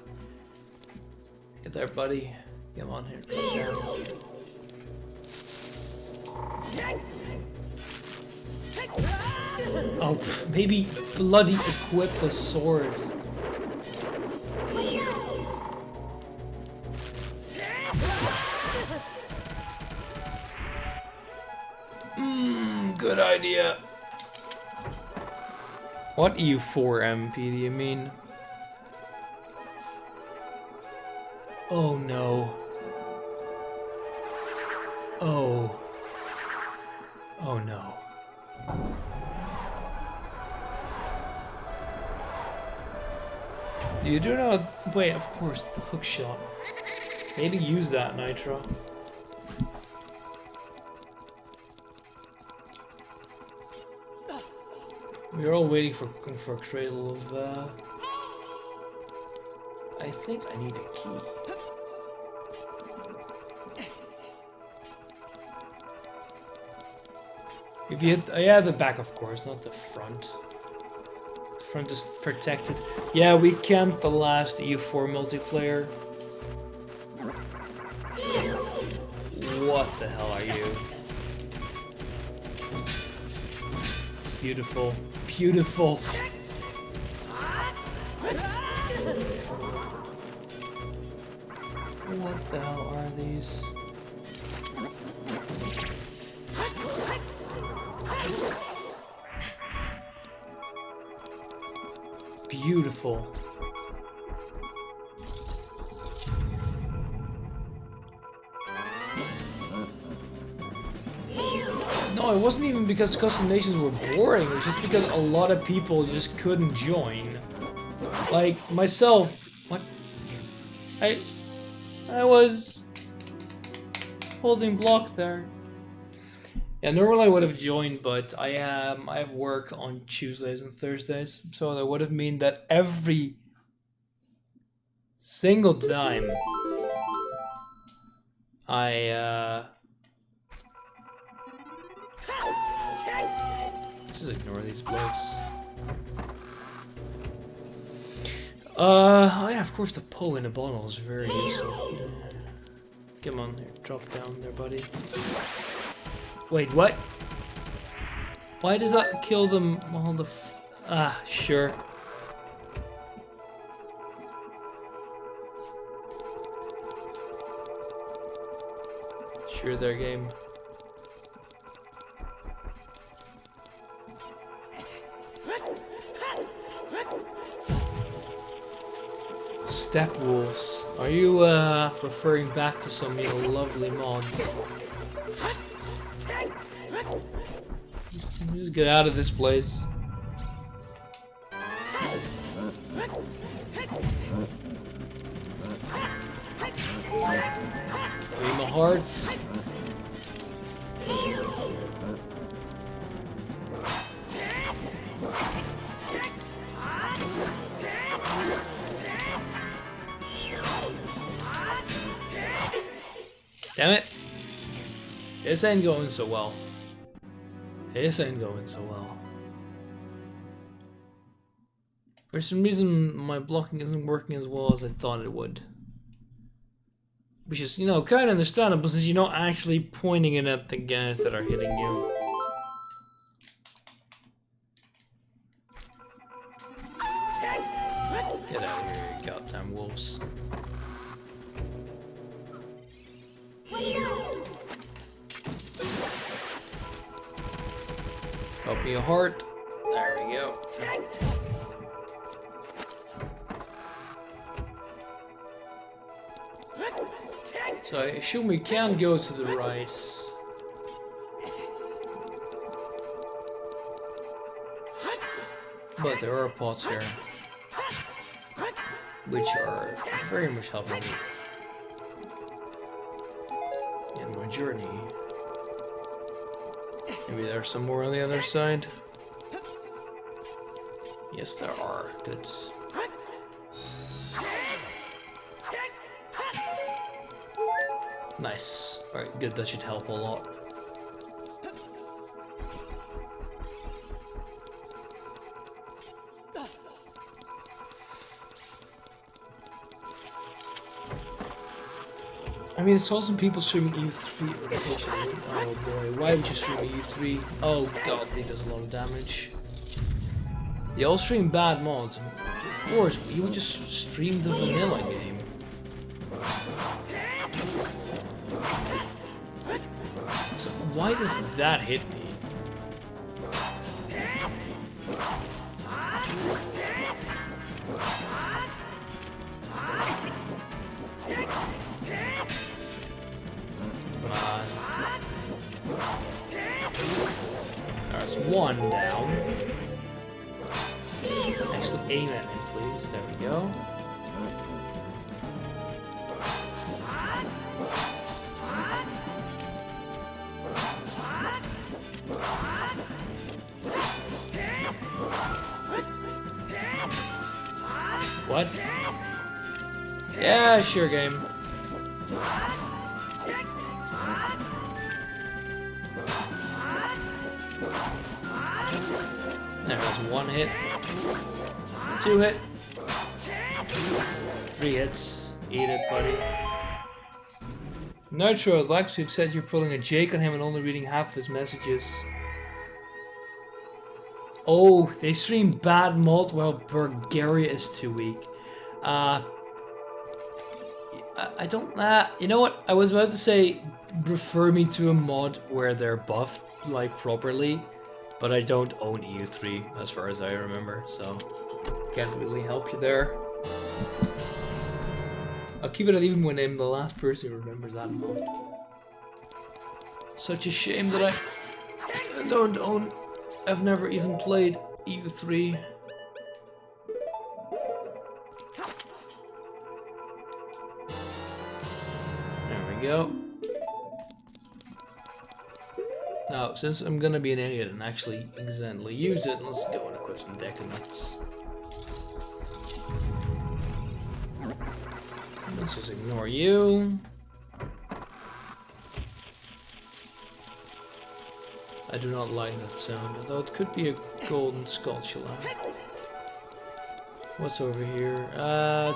Get there, buddy. Come on here. Oh, maybe bloody equip the swords. Good idea. What EU4MP do you mean? Oh no. Oh. Oh no. You do not. Wait, of course, the hook shot. Maybe use that, Nitro. We're all waiting for a cradle of. I think I need a key. If you hit, yeah, the back, of course, not the front. The front is protected. Yeah, we camped the last EU4 multiplayer. What the hell are you? Beautiful, beautiful. What the hell are these? beautiful. No, it wasn't even because custom nations were boring. It was just because a lot of people just couldn't join. Like myself. What? I was holding block there. Yeah, normally I would have joined, but I have work on Tuesdays and Thursdays, so that would have mean that every single time I just ignore these blokes. Oh yeah, of course the Poe in the bottle is very useful. Come on, there, drop down there, buddy. Wait, what? Why does that kill them? Well, the sure. Sure, their game. Step wolves. Are you referring back to some lovely mods? Just get out of this place. Dream of hearts. Damn it. This ain't going so well. This ain't going so well. For some reason, my blocking isn't working as well as I thought it would. Which is, you know, kind of understandable since you're not actually pointing it at the guys that are hitting you. Get out of here, you goddamn wolves. Drop me a heart. There we go. So I assume we can go to the right. But there are pots here, which are very much helping me in my journey. Maybe there's some more on the other side. Yes, there are. Good. Nice. Alright, good. That should help a lot. I mean, I saw some people streaming EU3 occasionally. Oh boy, why would you stream EU3? Oh god, he does a lot of damage. They all stream bad mods. Of course, but you would just stream the vanilla game. So why does that hit me? There's one down. Actually, aim at him, please. There we go. What? Yeah, sure, game. There's one hit, 2 hit, 3 hits. Eat it, buddy. Nitro, I'd like to have said you're pulling a Jake on him and only reading half of his messages. Oh, they stream bad mods while Bulgaria is too weak. I don't. You know what? I was about to say, refer me to a mod where they're buffed like properly. But I don't own EU3 as far as I remember, so Can't really help you there. I'll keep it at even when I'm the last person who remembers that mod. Such a shame that I don't own. I've never even played EU3. There we go. Now, since I'm gonna be an idiot and actually accidentally use it, let's go and equip some deck of nuts. Let's just ignore you. I do not like that sound, although it could be a golden sculpture. What's over here?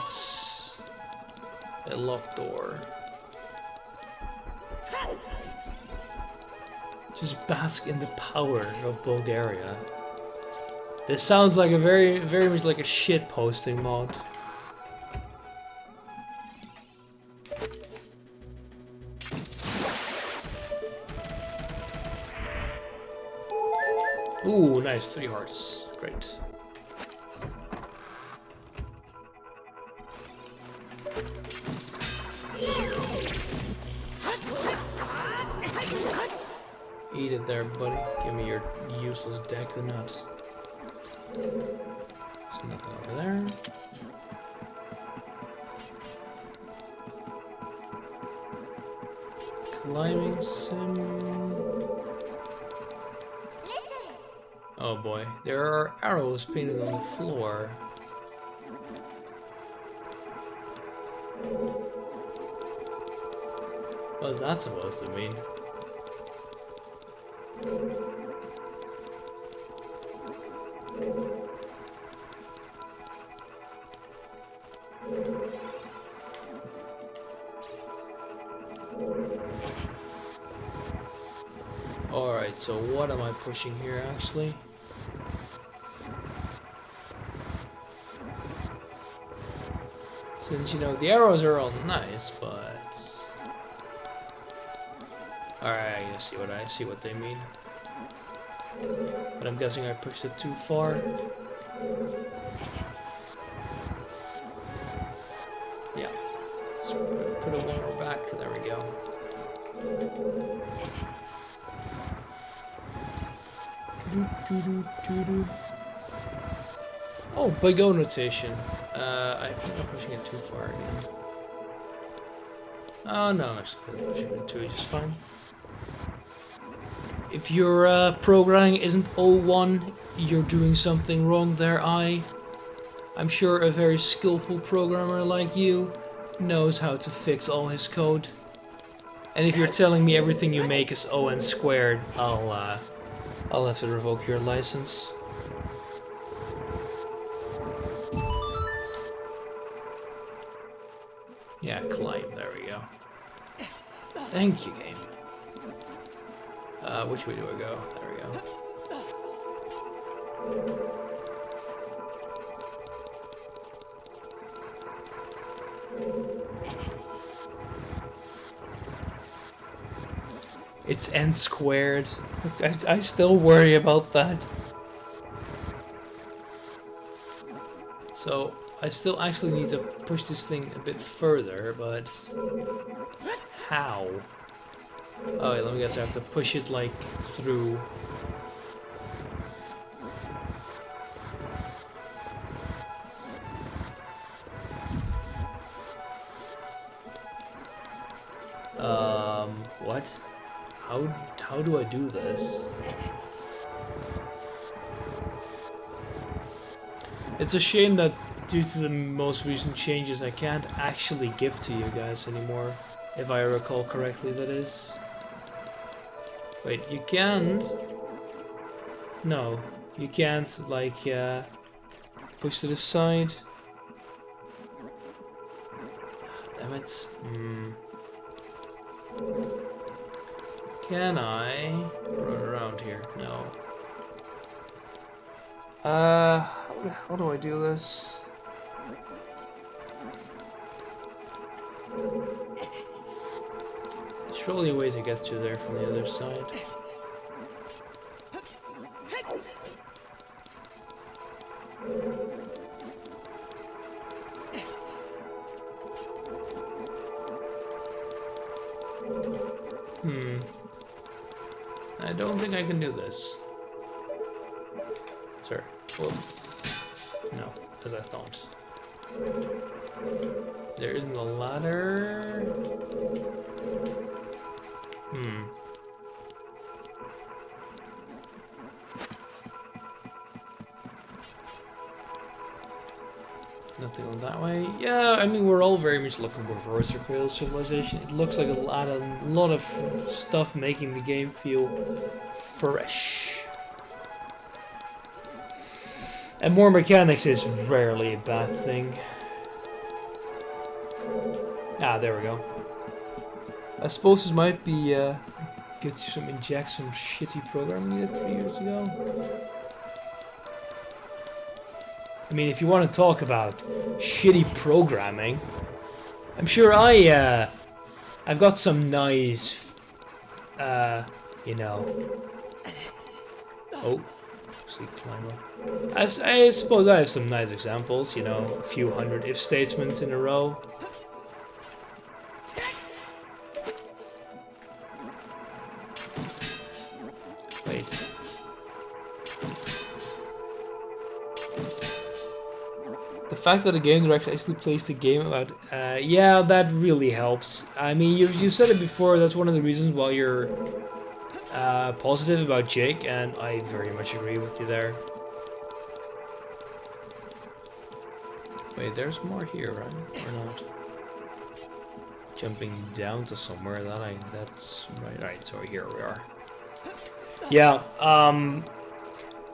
It's a locked door. Just bask in the power of Bulgaria. This sounds like a very much like a shit posting mod. Ooh, nice, 3 hearts. Great. Eat it there, buddy. Give me your useless deku nut. There's nothing over there. Climbing sim. Oh boy, there are arrows painted on the floor. What's that supposed to mean? Alright, so what am I pushing here actually? Since, you know, the arrows are all nice, but... Alright, I see what they mean. But I'm guessing I pushed it too far. Yeah. Let's put it one more back. There we go. Oh, by go notation. I think I'm pushing it too far again. Oh no, I'm just pushing it to just fine. If your programming isn't 01, you're doing something wrong there, I'm sure a very skillful programmer like you knows how to fix all his code. And if you're telling me everything you make is ON squared, I'll have to revoke your license. Yeah, climb, there we go. Thank you, game. Which way do I go? There we go. It's n squared. I still worry about that. So, I still actually need to push this thing a bit further, but... How? Oh wait, let me guess, I have to push it, like, through... What? How do I do this? It's a shame that due to the most recent changes I can't actually give to you guys anymore. If I recall correctly, that is. Wait, you can't? No, you can't, like, push to the side. Damn it. Can I run around here? No. How do I do this? There's probably a way to get to there from the other side. I don't think I can do this. Sir. Whoa. No, as I thought. There isn't a ladder. Nothing on that way. Yeah, I mean we're all very much looking for vertical civilization. It looks like a lot of stuff making the game feel fresh. And more mechanics is rarely a bad thing. Ah, there we go. I suppose this might be get some inject some shitty programming we did 3 years ago. I mean, if you want to talk about shitty programming, I'm sure I've got some nice, you know. Oh, sleep climber. I suppose I have some nice examples. You know, a few hundred if statements in a row. Wait. The fact that the game director actually plays the game about, yeah, that really helps. I mean, you said it before. That's one of the reasons why you're positive about Jake, and I very much agree with you there. Wait, there's more here, right? Or not? Jumping down to somewhere that's right. Right, so here we are. Yeah.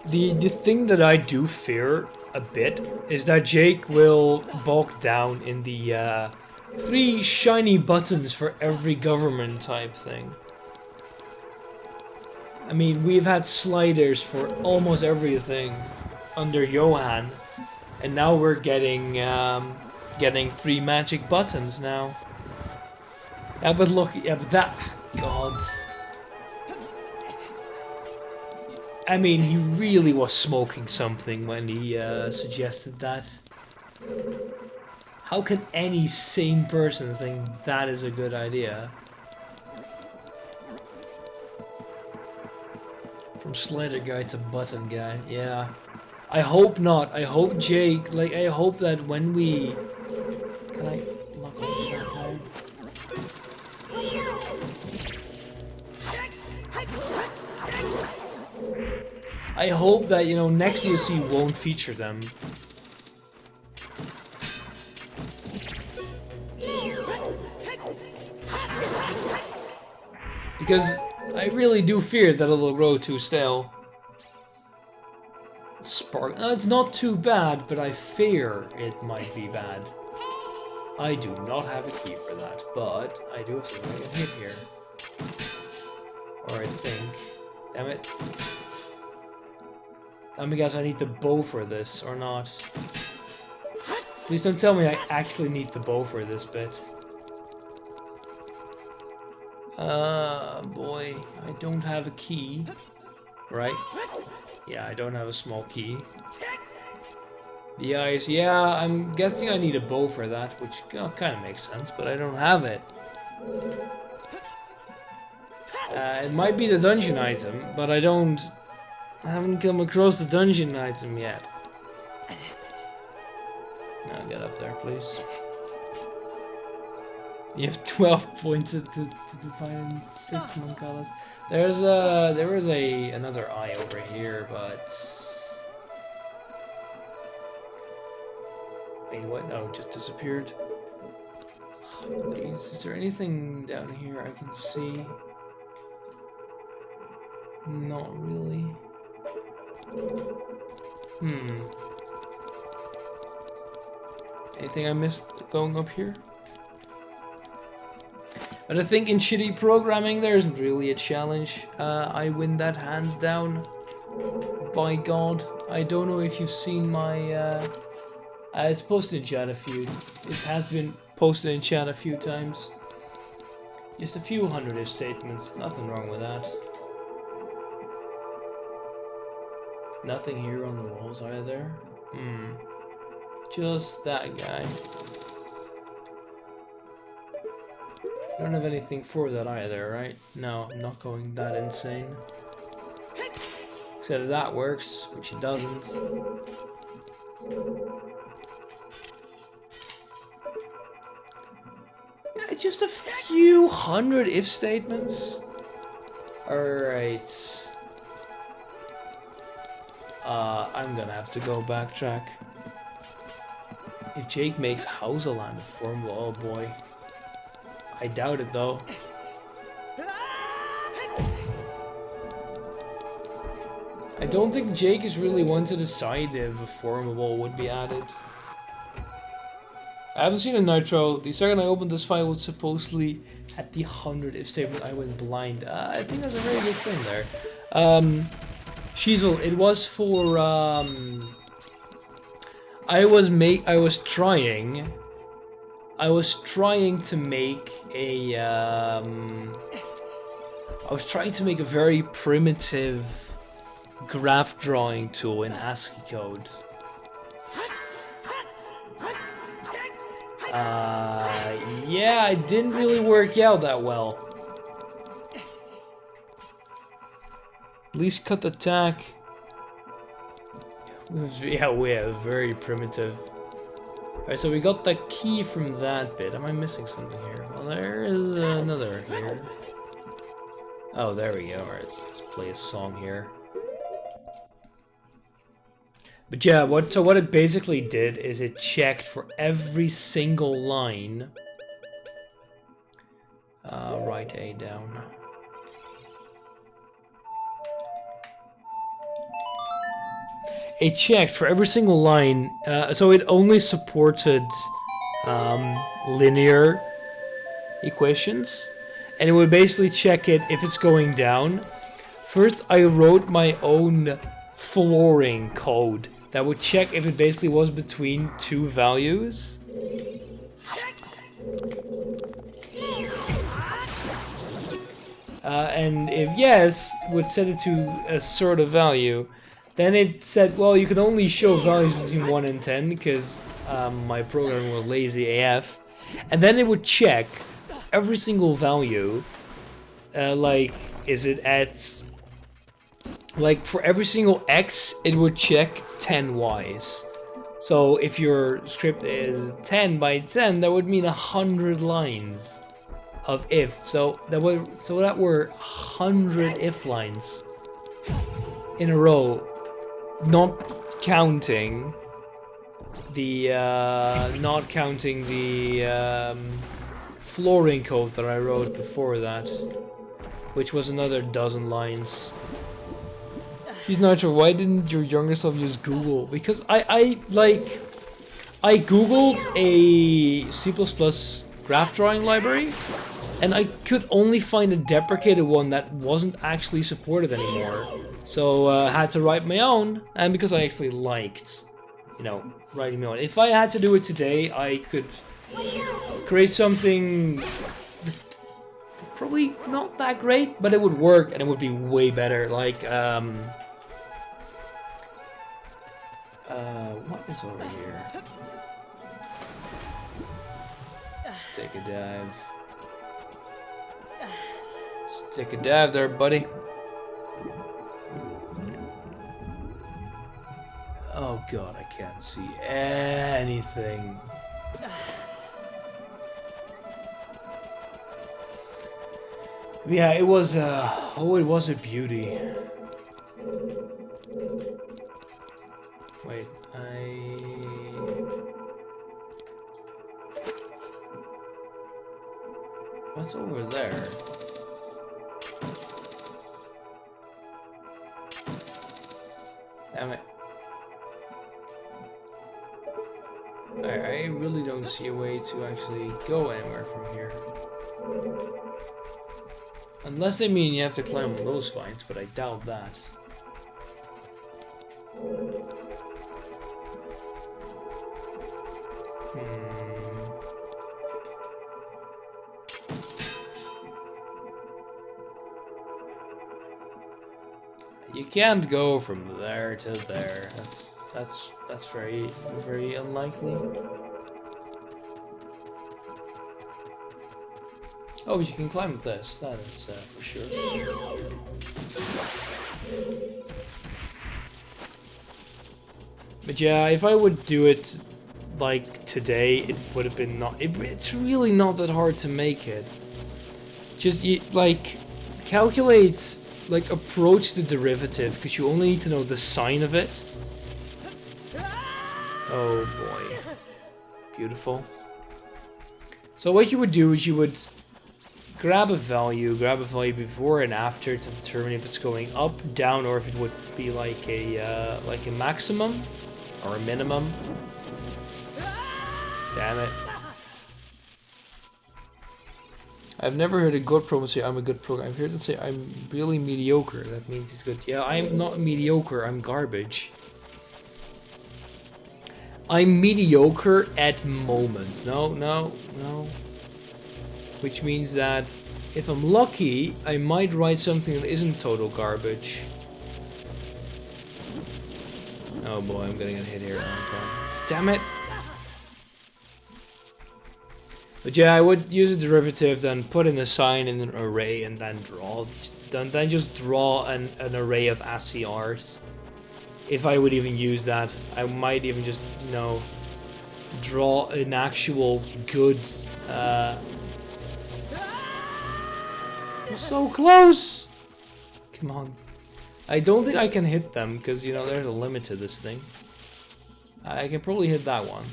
The thing that I do fear a bit is that Jake will bog down in the 3 shiny buttons for every government type thing. I mean, we've had sliders for almost everything under Johan, and now we're getting 3 magic buttons now. Yeah, but look, yeah, but that, God. I mean, he really was smoking something when he suggested that. How can any sane person think that is a good idea? From slider guy to button guy, yeah. I hope not. I hope Jake, like, I hope that when we... Can I lock onto that guy? I hope that, you know, next DLC won't feature them. Because I really do fear that it'll grow too stale. Spark. It's not too bad, but I fear it might be bad. I do not have a key for that, but I do have something I can hit here. Or I think. Damn it. Let me guess, I need the bow for this, or not. Please don't tell me I actually need the bow for this bit. Boy, I don't have a key. Right? Yeah, I don't have a small key. The eyes, yeah, I'm guessing I need a bow for that, which kind of makes sense, but I don't have it. It might be the dungeon item, but I haven't come across the dungeon item yet. Now get up there, please. You have 12 points to define 6 monk colors. There is another eye over here, but wait, what? No, it just disappeared. Please, is there anything down here I can see? Not really. Anything I missed going up here? But I think in shitty programming there isn't really a challenge. I win that hands down. By God. I don't know if you've seen my... it's posted in chat a few... It has been posted in chat a few times. Just a few hundred if statements. Nothing wrong with that. Nothing here on the walls either. Just that guy. Don't have anything for that either, right? No, I'm not going that insane. Except if that works, which it doesn't. Yeah, just a few hundred if statements. Alright. I'm gonna have to go backtrack. If Jake makes Hauserland a formula, oh boy. I doubt it though. I don't think Jake is really one to decide if a formable would be added. I haven't seen a Nitro. The second I opened this file was supposedly at the 100 if statement. I went blind. I think that's a very good thing there. Shizel, it was for I was trying to make a very primitive graph drawing tool in ASCII code. Yeah, it didn't really work out that well. Least cut attack. Yeah, we have very primitive. Alright, so we got the key from that bit. Am I missing something here? Well, there is another here. Oh, there we go. Alright, let's play a song here. But yeah, what it basically did is it checked for every single line. Write A down. It checked for every single line, so it only supported linear equations, and it would basically check it if it's going down. First, I wrote my own flooring code that would check if it basically was between two values. And if yes, would set it to a sort of value. Then it said, well, you can only show values between 1 and 10 because my programming was lazy AF. And then it would check every single value. Like, is it at... Like, for every single X, it would check 10 Ys. So if your script is 10 by 10, that would mean 100 lines of if. So that were 100 if lines in a row. Not counting the flooring code that I wrote before that, which was another dozen lines. She's not sure. Why didn't your younger self use Google? Because I googled a C++ graph drawing library, and I could only find a deprecated one that wasn't actually supported anymore. So I had to write my own, and because I actually liked, writing my own. If I had to do it today, I could create something probably not that great, but it would work and it would be way better. Like, what is over here? Let's take a dive. Let's take a dive there, buddy. Oh god, I can't see anything. Yeah, it was it was a beauty. Wait, what's over there? Damn it. I really don't see a way to actually go anywhere from here. Unless they mean you have to climb on those vines, but I doubt that. You can't go from there to there. That's very, very unlikely. Oh, you can climb this. That is for sure. But yeah, if I would do it like today, it would have been not. It's really not that hard to make it. Just like calculate, like approach the derivative, because you only need to know the sign of it. Oh boy, beautiful. So what you would do is you would grab a value before and after to determine if it's going up, down, or if it would be like a maximum or a minimum. Damn it. I've never heard a good programmer say I'm a good programmer. I've heard them say I'm really mediocre. That means he's good. Yeah, I'm not mediocre, I'm garbage. I'm mediocre at moments. No. Which means that if I'm lucky, I might write something that isn't total garbage. Oh boy, I'm gonna get hit here. Damn it! But yeah, I would use a derivative, then put in a sign in an array, and then draw. Then just draw an array of SCRs. If I would even use that, I might even just, you know, draw an actual good. So close! Come on. I don't think I can hit them, because, you know, there's a limit to this thing. I can probably hit that one.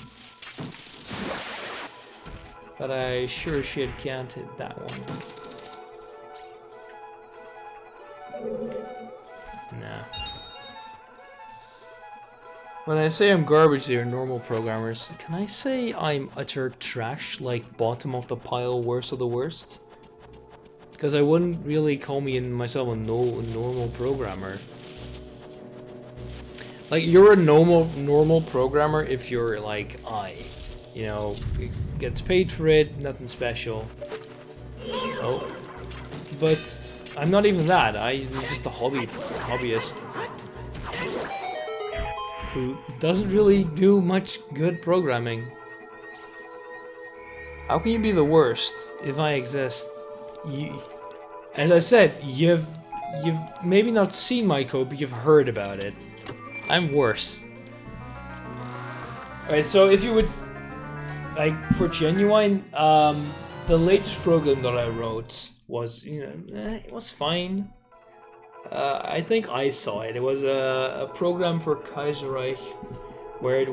But I sure shit can't hit that one. Nah. When I say I'm garbage, they're normal programmers. Can I say I'm utter trash, like bottom of the pile, worst of the worst? Because I wouldn't really call myself a normal programmer. Like, you're a normal programmer if you're like you know, gets paid for it, nothing special. Oh, but I'm not even that. I'm just a hobbyist who doesn't really do much good programming. How can you be the worst if I exist? As I said, you've maybe not seen my code, but you've heard about it. I'm worse. Alright, so if you would, like, for Genuine, the latest program that I wrote was, you know, it was fine. I think I saw it. It was a program for Kaiserreich, where it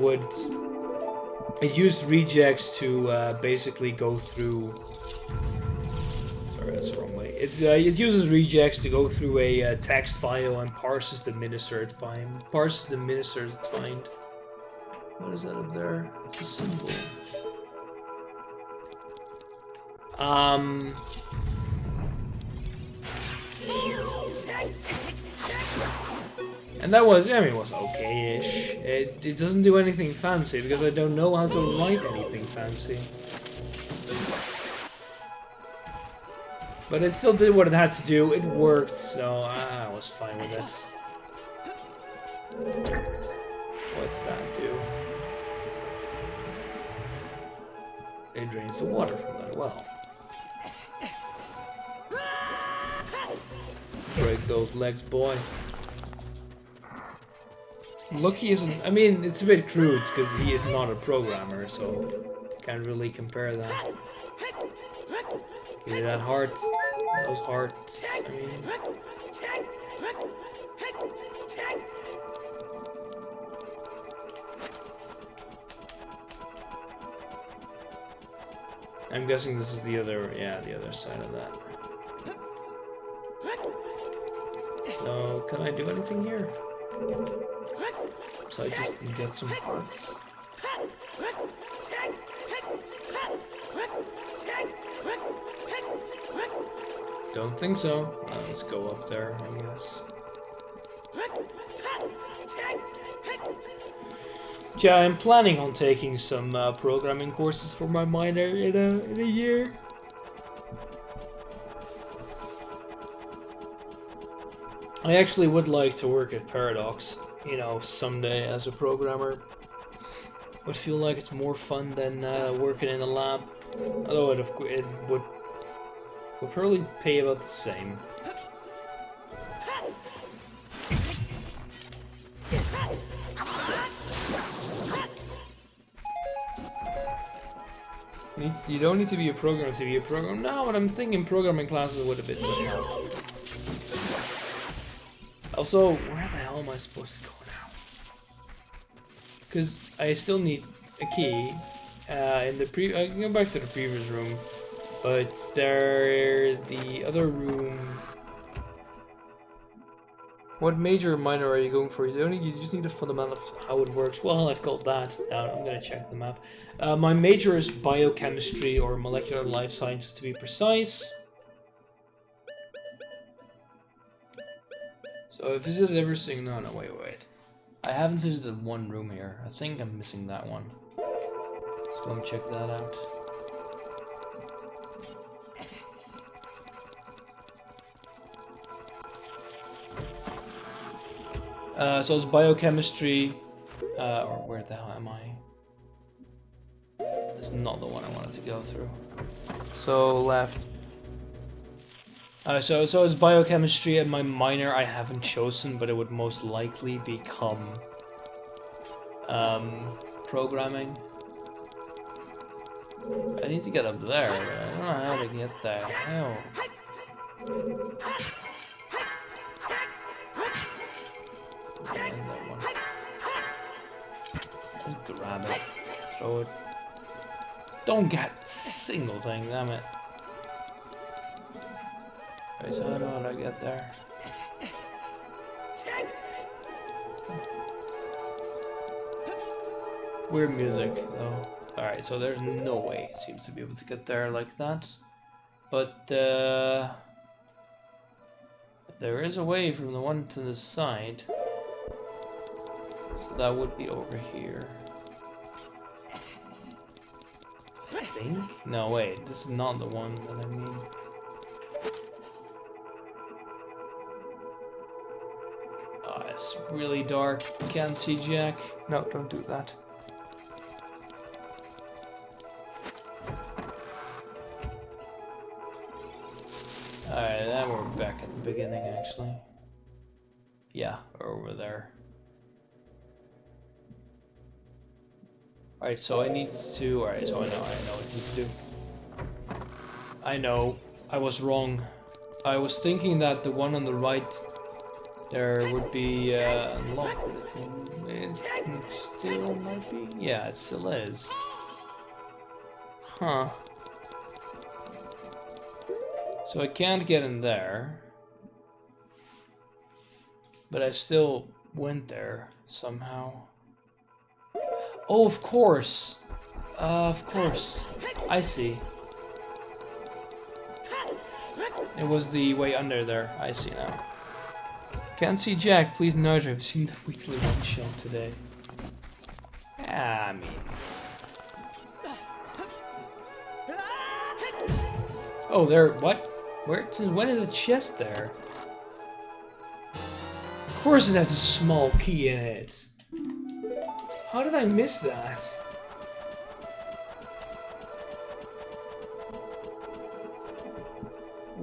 used regex to basically go through. Sorry, that's the wrong way. It uses regex to go through a text file and parses the minister find. What is that up there? It's a symbol. And that was, I mean, it was okay-ish. It doesn't do anything fancy because I don't know how to write anything fancy. But it still did what it had to do. It worked, so I was fine with it. What's that do? It drains the water from that well. Break those legs, boy. Lucky isn't. I mean, it's a bit crude because he is not a programmer, so can't really compare that. Give me that heart. Those hearts. I mean. I'm guessing this is the other, yeah, the other side of that. So, can I do anything here? So I just get some hearts. Don't think so. Let's go up there, I guess. Yeah, I'm planning on taking some programming courses for my minor in a year. I actually would like to work at Paradox, you know, someday as a programmer. Would feel like it's more fun than working in a lab. Although it would We'll probably pay about the same. You don't need to be a programmer to be a programmer. No, but I'm thinking programming classes would have been help. Also, where the hell am I supposed to go now? Because I still need a key. I can go back to the previous room, but the other room. What major or minor are you going for? You just need a fundamental of how it works. Well, I've got that down. I'm gonna check the map. My major is biochemistry or molecular life sciences to be precise. So I visited everything. No, wait. I haven't visited one room here. I think I'm missing that one. Let's go and check that out. So it's biochemistry, or where the hell am I? This is not the one I wanted to go through. So left. So it's biochemistry, and my minor I haven't chosen, but it would most likely become programming. I need to get up there, but I don't know how to get there. Hell. That one. Just grab it, throw it. Don't get a single thing, damn it. Okay, so how do I get there? Weird music, though. Alright, so there's no way it seems to be able to get there like that. But there is a way from the one to the side. So that would be over here. I think? No, wait, this is not the one that I mean. Oh, it's really dark. Can't see Jack. No, don't do that. Alright, then we're back at the beginning, actually. Yeah, we're over there. Alright, so I need to... Alright, so I know what I need to do. I know. I was wrong. I was thinking that the one on the right there would be unlocked. It still might be? Yeah, it still is. Huh. So I can't get in there. But I still went there somehow. Oh, of course. Of course. I see. It was the way under there. I see now. Can't see Jack. Please note I've seen the weekly one shot today. I mean... Oh, there... What? Where? Since when is a chest there? Of course it has a small key in it. How did I miss that?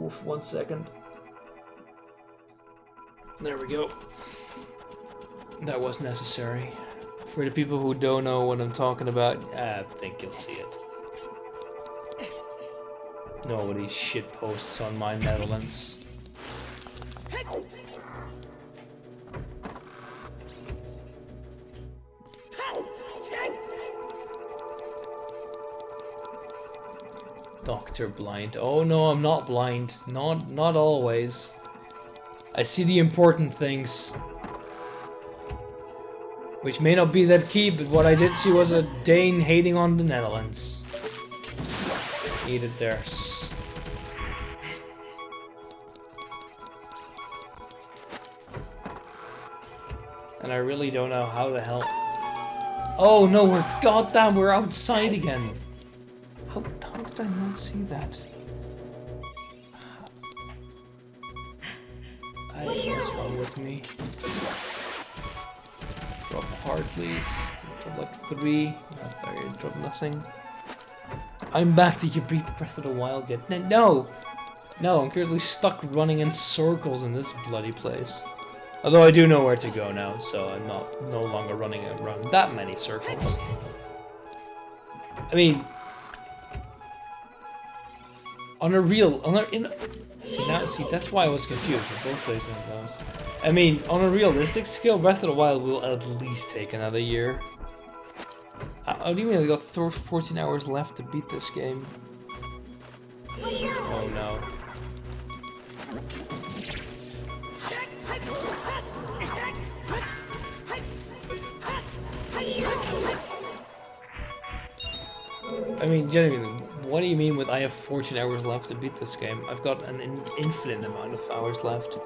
Oof, 1 second. There we go. That was necessary. For the people who don't know what I'm talking about, I think you'll see it. Nobody shit posts on my Netherlands. Doctor blind. Oh no, I'm not blind. Not always. I see the important things. Which may not be that key, but what I did see was a Dane hating on the Netherlands. Eat it there. And I really don't know how the hell... Oh no, we're outside again. How did I not see that? What's wrong with me? Drop a heart, please. Drop like 3. Not there, drop nothing. I'm back. Did you beat Breath of the Wild yet? No! No, I'm currently stuck running in circles in this bloody place. Although I do know where to go now, so I'm no longer running around that many circles. I mean, see, that's why I was confused at both places. I mean, on a realistic scale, Breath of the Wild will at least take another year. How do you mean I got 14 hours left to beat this game? Oh no. I mean, genuinely, what do you mean with I have 14 hours left to beat this game? I've got an infinite amount of hours left.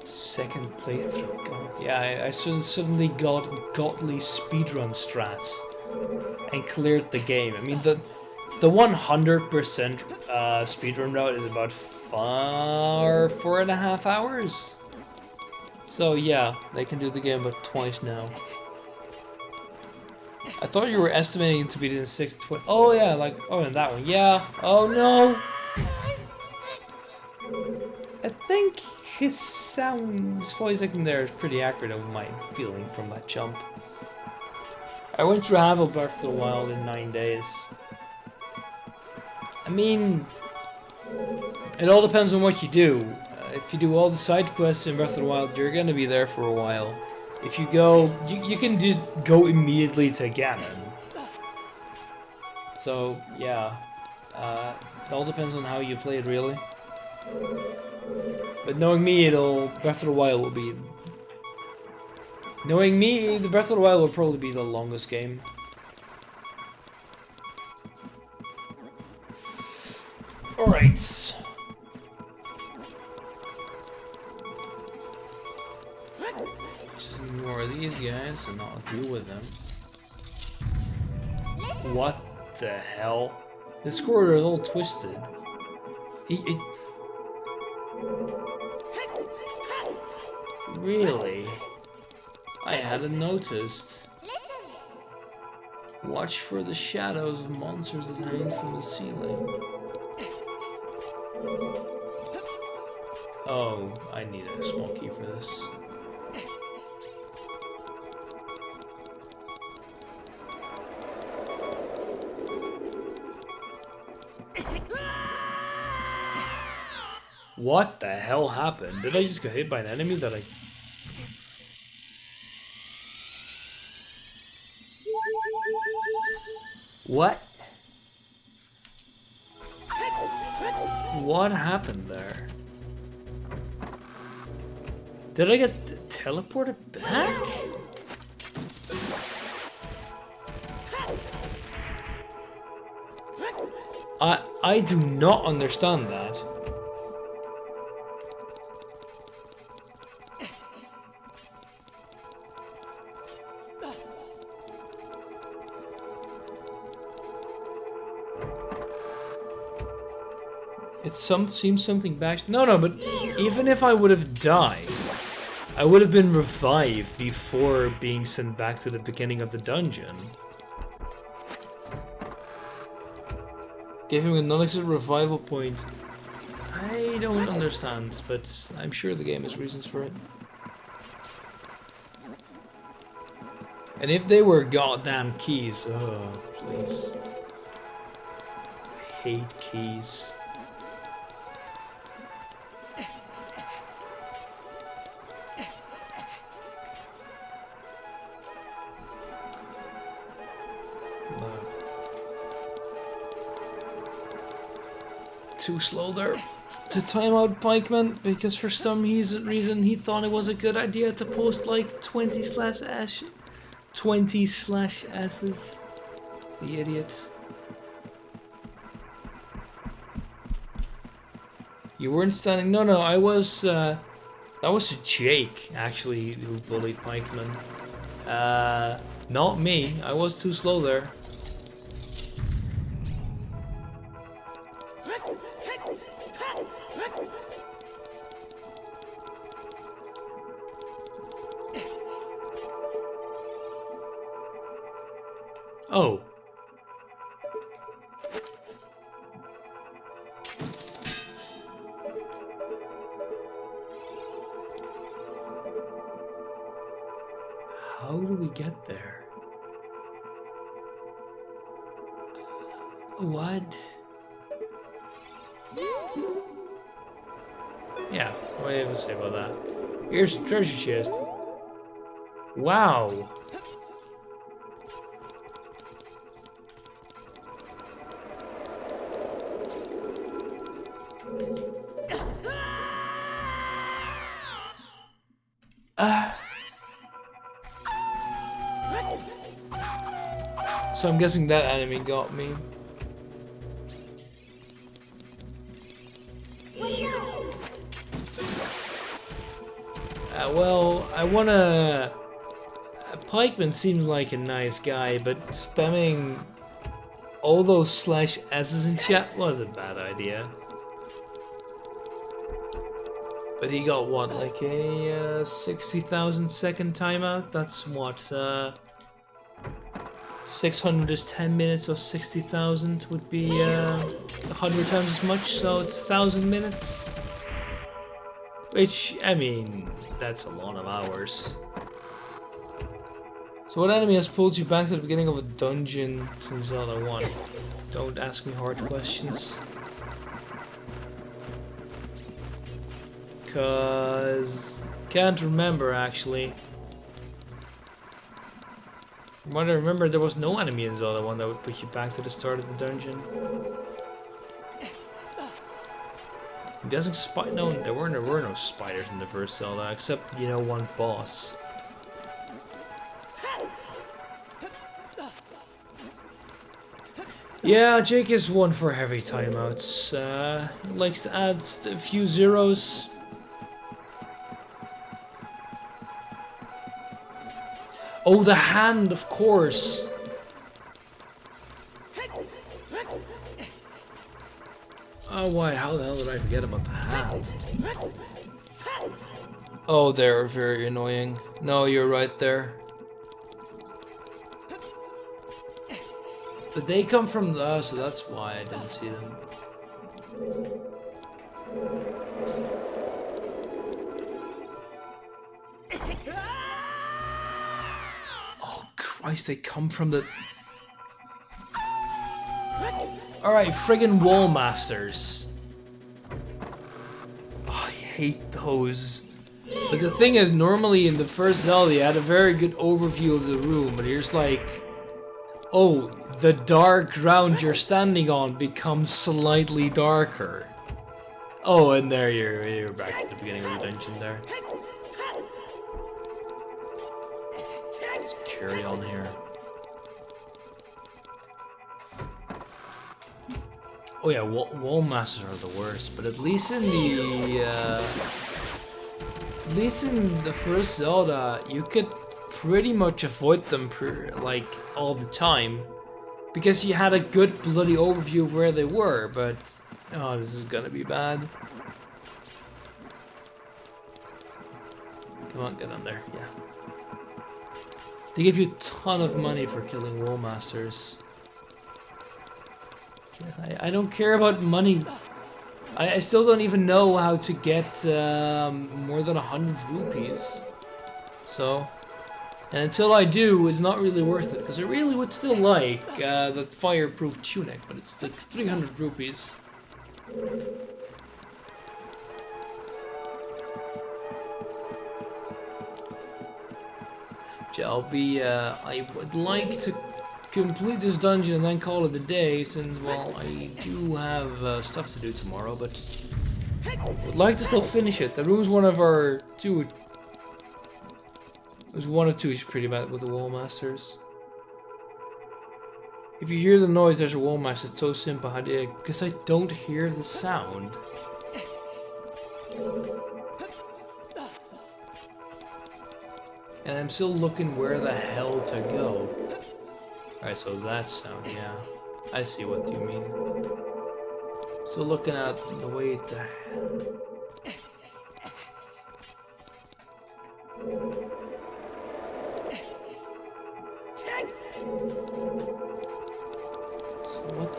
Second playthrough, god. Yeah, I suddenly got godly speedrun strats and cleared the game. I mean, the 100% speedrun route is about 4.5 hours. So yeah, they can do the game but twice now. I thought you were estimating to beat it in 6:20. Oh yeah, like, oh, in that one. Yeah. Oh no. I think his voice acting there is pretty accurate of my feeling from that jump. I went through half of Breath of the Wild in 9 days. I mean, it all depends on what you do. If you do all the side quests in Breath of the Wild, you're gonna be there for a while. If you go, you can just go immediately to Ganon. So yeah, it all depends on how you play it, really. But knowing me, Breath of the Wild will be. Knowing me, the Breath of the Wild will probably be the longest game. Alright. Just ignore these guys and I'll deal with them. What the hell? This corridor is all twisted. Really? I hadn't noticed. Watch for the shadows of monsters that hang from the ceiling. Oh, I need a small key for this. What the hell happened? Did I just get hit by an enemy that I... What? What happened there? Did I get teleported back? I do not understand that. It seems something back. No, but even if I would have died, I would have been revived before being sent back to the beginning of the dungeon. Gave him a non-existent revival point. I don't understand, but I'm sure the game has reasons for it. And if they were goddamn keys, oh, please. I hate keys. Too slow there to time out Pikeman because for some reason he thought it was a good idea to post like 20/S's. The idiot. You weren't standing. No, I was. That was Jake actually who bullied Pikeman. Not me. I was too slow there. Oh. How do we get there? What? Yeah, what do you have to say about that? Here's a treasure chest. Wow. So I'm guessing that enemy got me. Well, I wanna... Pikeman seems like a nice guy, but spamming all those /S's in chat was a bad idea. But he got what, like a 60,000 second timeout? That's what, 600 is 10 minutes, so 60,000 would be 100 times as much, so it's 1,000 minutes. Which, I mean, that's a lot of hours. So what enemy has pulled you back to the beginning of a dungeon since Zelda 1? Don't ask me hard questions. Cause... can't remember, actually. From what I remember, there was no enemy in Zelda 1 that would put you back to the start of the dungeon. I'm guessing no, there were no spiders in the first Zelda, except, you know, one boss. Yeah, Jake is one for heavy timeouts. Likes to add a few zeros. Oh, the hand, of course. Oh, why? How the hell did I forget about the hand? Oh, they're very annoying. No, you're right there. But they come from the, so that's why I didn't see them. Oh Christ, they come from the... Alright, friggin' wall masters. Oh, I hate those. But the thing is, normally in the first Zelda, you had a very good overview of the room, but here's like... Oh, the dark ground you're standing on becomes slightly darker. Oh, and there you're back at the beginning of the dungeon there. Let's carry on here. Oh yeah, wall masters are the worst, but at least in the first Zelda, you could pretty much avoid them like all the time, because you had a good bloody overview of where they were. But oh, this is gonna be bad. Come on, get on there. Yeah. They give you a ton of money for killing wall masters. I don't care about money. I still don't even know how to get more than 100 rupees. So, and until I do, it's not really worth it, because I really would still like the fireproof tunic, but it's like 300 rupees. I would like to complete this dungeon and then call it a day, since, well, I do have stuff to do tomorrow, but I would like to still finish it. The room's one of our two. There's one or two is pretty bad with the wall masters. If you hear the noise, there's a wall master. It's so simple. How do you? Because I don't hear the sound. And I'm still looking where the hell to go. Alright, so that sound, yeah. I see what you mean. So looking at the way to...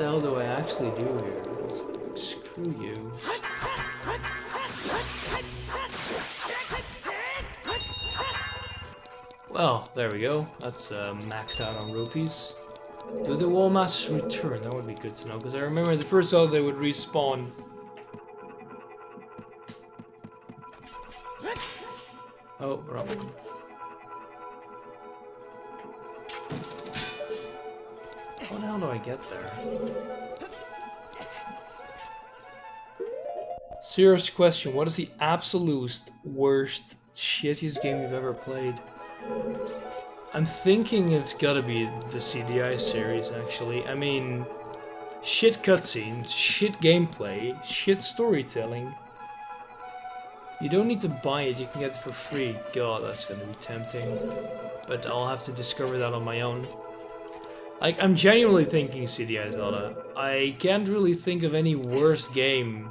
the hell do I actually do here? Screw you. Well, there we go. That's maxed out on rupees. Do the wall masters return? That would be good to know, because I remember the first Zelda they would respawn. Oh, wrong one. How the hell do I get there? Serious question, what is the absolute worst, shittiest game you've ever played? I'm thinking it's gotta be the CDI series, actually. I mean, shit cutscenes, shit gameplay, shit storytelling. You don't need to buy it, you can get it for free. God, that's gonna be tempting. But I'll have to discover that on my own. Like, I'm genuinely thinking CDI Zelda. I can't really think of any worse game.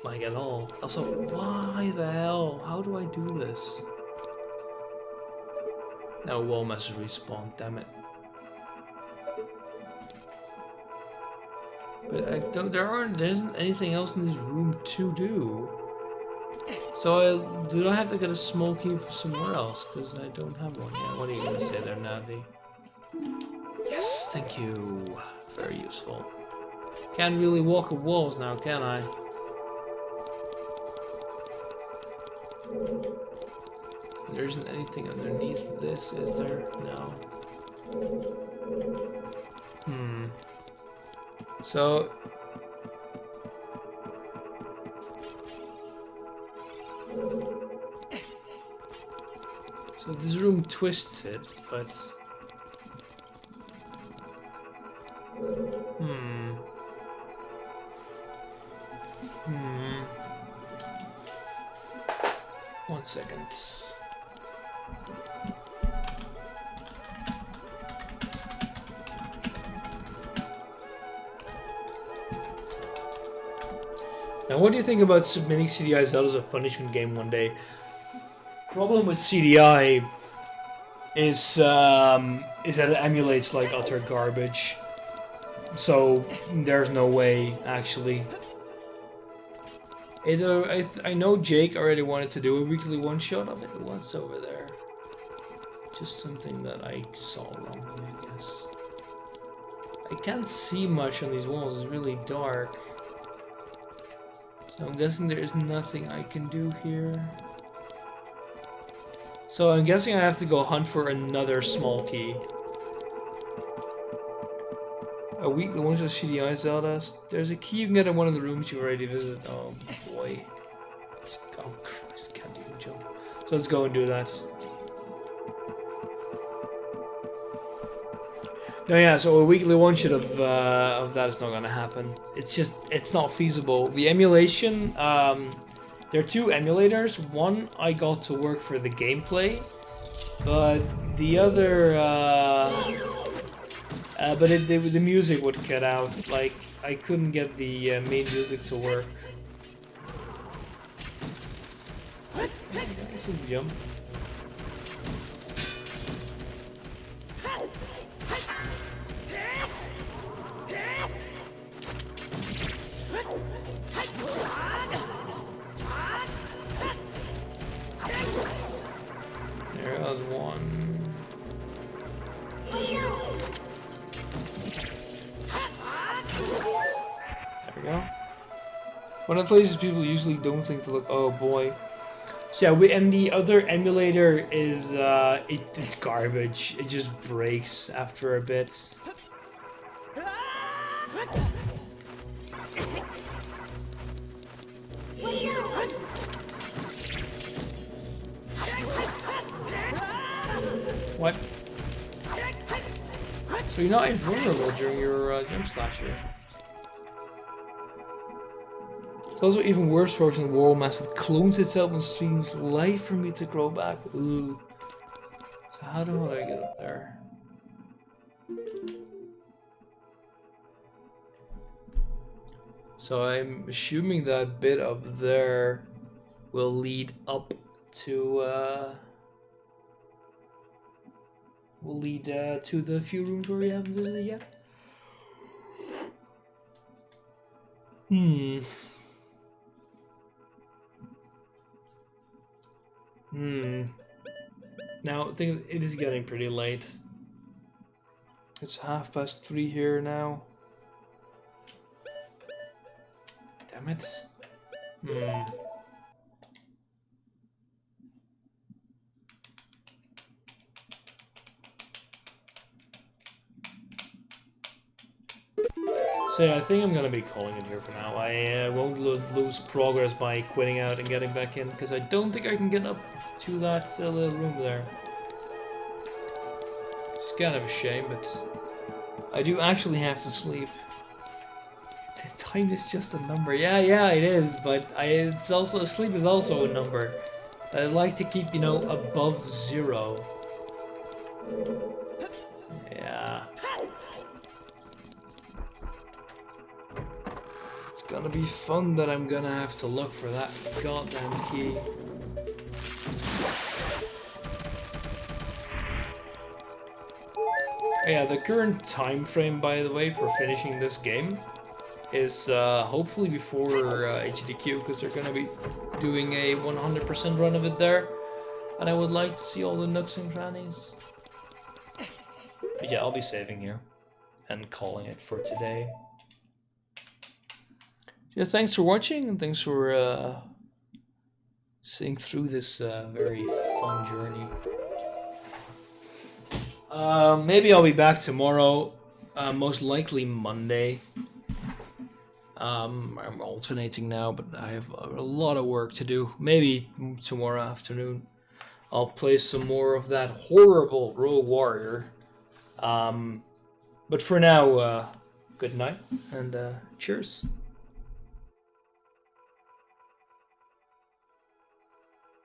Like at all. Also, why the hell? How do I do this? No, wall message respawn, damn it. But there isn't anything else in this room to do. So do I have to get a small key for somewhere else? Because I don't have one yet. What are you gonna say there, Navi? Yes, thank you. Very useful. Can't really walk up walls now, can I? There isn't anything underneath this, is there? No. So this room twists it, but one second. Now, what do you think about submitting CDI Zelda as a punishment game one day? Problem with CDI is that it emulates like utter garbage. So there's no way, actually. I know Jake already wanted to do a weekly one-shot of it. What's over there? Just something that I saw wrongly, I guess. I can't see much on these walls. It's really dark. So I'm guessing there is nothing I can do here. So I'm guessing I have to go hunt for another small key. A weekly one-shot CDI Zelda. There's a key you can get in one of the rooms you already visited. Oh boy. Oh Christ, can't even jump. So let's go and do that. No, yeah, so a weekly one-shot of that is not gonna happen. It's not feasible. The emulation, there are two emulators. One I got to work for the gameplay, but the other, the music would cut out. Like, I couldn't get the main music to work. I should jump. There was one. There we go. One of the places people usually don't think to look. Oh boy. So yeah, and the other emulator is it's garbage. It just breaks after a bit. What? So you're not invulnerable during your jump slasher. It's also even worse for the wall mass that clones itself and streams life for me to grow back. Ooh. So how do I get up there? So I'm assuming that bit up there will lead up to will lead to the few rooms where we haven't visited yet. Now, I think it is getting pretty late. It's 3:30 here now. Damn it. So yeah, I think I'm gonna be calling it here for now. I won't lose progress by quitting out and getting back in, because I don't think I can get up to that little room there. It's kind of a shame, but I do actually have to sleep. The time is just a number. Yeah, it is, but it's also, sleep is also a number. I like to keep, you know, above 0. Yeah. It's gonna be fun that I'm gonna have to look for that goddamn key. Yeah, the current time frame, by the way, for finishing this game is hopefully before HDQ, because they're gonna be doing a 100% run of it there, and I would like to see all the nooks and crannies. But yeah, I'll be saving here and calling it for today. Yeah, thanks for watching, and thanks for seeing through this very fun journey. Maybe I'll be back tomorrow, most likely Monday. I'm alternating now, but I have a lot of work to do. Maybe tomorrow afternoon I'll play some more of that horrible Rogue Warrior. But for now, good night, and cheers.